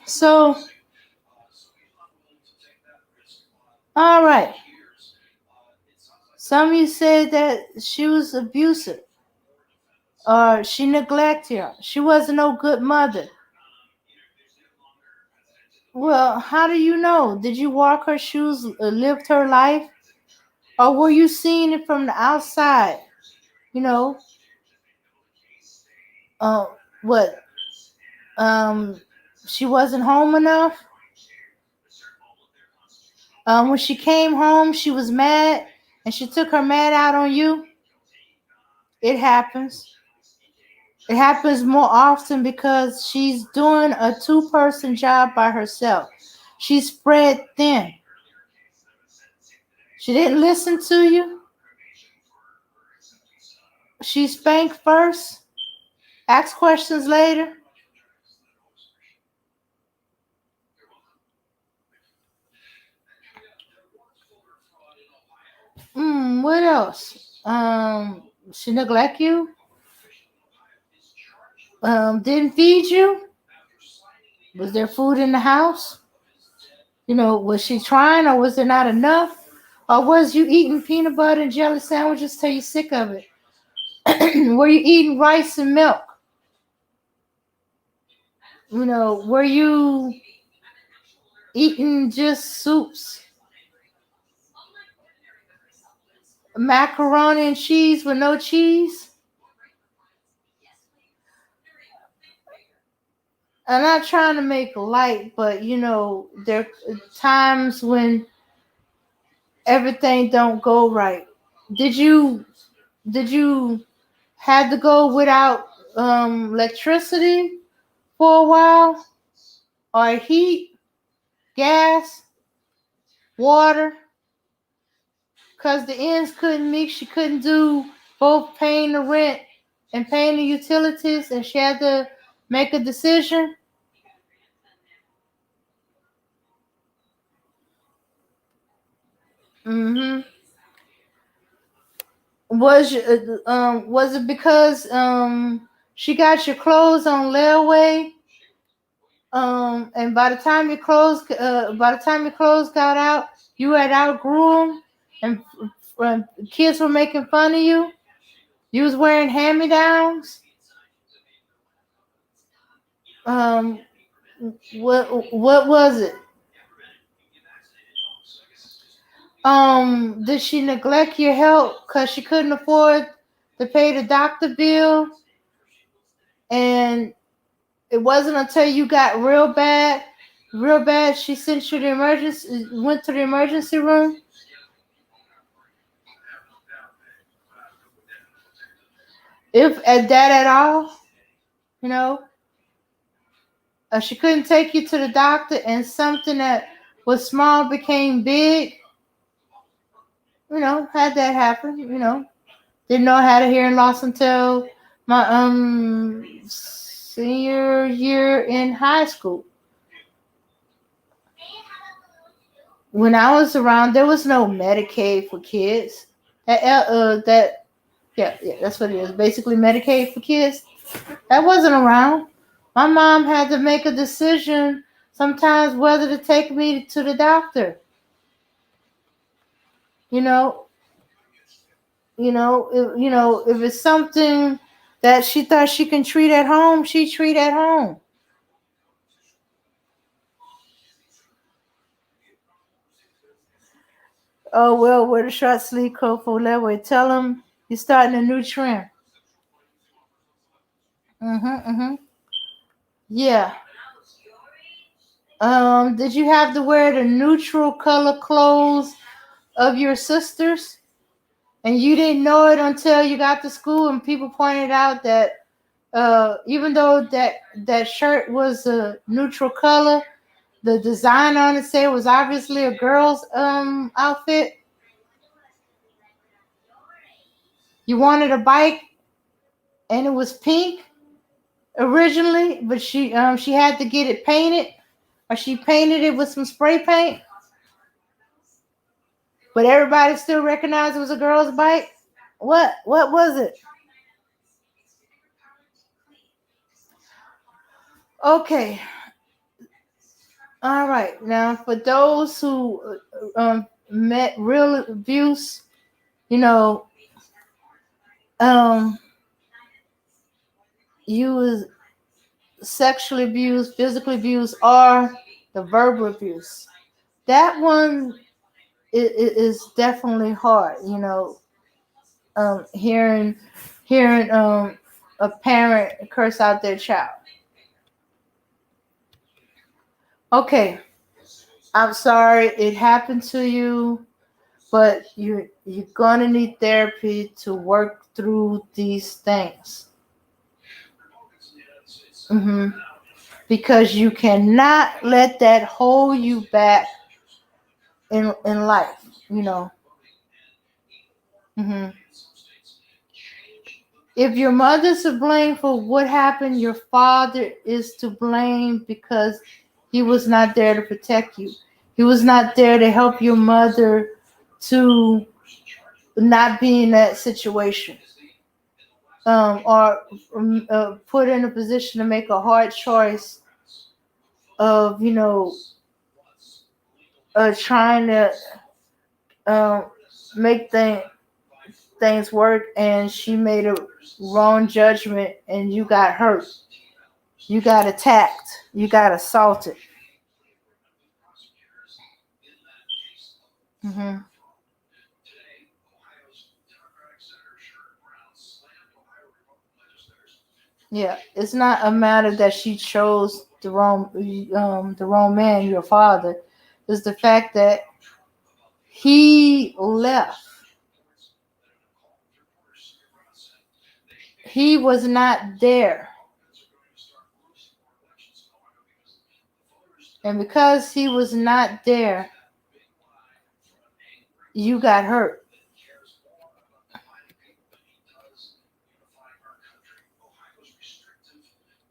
So, all right. Some of you said that she was abusive, or she neglected her. She wasn't no good mother. Well, how do you know? Did you walk her shoes, lived her life? Or were you seeing it from the outside? You know, uh, what? She wasn't home enough. When she came home, she was mad, and she took her mad out on you. It happens. It happens more often because she's doing a two-person job by herself. She's spread thin. She didn't listen to you. She spanked first, asked questions later. What else? She neglect you. Didn't feed you. Was there food in the house? Was she trying, or was there not enough? Or was you eating peanut butter and jelly sandwiches till you're sick of it? Were you eating rice and milk? Were you eating just soups, macaroni and cheese with no cheese? I'm not trying to make light, but there are times when everything don't go right. Did you have to go without electricity for a while, or heat, gas, water? Because the ends couldn't meet. She couldn't do both paying the rent and paying the utilities, and she had to make a decision. Mm-hmm. Was it because she got your clothes on layaway? And by the time your clothes got out, you had outgrew them, and kids were making fun of you. You was wearing hand-me-downs. Um, what was it? Did she neglect your health because she couldn't afford to pay the doctor bill? And It wasn't until you got real bad, she sent you to emergency, went to the emergency room. If at that at all, you know, she couldn't take you to the doctor, and something that was small became big. Had that happen. Didn't know I had a hearing loss until my senior year in high school. When I was around, there was no Medicaid for kids. That yeah, that's what it is. Basically, Medicaid for kids. That wasn't around. My mom had to make a decision sometimes whether to take me to the doctor. You know, if it's something that she thought she can treat at home, she treat at home. Oh well, wear the short sleeve coat for that way. Tell them you're starting a new trend. Mhm. Yeah. Did you have to wear the neutral color clothes of your sisters? And you didn't know it until you got to school and people pointed out that even though that shirt was a neutral color, the design on it said it was obviously a girl's outfit. You wanted a bike and it was pink originally, but she had to get it painted, or she painted it with some spray paint, but everybody still recognized it was a girl's bike. What was it? Okay. All right. Now, for those who met real abuse, you know, um, you was sexually abused, physically abused, or the verbal abuse. That one is definitely hard. Hearing a parent curse out their child. Okay, I'm sorry it happened to you, but you're gonna need therapy to work through these things. hmm Because you cannot let that hold you back in life. You know. hmm If your mother's to blame for what happened, your father is to blame because he was not there to protect you. He was not there to help your mother to not be in that situation, or put in a position to make a hard choice of trying to um, make things work, and she made a wrong judgment and you got hurt, you got attacked, you got assaulted. hmm Yeah, it's not a matter that she chose the wrong man, your father. It's the fact that he left. He was not there. And because he was not there, you got hurt.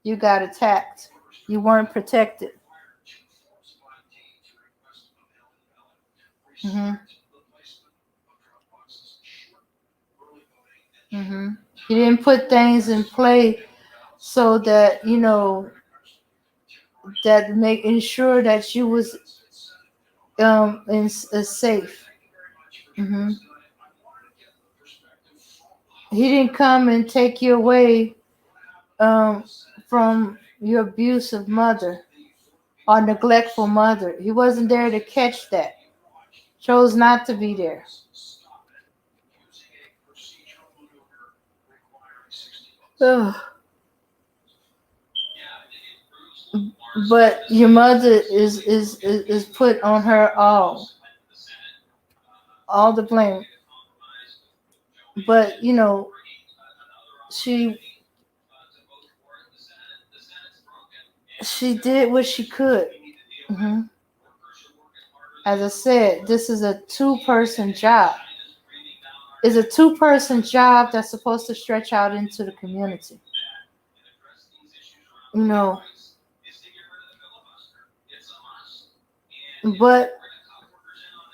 You got attacked. You weren't protected. hmm hmm He didn't put things in play so that that make ensure that you was safe. hmm He didn't come and take you away um, from your abusive mother or neglectful mother. He wasn't there to catch that. Chose not to be there. Ugh. but your mother is put on her all the blame. But she she did what she could. hmm As I said, this is a two-person job. It's a two-person job that's supposed to stretch out into the community. You know, but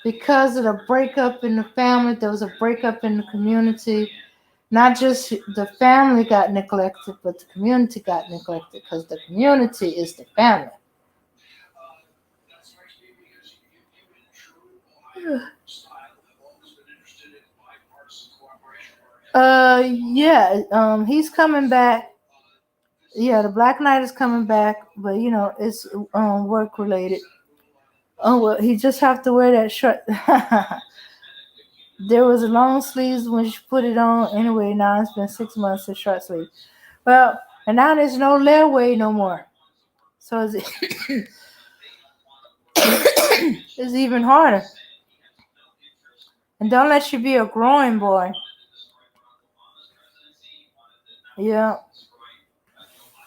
because of the breakup in the family, there was a breakup in the community. Not just the family got neglected, but the community got neglected because the community is the family. Yeah, he's coming back. Yeah, the Black Knight is coming back, but it's work related. Oh well, he just have to wear that shirt. There was a long sleeves when she put it on. Anyway, now it's been 6 months of short sleeve. Well, and now there's no layaway no more. So it's even harder. And don't let you be a growing boy. Yeah.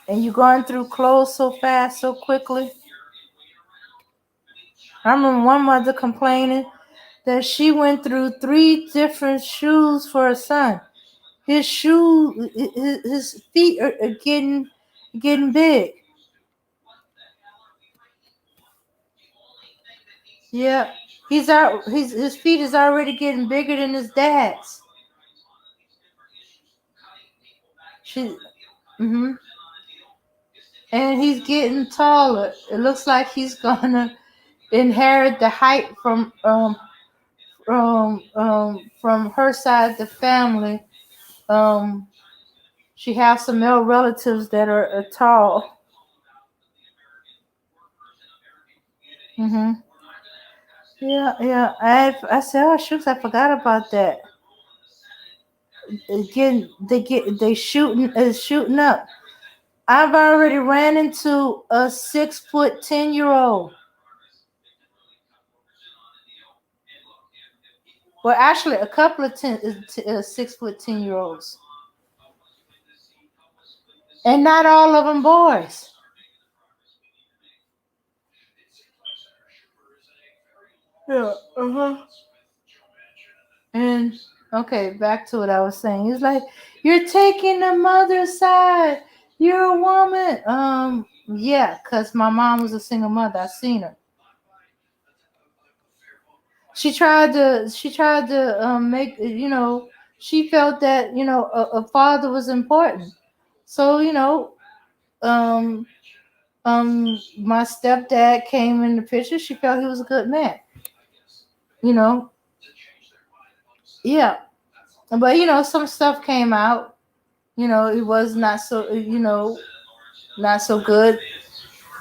And you're going through clothes so fast, so quickly. I remember one mother complaining that she went through 3 different shoes for her son. His feet are getting big. Yeah, his feet is already getting bigger than his dad's. She, mm-hmm. And he's getting taller. It looks like he's gonna inherit the height from her side of the family. Um, she has some male relatives that are tall. Mm-hmm. Yeah. I said, oh shucks, I forgot about that. Again, they shooting up. I've already ran into a 6'10" Well, actually, a couple of 6'10" and not all of them boys. Yeah. Uh-huh. And okay, back to what I was saying. He's like, "You're taking the mother's side. You're a woman." Yeah, cause my mom was a single mother. I seen her. She tried to make she felt that a father was important. So um my stepdad came in the picture. She felt he was a good man. You know, yeah, but some stuff came out. It was not so not so good.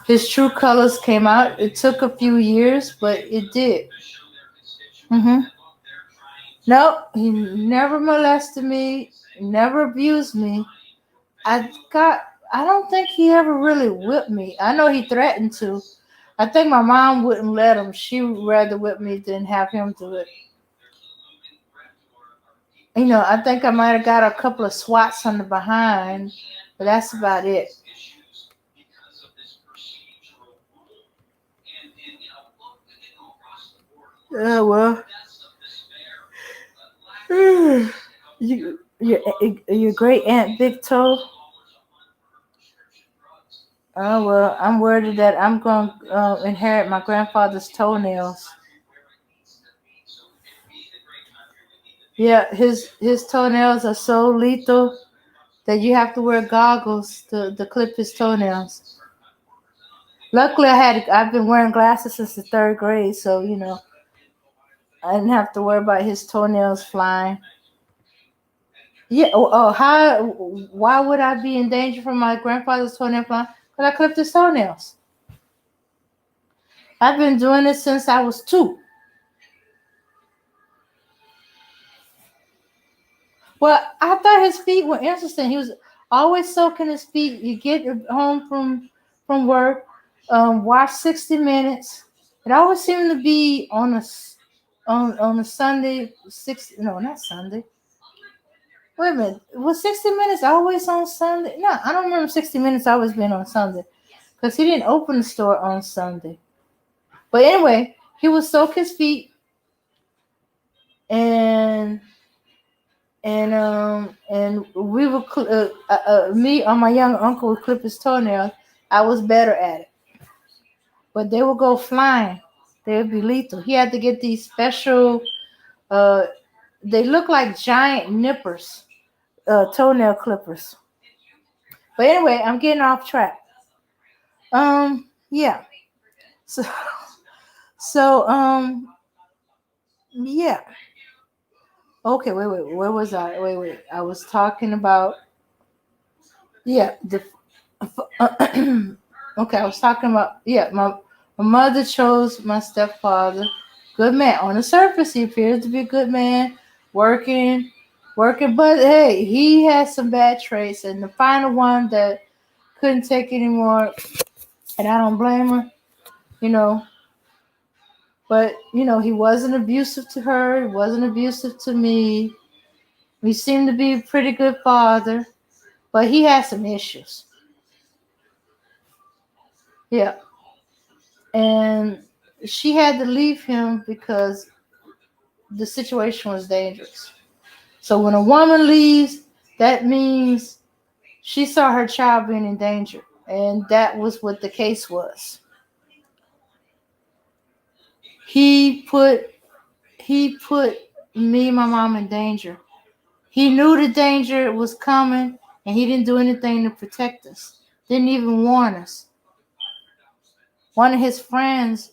His true colors came out. It took a few years, but it did. hmm Nope, he never molested me, never abused me. I got. I don't think he ever really whipped me. I know he threatened to. I think my mom wouldn't let him. She would rather whip me than have him do it. I think I might have got a couple of swats on the behind, but that's about it. Well, your great aunt Big Toe. Oh well, I'm worried that I'm going to inherit my grandfather's toenails. Yeah, his toenails are so lethal that you have to wear goggles to clip his toenails. Luckily, I've been wearing glasses since the third grade, so I didn't have to worry about his toenails flying. Yeah. How? Why would I be in danger from my grandfather's toenail flying? Because I clipped his toenails. I've been doing it since I was 2. Well, I thought his feet were interesting. He was always soaking his feet. You get home from work, watch 60 Minutes. It always seemed to be on a Sunday. Six no, not Sunday. Wait a minute. Was 60 Minutes always on Sunday? No, I don't remember 60 Minutes always being on Sunday because he didn't open the store on Sunday. But anyway, he would soak his feet and and we would me or my young uncle would clip his toenails. I was better at it, but they would go flying. They would be lethal. He had to get these special. Uh, they look like giant nippers, toenail clippers. But anyway, I'm getting off track. Yeah. So so yeah. Okay, wait. Where was I? Wait. I was talking about yeah, the okay, I was talking about yeah, my mother chose my stepfather. Good man. On the surface, he appears to be a good man, working, working, but hey, he has some bad traits. And the final one that couldn't take anymore, and I don't blame her, you know, but he wasn't abusive to her, he wasn't abusive to me. He seemed to be a pretty good father, but he had some issues. Yeah. And she had to leave him because the situation was dangerous. So when a woman leaves, that means she saw her child being in danger. And that was what the case was. He put me and my mom in danger. He knew the danger was coming and he didn't do anything to protect us. Didn't even warn us. One of his friends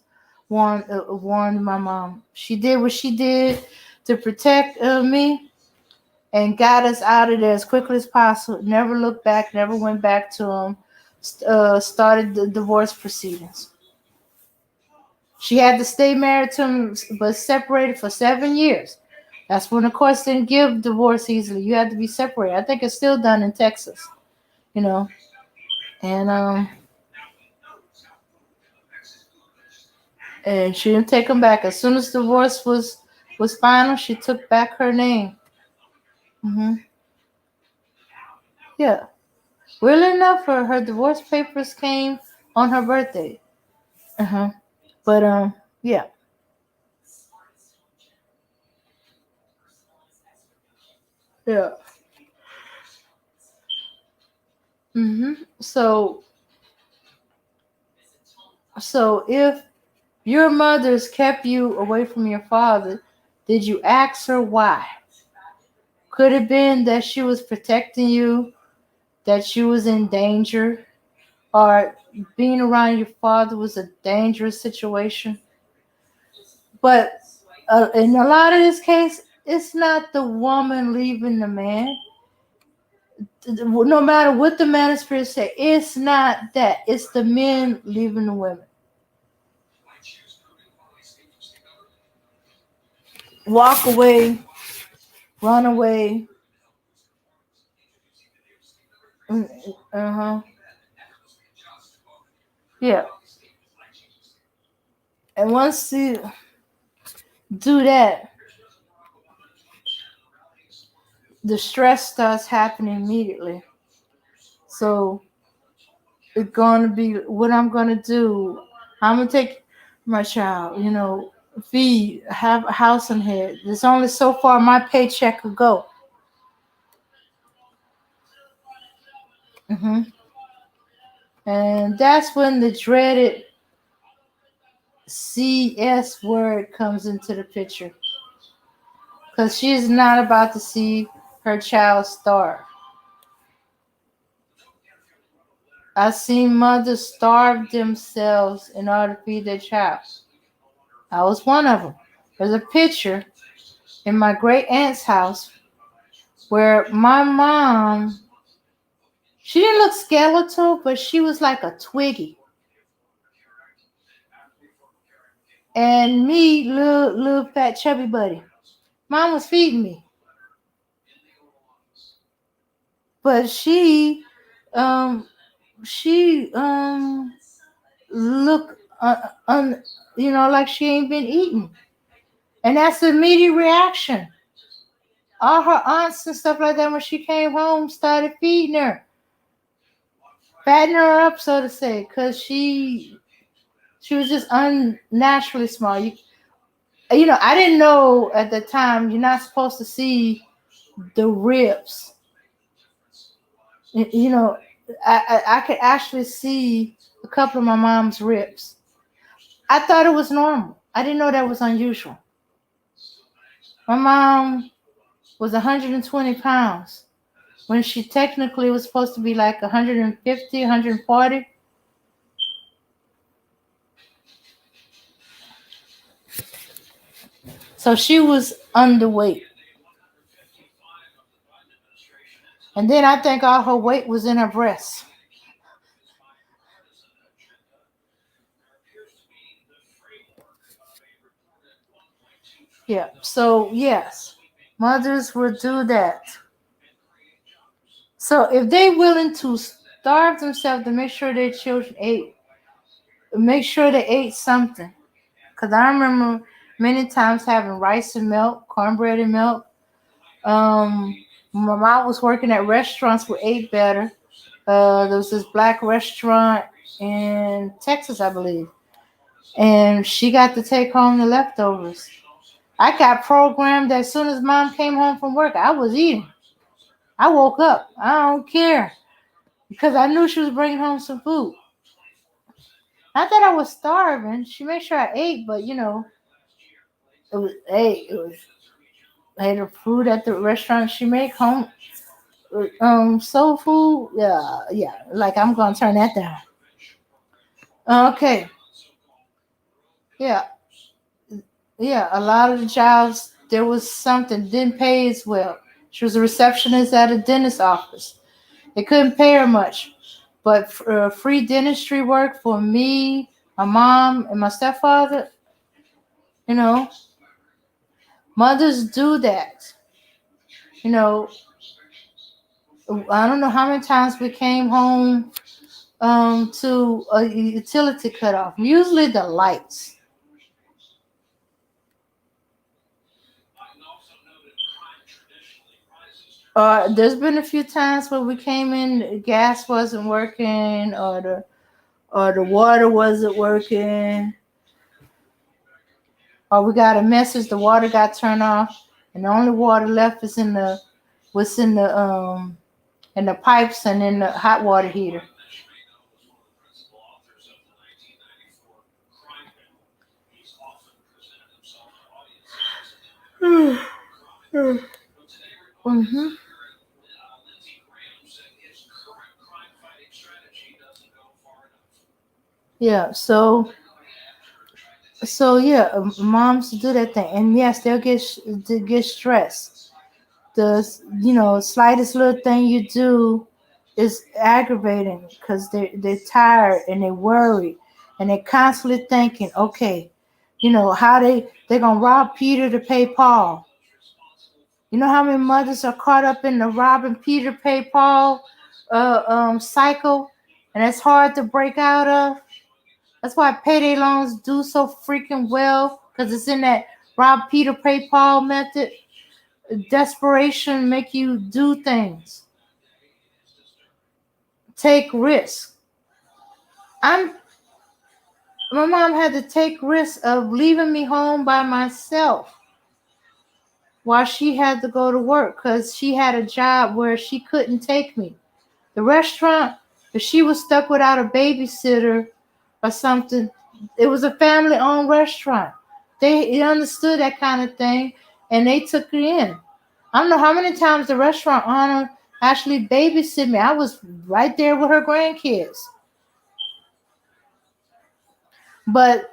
warned my mom. She did what she did to protect me and got us out of there as quickly as possible. Never looked back, never went back to him. Started the divorce proceedings. She had to stay married to him, but separated for 7 years. That's when the courts didn't give divorce easily. You had to be separated. I think it's still done in Texas, you know. And she didn't take him back. As soon as divorce was final, she took back her name. Yeah. Weirdly enough, her divorce papers came on her birthday. But yeah. Yeah. So if your mother's kept you away from your father, did you ask her why? Could it have been that she was protecting you, that she was in danger, or being around your father was a dangerous situation? But in a lot of this case, it's not the woman leaving the man. No matter what the manosphere say, it's not that. It's the men leaving the women. Walk away, run away. Uh-huh. Yeah. And once you do that, the stress starts happening immediately. So it's gonna be what I'm gonna do. I'm gonna take my child, feed, have a house on head. There's only so far my paycheck could go. And that's when the dreaded CS word comes into the picture. Because she's not about to see her child starve. I've seen mothers starve themselves in order to feed their child. I was one of them. There's a picture in my great aunt's house where my mom, she didn't look skeletal, but she was like a twiggy. And me, little fat chubby buddy. Mom was feeding me. But she she look like she ain't been eating, and that's the immediate reaction. All her aunts and stuff like that when she came home started feeding her, fattening her up, so to say, because she was just unnaturally small. I didn't know at the time you're not supposed to see the ribs. You know, I could actually see a couple of my mom's ribs. I thought it was normal. I didn't know that was unusual. My mom was 120 pounds when she technically was supposed to be like 150, 140. So she was underweight. And then I think all her weight was in her breasts. Yeah. So yes, mothers will do that. So if they're willing to starve themselves to make sure their children ate, make sure they ate something. Cause I remember many times having rice and milk, cornbread and milk. Um, my mom was working at restaurants with ate better. There was this black restaurant in Texas, I believe, and she got to take home the leftovers. I got programmed as soon as mom came home from work. I was eating. I woke up. I don't care because I knew she was bringing home some food. Not that I was starving. She made sure I ate, but it was hey the food at the restaurant she make home. Soul food. Yeah, yeah. Like I'm gonna turn that down. Okay. Yeah, yeah. A lot of the jobs there was something didn't pay as well. She was a receptionist at a dentist office. They couldn't pay her much, but free dentistry work for me, my mom, and my stepfather. You know, mothers do that. You know, I don't know how many times we came home to a utility cutoff. Usually the lights. There's been a few times where we came in, the gas wasn't working, or the water wasn't working, or we got a message the water got turned off, and the only water left is in the pipes and in the hot water heater. hmm Yeah. So yeah, moms do that thing, and yes, they get stressed. The slightest little thing you do is aggravating because they're tired and they worry and they're constantly thinking, okay, how they're gonna rob Peter to pay Paul. You know how many mothers are caught up in the robbing Peter pay Paul cycle, and it's hard to break out of. That's why payday loans do so freaking well because it's in that rob Peter pay Paul method. Desperation make you do things, take risks. I'm My mom had to take risks of leaving me home by myself while she had to go to work because she had a job where she couldn't take me. The restaurant, if she was stuck without a babysitter or something, it was a family owned restaurant. They understood that kind of thing and they took it in. I don't know how many times the restaurant owner actually babysit me. I was right there with her grandkids. But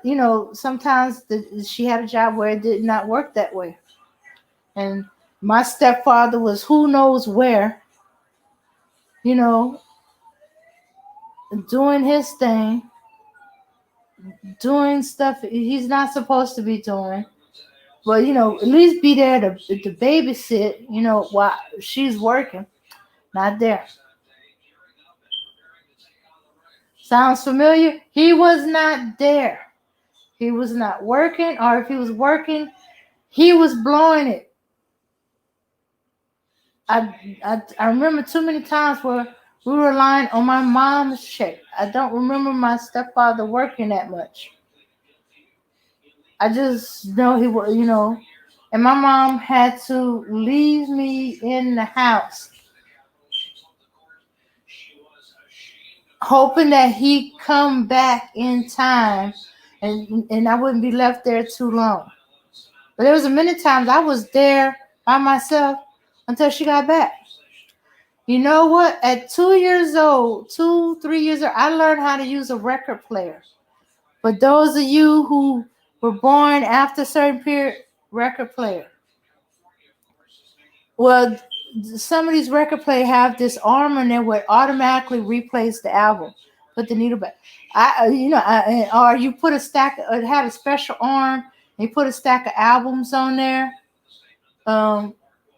sometimes she had a job where it did not work that way. And my stepfather was who knows where, you know, doing his thing, doing stuff he's not supposed to be doing. But at least be there to babysit, while she's working. Not there. Sounds familiar? He was not there. He was not working, or if he was working, he was blowing it. I remember too many times where we were relying on my mom's check. I don't remember my stepfather working that much. I just know he was, and my mom had to leave me in the house, hoping that he'd come back in time, and I wouldn't be left there too long. But there was a many times I was there by myself until she got back. You know what? At 2 years old, 3 years old, I learned how to use a record player. For those of you who were born after a certain period, record player. Well, some of these record players have this arm on there where it automatically replays the album. Put the needle back. Or you put a stack. It had a special arm. And you put a stack of albums on there,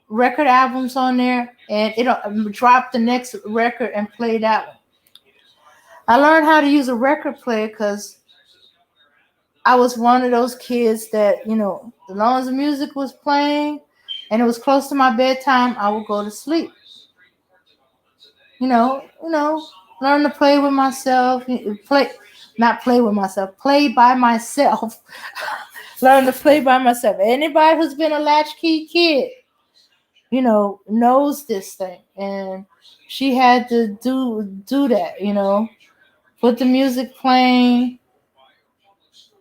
record albums on there, and it'll drop the next record and play that one. I learned how to use a record player because I was one of those kids that, as long as the music was playing and it was close to my bedtime, I would go to sleep. Learn to play with myself, play by myself. Learn to play by myself. Anybody who's been a latchkey kid, knows this thing. And she had to do that, put the music playing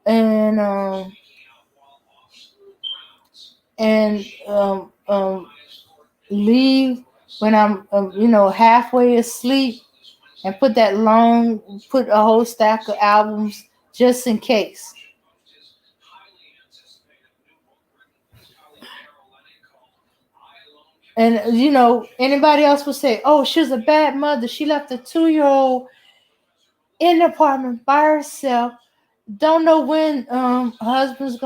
and leave when I'm halfway asleep and put a whole stack of albums just in case. And anybody else would say, "Oh, she was a bad mother. She left a 2-year-old in the apartment by herself. Don't know when her husband's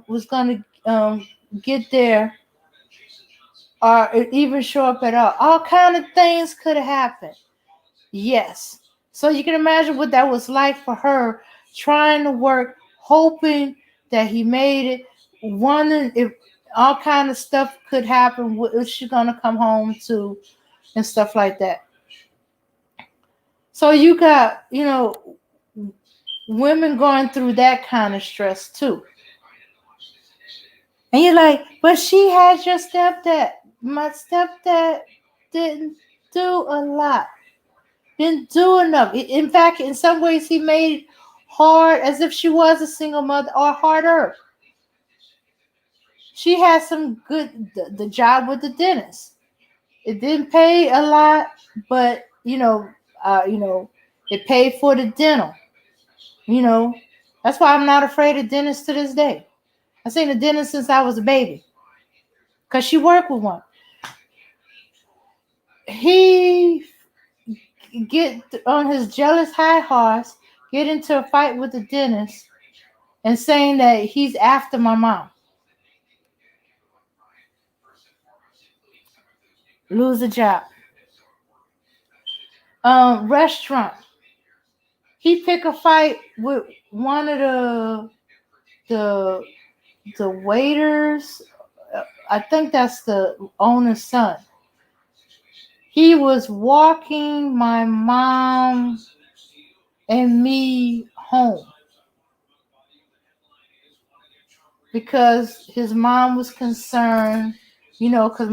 was gonna get there, or even show up at all. All kind of things could have happened." Yes. So you can imagine what that was like for her, trying to work, hoping that he made it, wondering if all kind of stuff could happen. What is she gonna come home to, and stuff like that. So you got, women going through that kind of stress too. And you're like, but she had your stepdad. My stepdad didn't do a lot. Didn't do enough. In fact, in some ways, he made it hard as if she was a single mother, or harder. She had some good, the job with the dentist. It didn't pay a lot, but it paid for the dental. That's why I'm not afraid of dentists to this day. I've seen a dentist since I was a baby, because she worked with one. He get on his jealous high horse, get into a fight with the dentist, and saying that he's after my mom. Lose a job. Restaurant. He pick a fight with one of the waiters. I think that's the owner's son. He was walking my mom and me home because his mom was concerned, because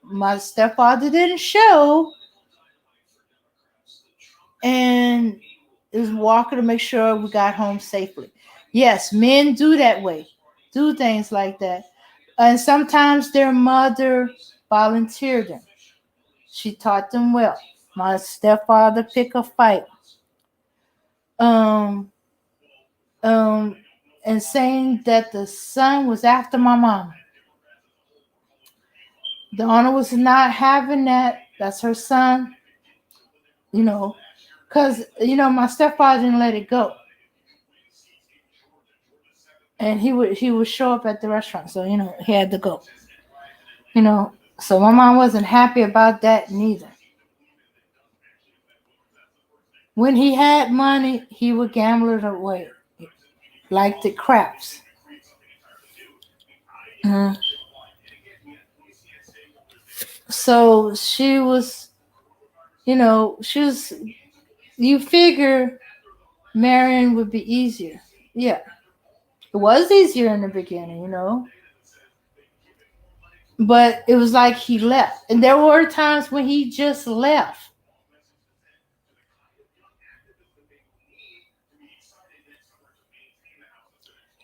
my stepfather didn't show, and is walking to make sure we got home safely. Yes, men do that way, do things like that. And sometimes their mother volunteered them. She taught them well. My stepfather picked a fight. And saying that the son was after my mom. The owner was not having that. That's her son. Because, my stepfather didn't let it go. And he would show up at the restaurant. So, he had to go. So my mom wasn't happy about that neither. When he had money, he would gamble it away, like the craps. Mhm. So she was, she was. You figure marrying would be easier. Yeah, it was easier in the beginning. But it was like he left, and there were times when he just left.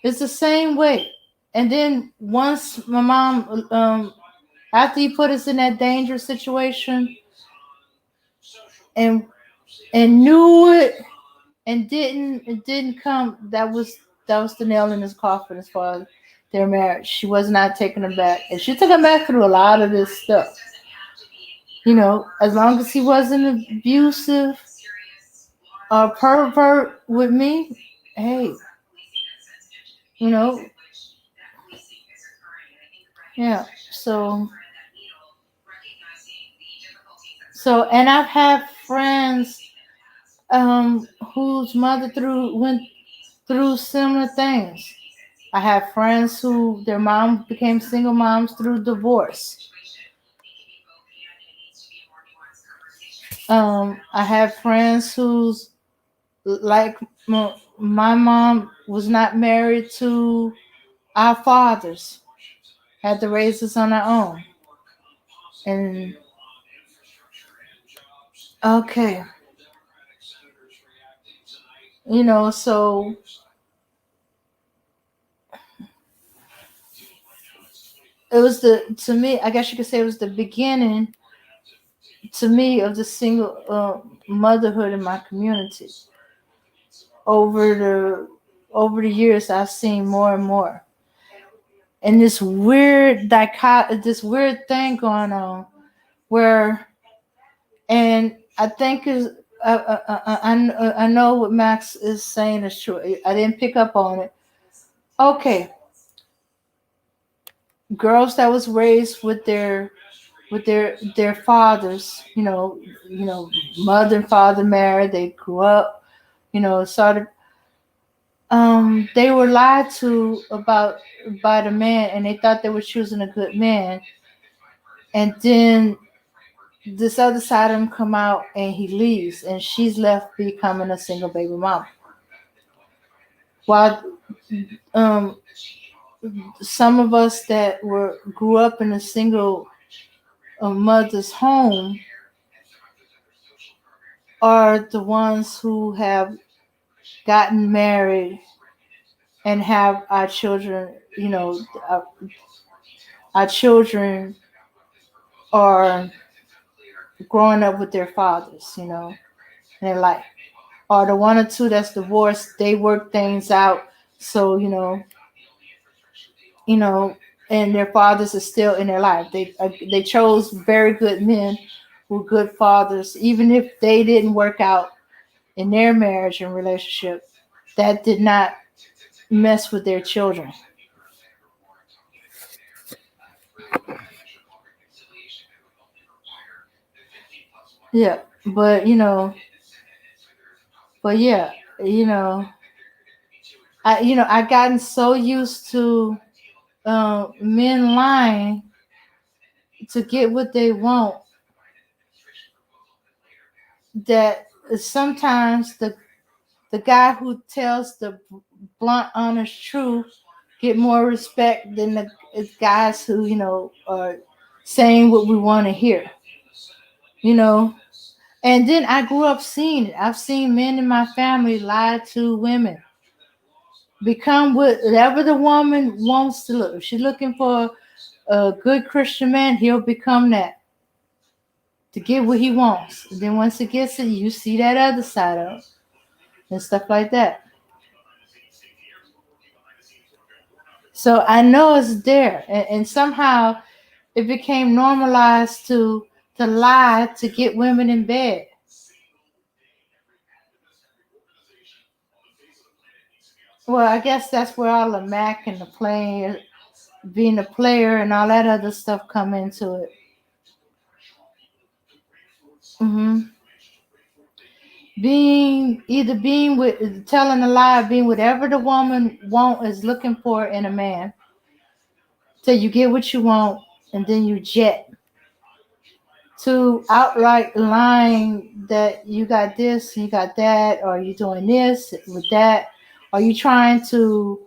It's the same way. And then once my mom, after he put us in that dangerous situation, and knew it, and it didn't come. That was the nail in his coffin as far as their marriage. She was not taking him back, and she took him back through a lot of this stuff. As long as he wasn't abusive or pervert with me, hey, you know, yeah. So, and I've had friends whose mother went through similar things. I have friends who their mom became single moms through divorce. I have friends who's like my mom was not married to our fathers, had to raise us on our own. And okay, so it was to me, I guess you could say it was the beginning to me of the single motherhood in my community. Over the years, I've seen more and more, and this weird thing going on where, and I think is I know what Max is saying is true. I didn't pick up on it. Okay, girls that was raised with their fathers, mother and father married, they grew up, started. They were lied to about by the man, and they thought they were choosing a good man, and then this other side of him come out, and he leaves, and she's left becoming a single baby mom. While um, some of us that grew up in a single mother's home are the ones who have gotten married and have our children. Our children are growing up with their fathers, in their life. Or the one or two that's divorced, they work things out. So, you know, and their fathers are still in their life. They chose very good men who were good fathers, even if they didn't work out in their marriage and relationship. That did not mess with their children. Yeah, but yeah, you know, I gotten so used to men lying to get what they want that sometimes the guy who tells the blunt, honest truth get more respect than the guys who are saying what we want to hear. You know, and then I grew up seeing it. I've seen men in my family lie to women, become whatever the woman wants to look. If she's looking for a good Christian man, he'll become that to get what he wants. And then once he gets it, you see that other side of it and stuff like that. So I know it's there, and somehow it became normalized to lie to get women in bed. Well, I guess that's where all the Mac and the playing, being a player, and all that other stuff come into it. hmm being with telling a lie, being whatever the woman want is looking for in a man, till you get what you want, and then you jet to outright lying that you got this, you got that, or you doing this with that, or you trying to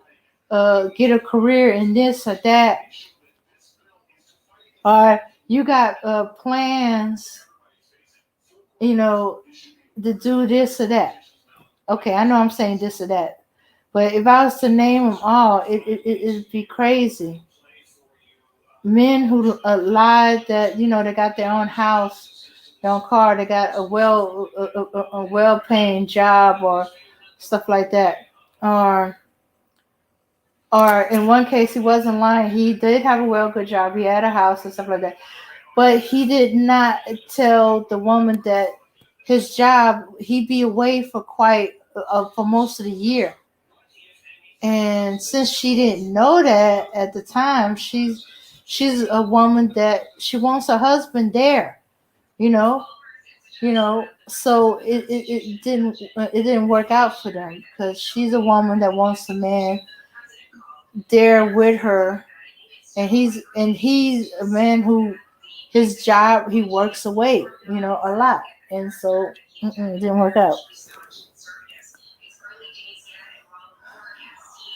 get a career in this or that, or you got plans, you know, to do this or that. Okay, I know I'm saying this or that, but if I was to name them all, it'd be crazy. Men who lied that they got their own house, their own car, they got a well paying job or stuff like that, or or in one case he wasn't lying. He did have a well good job. He had a house and stuff like that, but he did not tell the woman that his job he'd be away for quite for most of the year. And since she didn't know that at the time, she's a woman that she wants her husband there, you know, So it didn't work out for them because she's a woman that wants a man there with her, and he's a man who his job he works away, a lot, and so it didn't work out.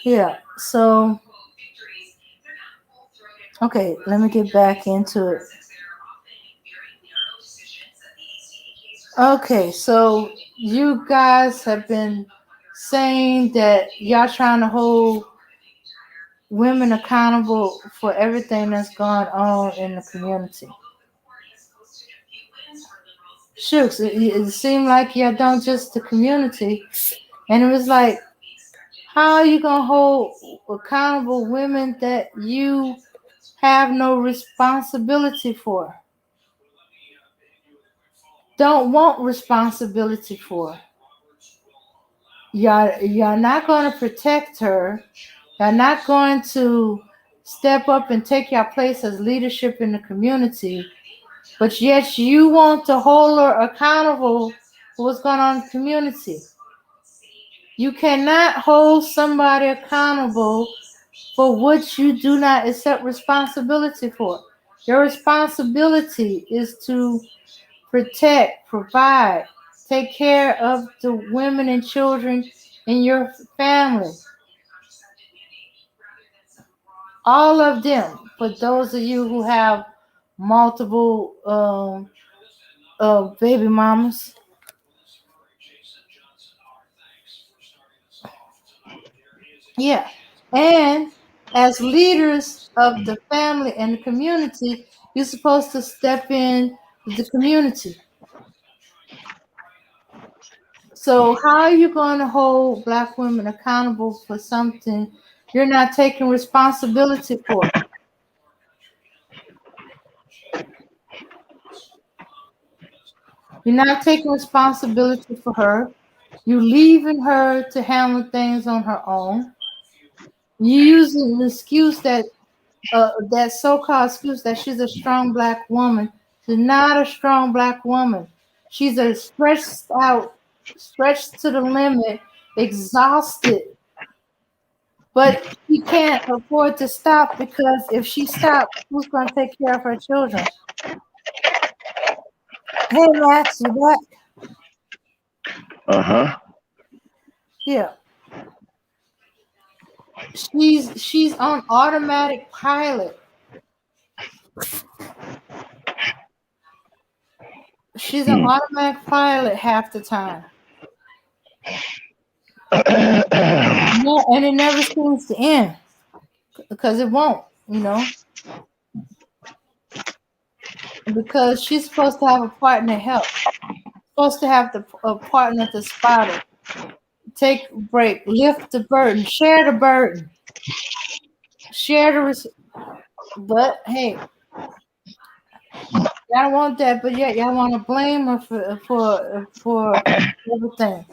Yeah, so okay, let me get back into it. Okay, so you guys have been saying that y'all trying to hold women accountable for everything that's going on in the community. Shooks, it seemed like y'all don't just the community, and it was like, how are you gonna hold accountable women that you have no responsibility for? Don't want responsibility for. You're not going to protect her. You're not going to step up and take your place as leadership in the community, but yet you want to hold her accountable for what's going on in the community. You cannot hold somebody accountable for what you do not accept responsibility for. Your responsibility is to protect, provide, take care of the women and children in your family. All of them. For those of you who have multiple baby mamas. Yeah. And as leaders of the family and the community, you're supposed to step in the community. So how are you going to hold black women accountable for something you're not taking responsibility for? You're not taking responsibility for her. You're leaving her to handle things on her own. You're using the excuse that so-called excuse that she's a strong black woman. She's not a strong black woman. She's a stretched out, stretched to the limit, exhausted. But she can't afford to stop because if she stops, who's going to take care of her children? Hey, Max, you back? Uh-huh. Yeah. She's on automatic pilot. She's an automatic pilot half the time. Yeah, and it never seems to end because it won't, because she's supposed to have a partner help, supposed to have a partner to spot her, take a break, lift the burden, share the burden, share the. But hey, y'all want that, but yeah, y'all want to blame her for everything.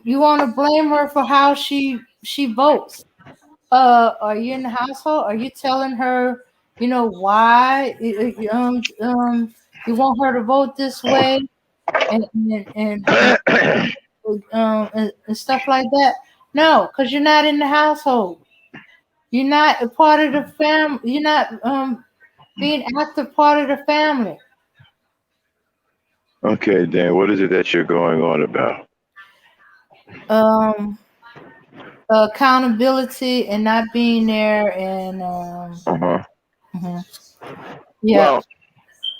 You want to blame her for how she votes. Are you in the household? Are you telling her, why you want her to vote this way? and pay and stuff like that. No, because you're not in the household. You're not a part of the family. You're not being active part of the family. Okay, Dan, what is it that you're going on about? Um, accountability and not being there, and Uh-huh. mhm. Yeah. Well,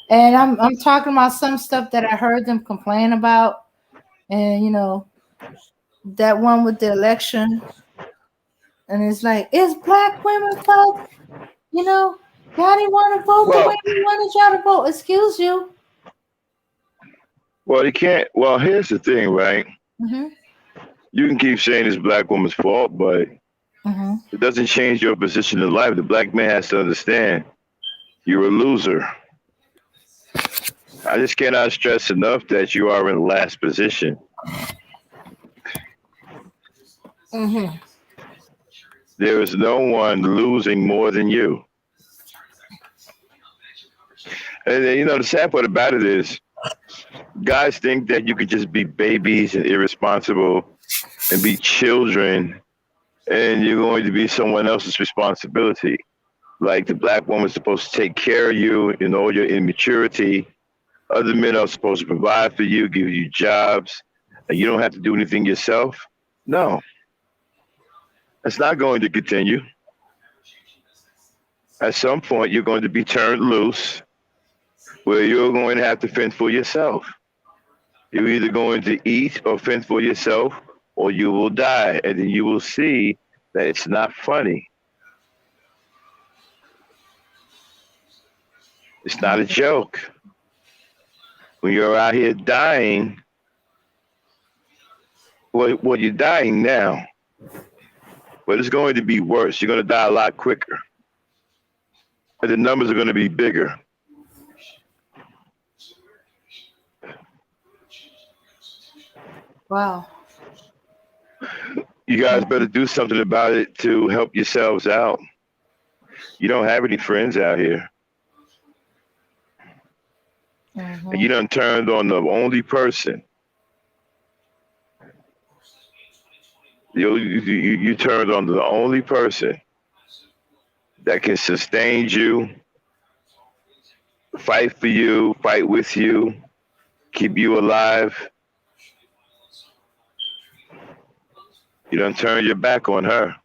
And I'm talking about some stuff that I heard them complain about, and that one with the election, and it's like it's black women fault. Y'all didn't want to vote the way well, we wanted y'all to vote. Excuse you. well, you can't. Well, here's the thing, right? Mm-hmm. You can keep saying it's black woman's fault, but Mm-hmm. it doesn't change your position in life. The black man has to understand you're a loser. I just cannot stress enough that you are in last position. Mm-hmm. There is no one losing more than you. And the sad part about it is guys think that you could just be babies and irresponsible and be children and you're going to be someone else's responsibility. Like the black woman's supposed to take care of you in all your immaturity. Other men are supposed to provide for you, give you jobs, and you don't have to do anything yourself. No, that's not going to continue. At some point, you're going to be turned loose where you're going to have to fend for yourself. You're either going to eat or fend for yourself, or you will die. And then you will see that it's not funny. It's not a joke. When you're out here dying, well, you're dying now, but it's going to be worse. You're going to die a lot quicker. And the numbers are going to be bigger. Wow. You guys better do something about it to help yourselves out. You don't have any friends out here. And Mm-hmm. you done turned on the only person. You turned on the only person that can sustain you, fight for you, fight with you, keep you alive. You done turned your back on her.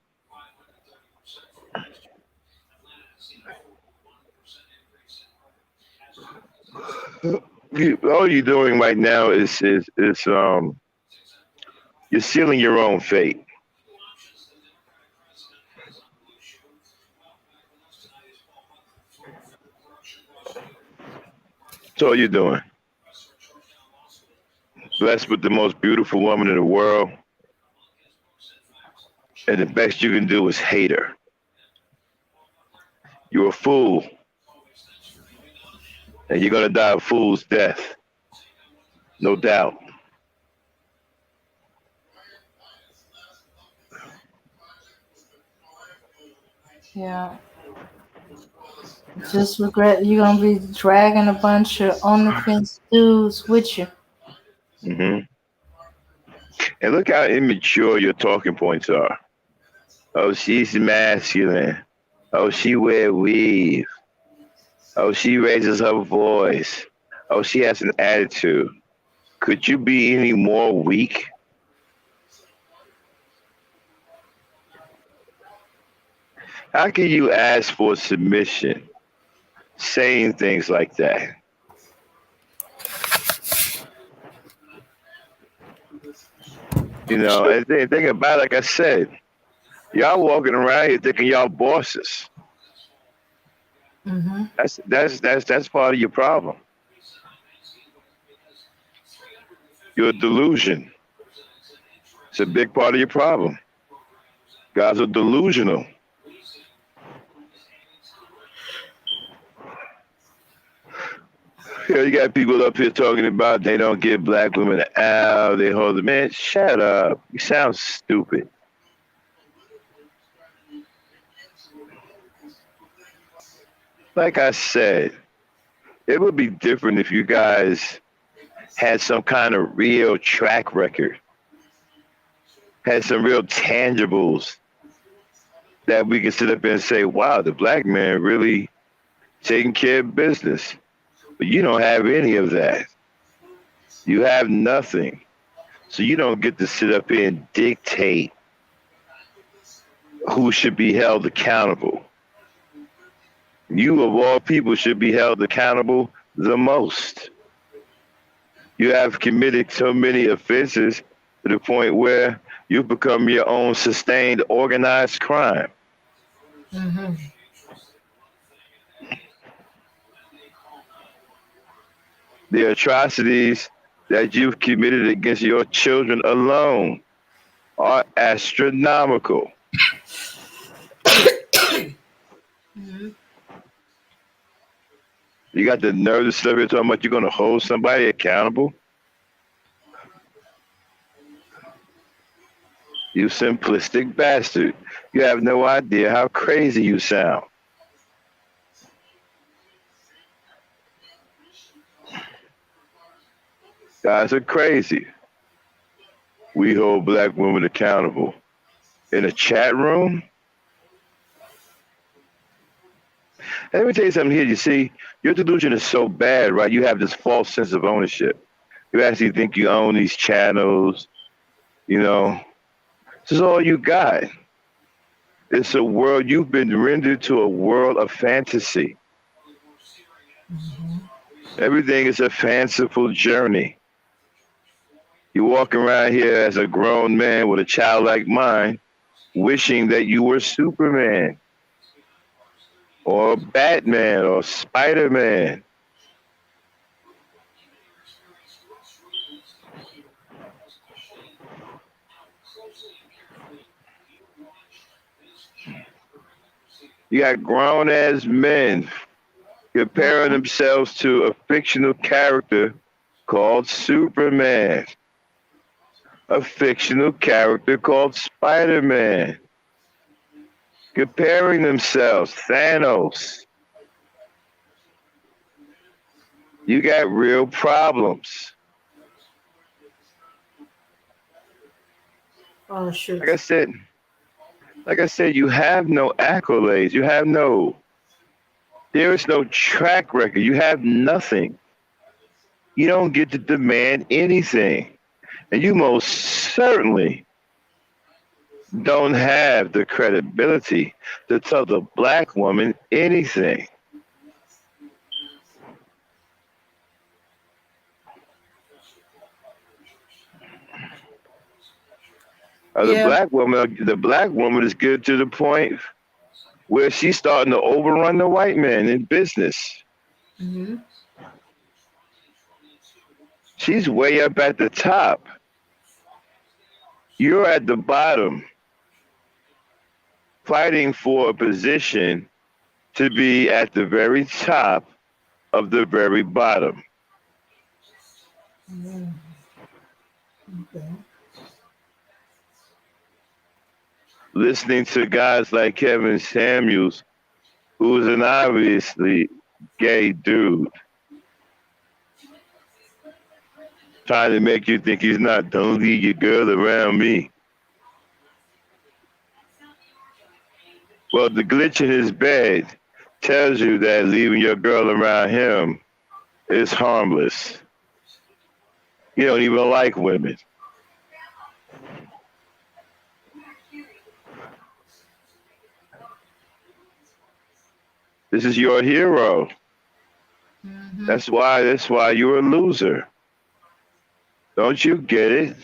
All you're doing right now is you're sealing your own fate. That's all you're doing. Blessed with the most beautiful woman in the world, and the best you can do is hate her. You're a fool, and you're gonna die a fool's death, no doubt. Yeah. Just regret you're gonna be dragging a bunch of on the fence dudes with you. Hmm. And look how immature your talking points are. Oh, she's masculine. Oh, she wear weave. Oh, she raises her voice. Oh, she has an attitude. Could you be any more weak? How can you ask for submission saying things like that? And think about it, like I said, y'all walking around here thinking y'all bosses. Mm-hmm. That's part of your problem. Your delusion. It's a big part of your problem. Guys are delusional. You got people up here talking about they don't give black women out. They hold them. Man, shut up. You sound stupid. Like I said, it would be different if you guys had some kind of real track record, had some real tangibles that we can sit up and say, wow, the black man really taking care of business. But you don't have any of that. You have nothing. So you don't get to sit up here and dictate who should be held accountable. You, of all people, should be held accountable the most. You have committed so many offenses to the point where you've become your own sustained organized crime. Mm-hmm. The atrocities that you've committed against your children alone are astronomical. Mm-hmm. You got the nerve to sit up here talking about you're going to hold somebody accountable? You simplistic bastard. You have no idea how crazy you sound. Guys are crazy. We hold black women accountable. In a chat room? Let me tell you something here. You see, your delusion is so bad, right? You have this false sense of ownership. You actually think you own these channels. You know, this is all you got. It's a world, you've been rendered to a world of fantasy. Mm-hmm. Everything is a fanciful journey. You walk around here as a grown man with a childlike mind, wishing that you were Superman or Batman or Spider-Man. You got grown-ass men comparing themselves to a fictional character called Superman, a fictional character called Spider-Man, comparing themselves, Thanos. You got real problems. Oh, shoot. Like I said, you have no accolades. There is no track record. You have nothing. You don't get to demand anything. And you most certainly don't have the credibility to tell the black woman anything. Yeah. The black woman is good to the point where she's starting to overrun the white man in business. Mm-hmm. She's way up at the top. You're at the bottom, fighting for a position to be at the very top of the very bottom. Mm-hmm. Okay. Listening to guys like Kevin Samuels, who's an obviously gay dude, trying to make you think he's not, don't leave your girl around me. Well, the glitch in his bed tells you that leaving your girl around him is harmless. You don't even like women. This is your hero. Mm-hmm. That's why you're a loser. Don't you get it?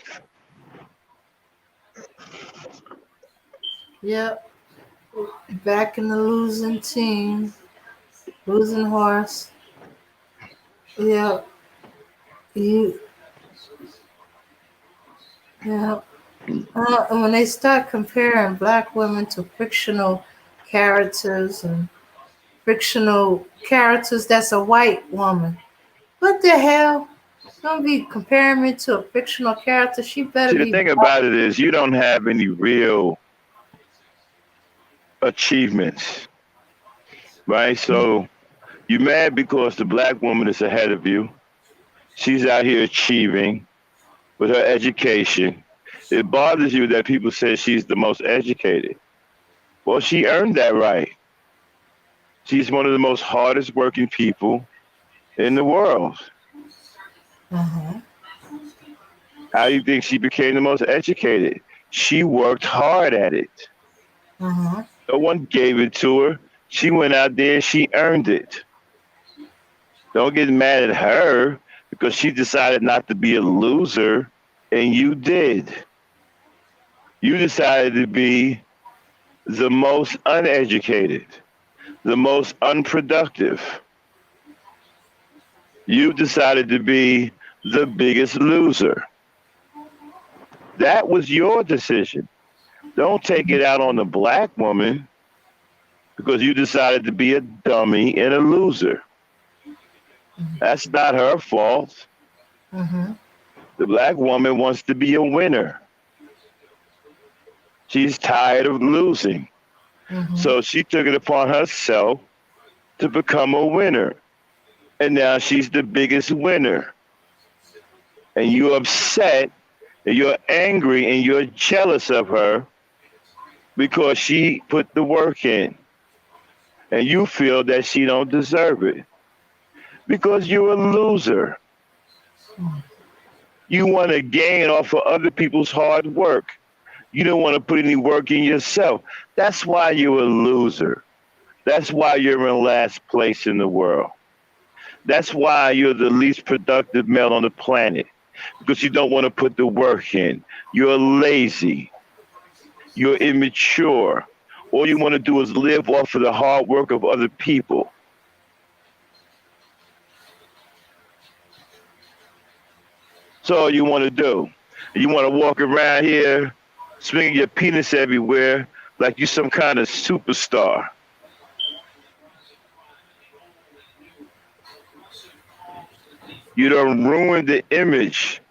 Yep. Back in the losing team. Losing horse. Yep. You. Yep. And when they start comparing black women to fictional characters and fictional characters that's a white woman, what the hell? Don't be comparing me to a fictional character. She better See, the be thing black. about it is you don't have any real achievements, right? So you're mad because the black woman is ahead of you. She's out here achieving with her education. It bothers you that people say she's the most educated. Well, she earned that right. She's one of the most hardest working people in the world. Uh-huh. How do you think she became the most educated? She worked hard at it. Uh-huh. No one gave it to her. She went out there, she earned it. Don't get mad at her because she decided not to be a loser and you did. You decided to be the most uneducated, the most unproductive. You decided to be the biggest loser. That was your decision. Don't take it out on the black woman because you decided to be a dummy and a loser. That's not her fault. Uh-huh. The black woman wants to be a winner. She's tired of losing. Uh-huh. So she took it upon herself to become a winner. And now she's the biggest winner. And you're upset and you're angry and you're jealous of her because she put the work in. And you feel that she don't deserve it because you're a loser. You want to gain off of other people's hard work. You don't want to put any work in yourself. That's why you're a loser. That's why you're in last place in the world. That's why you're the least productive male on the planet because you don't want to put the work in. You're lazy. You're immature. All you want to do is live off of the hard work of other people. That's all you want to do. You want to walk around here swinging your penis everywhere like you're some kind of superstar. You don't ruin the image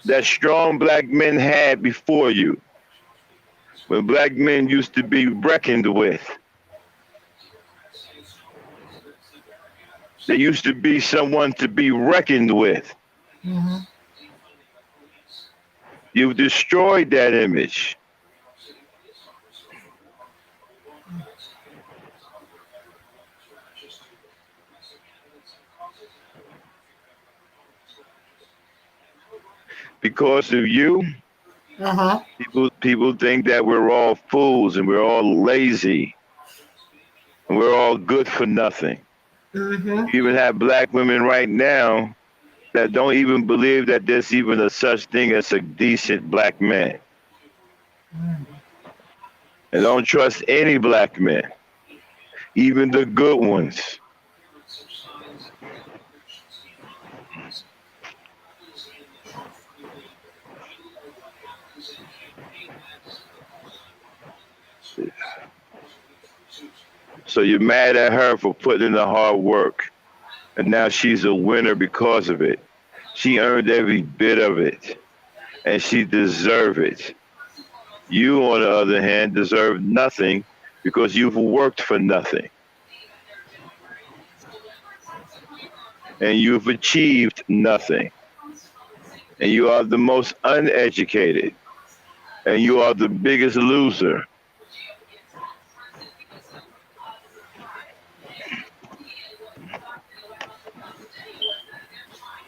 that strong black men had before you, when black men used to be reckoned with. They used to be someone to be reckoned with. Uh-huh. You've destroyed that image. Because of you, Uh-huh. people think that we're all fools and we're all lazy and we're all good for nothing. Uh-huh. You even have black women right now that don't even believe that there's even a such thing as a decent black man. And don't trust any black men, even the good ones. So you're mad at her for putting in the hard work. And now she's a winner because of it. She earned every bit of it. And she deserves it. You, on the other hand, deserve nothing because you've worked for nothing. And you've achieved nothing. And you are the most uneducated. And you are the biggest loser.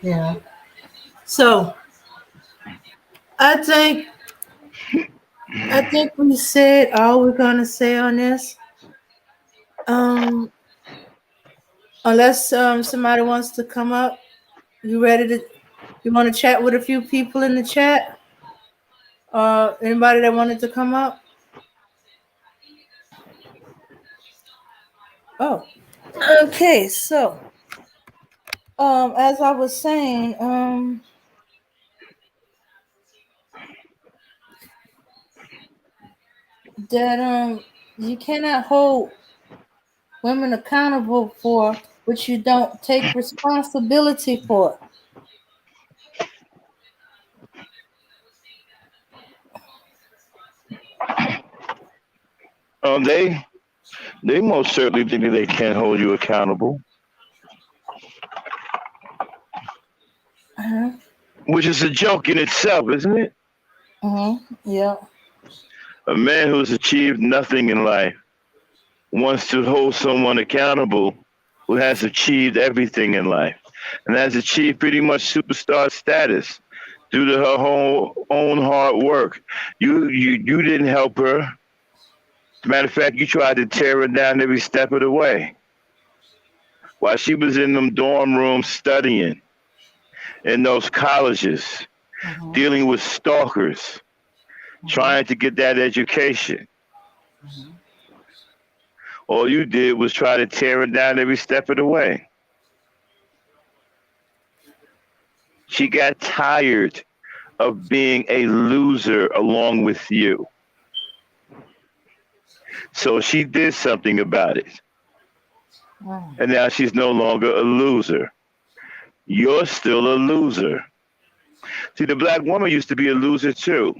Yeah. So I think I think we said all we're gonna say on this. Um, unless somebody wants to come up, you ready to? You want to chat with a few people in the chat? Anybody that wanted to come up? Oh, okay. So, as I was saying, that you cannot hold women accountable for what you don't take responsibility for. Um, they they most certainly think that they can't hold you accountable. Uh-huh. which is a joke in itself, isn't it? Yeah. A man who's achieved nothing in life wants to hold someone accountable who has achieved everything in life and has achieved pretty much superstar status due to her whole own hard work. You didn't help her. As a matter of fact, you tried to tear her down every step of the way while she was in them dorm rooms studying in those colleges, Uh-huh. dealing with stalkers, Uh-huh. trying to get that education. Uh-huh. All you did was try to tear her down every step of the way. She got tired of being a loser along with you. So she did something about it. Uh-huh. And now she's no longer a loser. You're still a loser. See, the black woman used to be a loser too.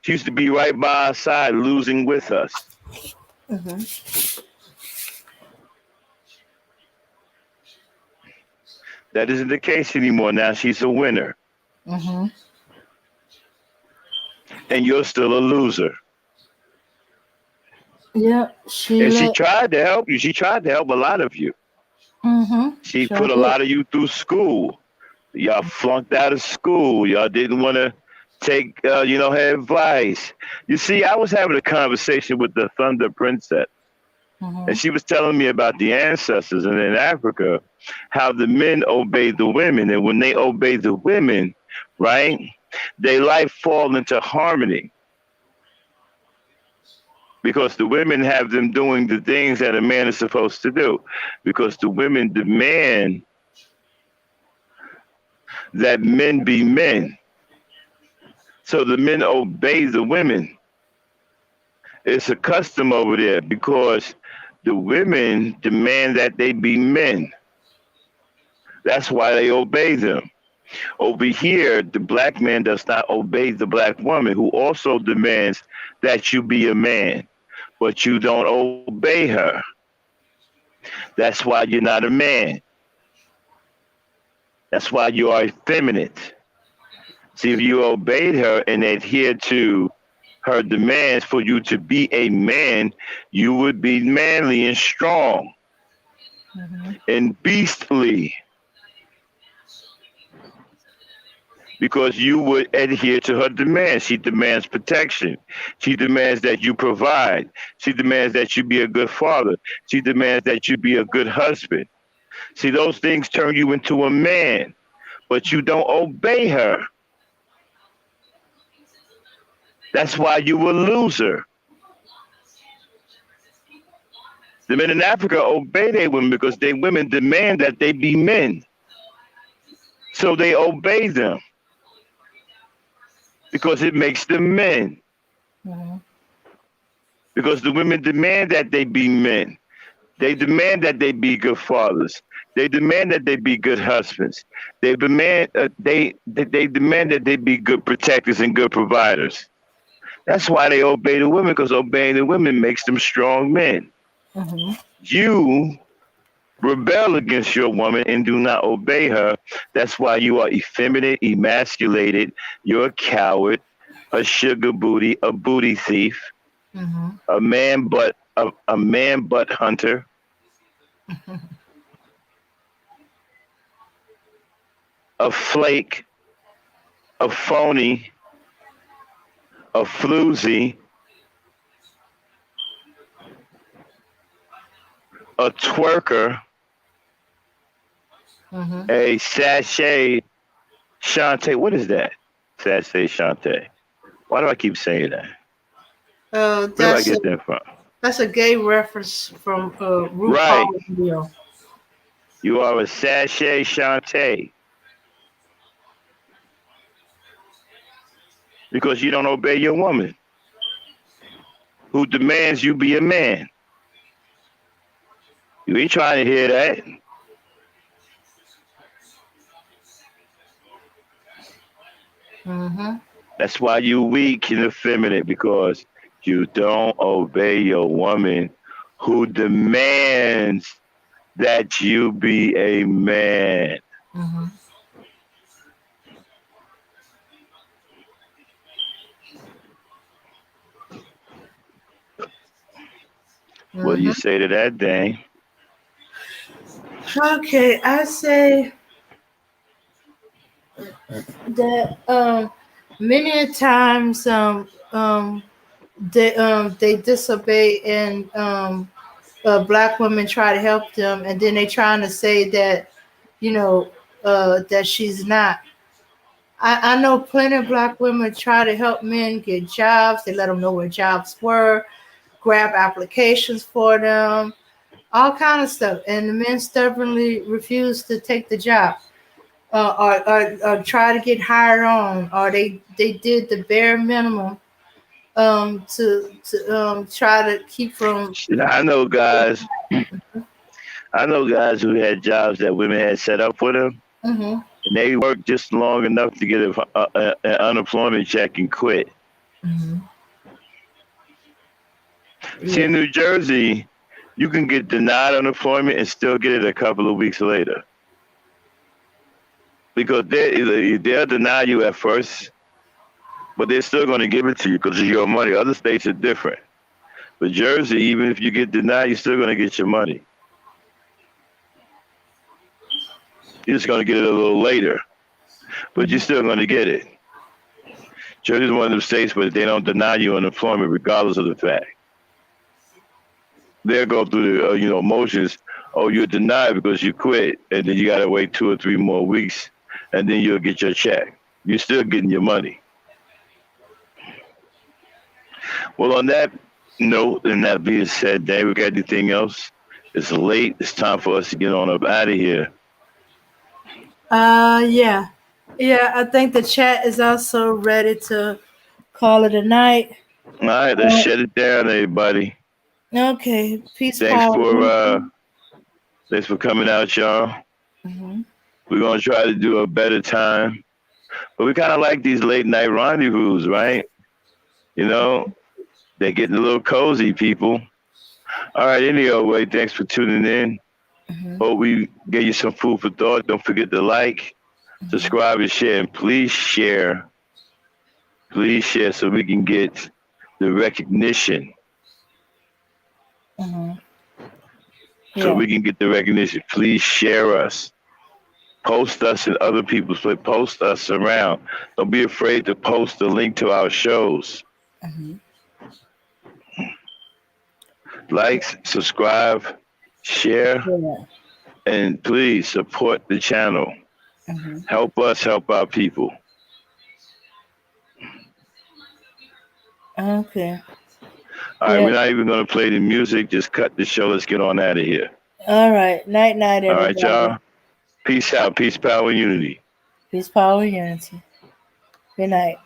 She used to be right by our side, losing with us. Uh-huh. That isn't the case anymore. Now she's a winner. Uh-huh. And you're still a loser. Yeah, And she Sheila. tried to help you. She tried to help a lot of you. She Sure put a did. lot of you through school. Y'all flunked out of school. Y'all didn't want to take, her advice. You see, I was having a conversation with the Thunder Princess, Uh-huh. and she was telling me about the ancestors and in Africa, how the men obeyed the women, and when they obeyed the women, right, their life fall into harmony because the women have them doing the things that a man is supposed to do, because the women demand that men be men. So the men obey the women. It's a custom over there because the women demand that they be men. That's why they obey them. Over here, the black man does not obey the black woman, who also demands that you be a man, but you don't obey her. That's why you're not a man. That's why you are effeminate. See, if you obeyed her and adhered to her demands for you to be a man, you would be manly and strong Uh-huh. and beastly because you would adhere to her demands. She demands protection. She demands that you provide. She demands that you be a good father. She demands that you be a good husband. See, those things turn you into a man, but you don't obey her. That's why you a loser. The men in Africa obey their women because their women demand that they be men. So they obey them because it makes them men. Uh-huh. Because the women demand that they be men. They demand that they be good fathers. They demand that they be good husbands. They demand that they be good protectors and good providers. That's why they obey the women, because obeying the women makes them strong men. Uh-huh. You rebel against your woman and do not obey her. That's why you are effeminate, emasculated. You're a coward, a sugar booty, a booty thief, Uh-huh. a man butt hunter, a flake, a phony, a floozy, a twerker, Uh-huh. a sachet Shantae. What is that? Sachet Shantae. Why do I keep saying that? Where do I That's get that from? a gay reference from Right. RuPaul video. You are a sachet Shantae because you don't obey your woman who demands you be a man. You ain't trying to hear that. Uh-huh. That's why you weak and effeminate, because you don't obey your woman who demands that you be a man. Uh-huh. What do you say to that, Dane? Okay, I say that many a times they disobey and black women try to help them, and then they trying to say that that she's not. I know plenty of black women try to help men get jobs. They let them know where jobs were, grab applications for them, all kind of stuff, and the men stubbornly refuse to take the job, or try to get hired on, or they did the bare minimum to try to keep from. Shit, I know guys who had jobs that women had set up for them, Hmm. and they worked just long enough to get an unemployment check and quit. Hmm. See, Yeah. in New Jersey, you can get denied unemployment and still get it a couple of weeks later because they'll deny you at first, but they're still going to give it to you because of your money. Other states are different. But Jersey, even if you get denied, you're still going to get your money. You're just going to get it a little later, but you're still going to get it. Jersey's one of those states where they don't deny you unemployment regardless of the fact. They'll go through the motions. Oh, you're denied because you quit, and then you got to wait 2 or 3 more weeks, and then you'll get your check. You're still getting your money. Well, on that note, and that being said, Dave, we got anything else? It's late. It's time for us to get on up out of here. Yeah. Yeah, I think the chat is also ready to call it a night. All right, let's shut it down, everybody. Okay. Peace, Thanks power. for coming out, y'all. Hmm. We're gonna try to do a better time, but we kind of like these late night rendezvous, right? They're getting a little cozy, people. All right, anyway, thanks for tuning in. Hmm. Hope we gave you some food for thought. Don't forget to like, subscribe, and share. And please share so we can get the recognition. Hmm. So Yeah. we can get the recognition. Please share us. Post us in other people's place. Post us around. Don't be afraid to post the link to our shows. Hmm. Like, subscribe, share, Yeah. and please support the channel. Hmm. Help us help our people. Okay. All right, Yeah. we're not even going to play the music. Just cut the show. Let's get on out of here. All right. Night, night, All right, everybody. y'all. Peace out. Peace, power, and unity. Peace, power, unity. Good night.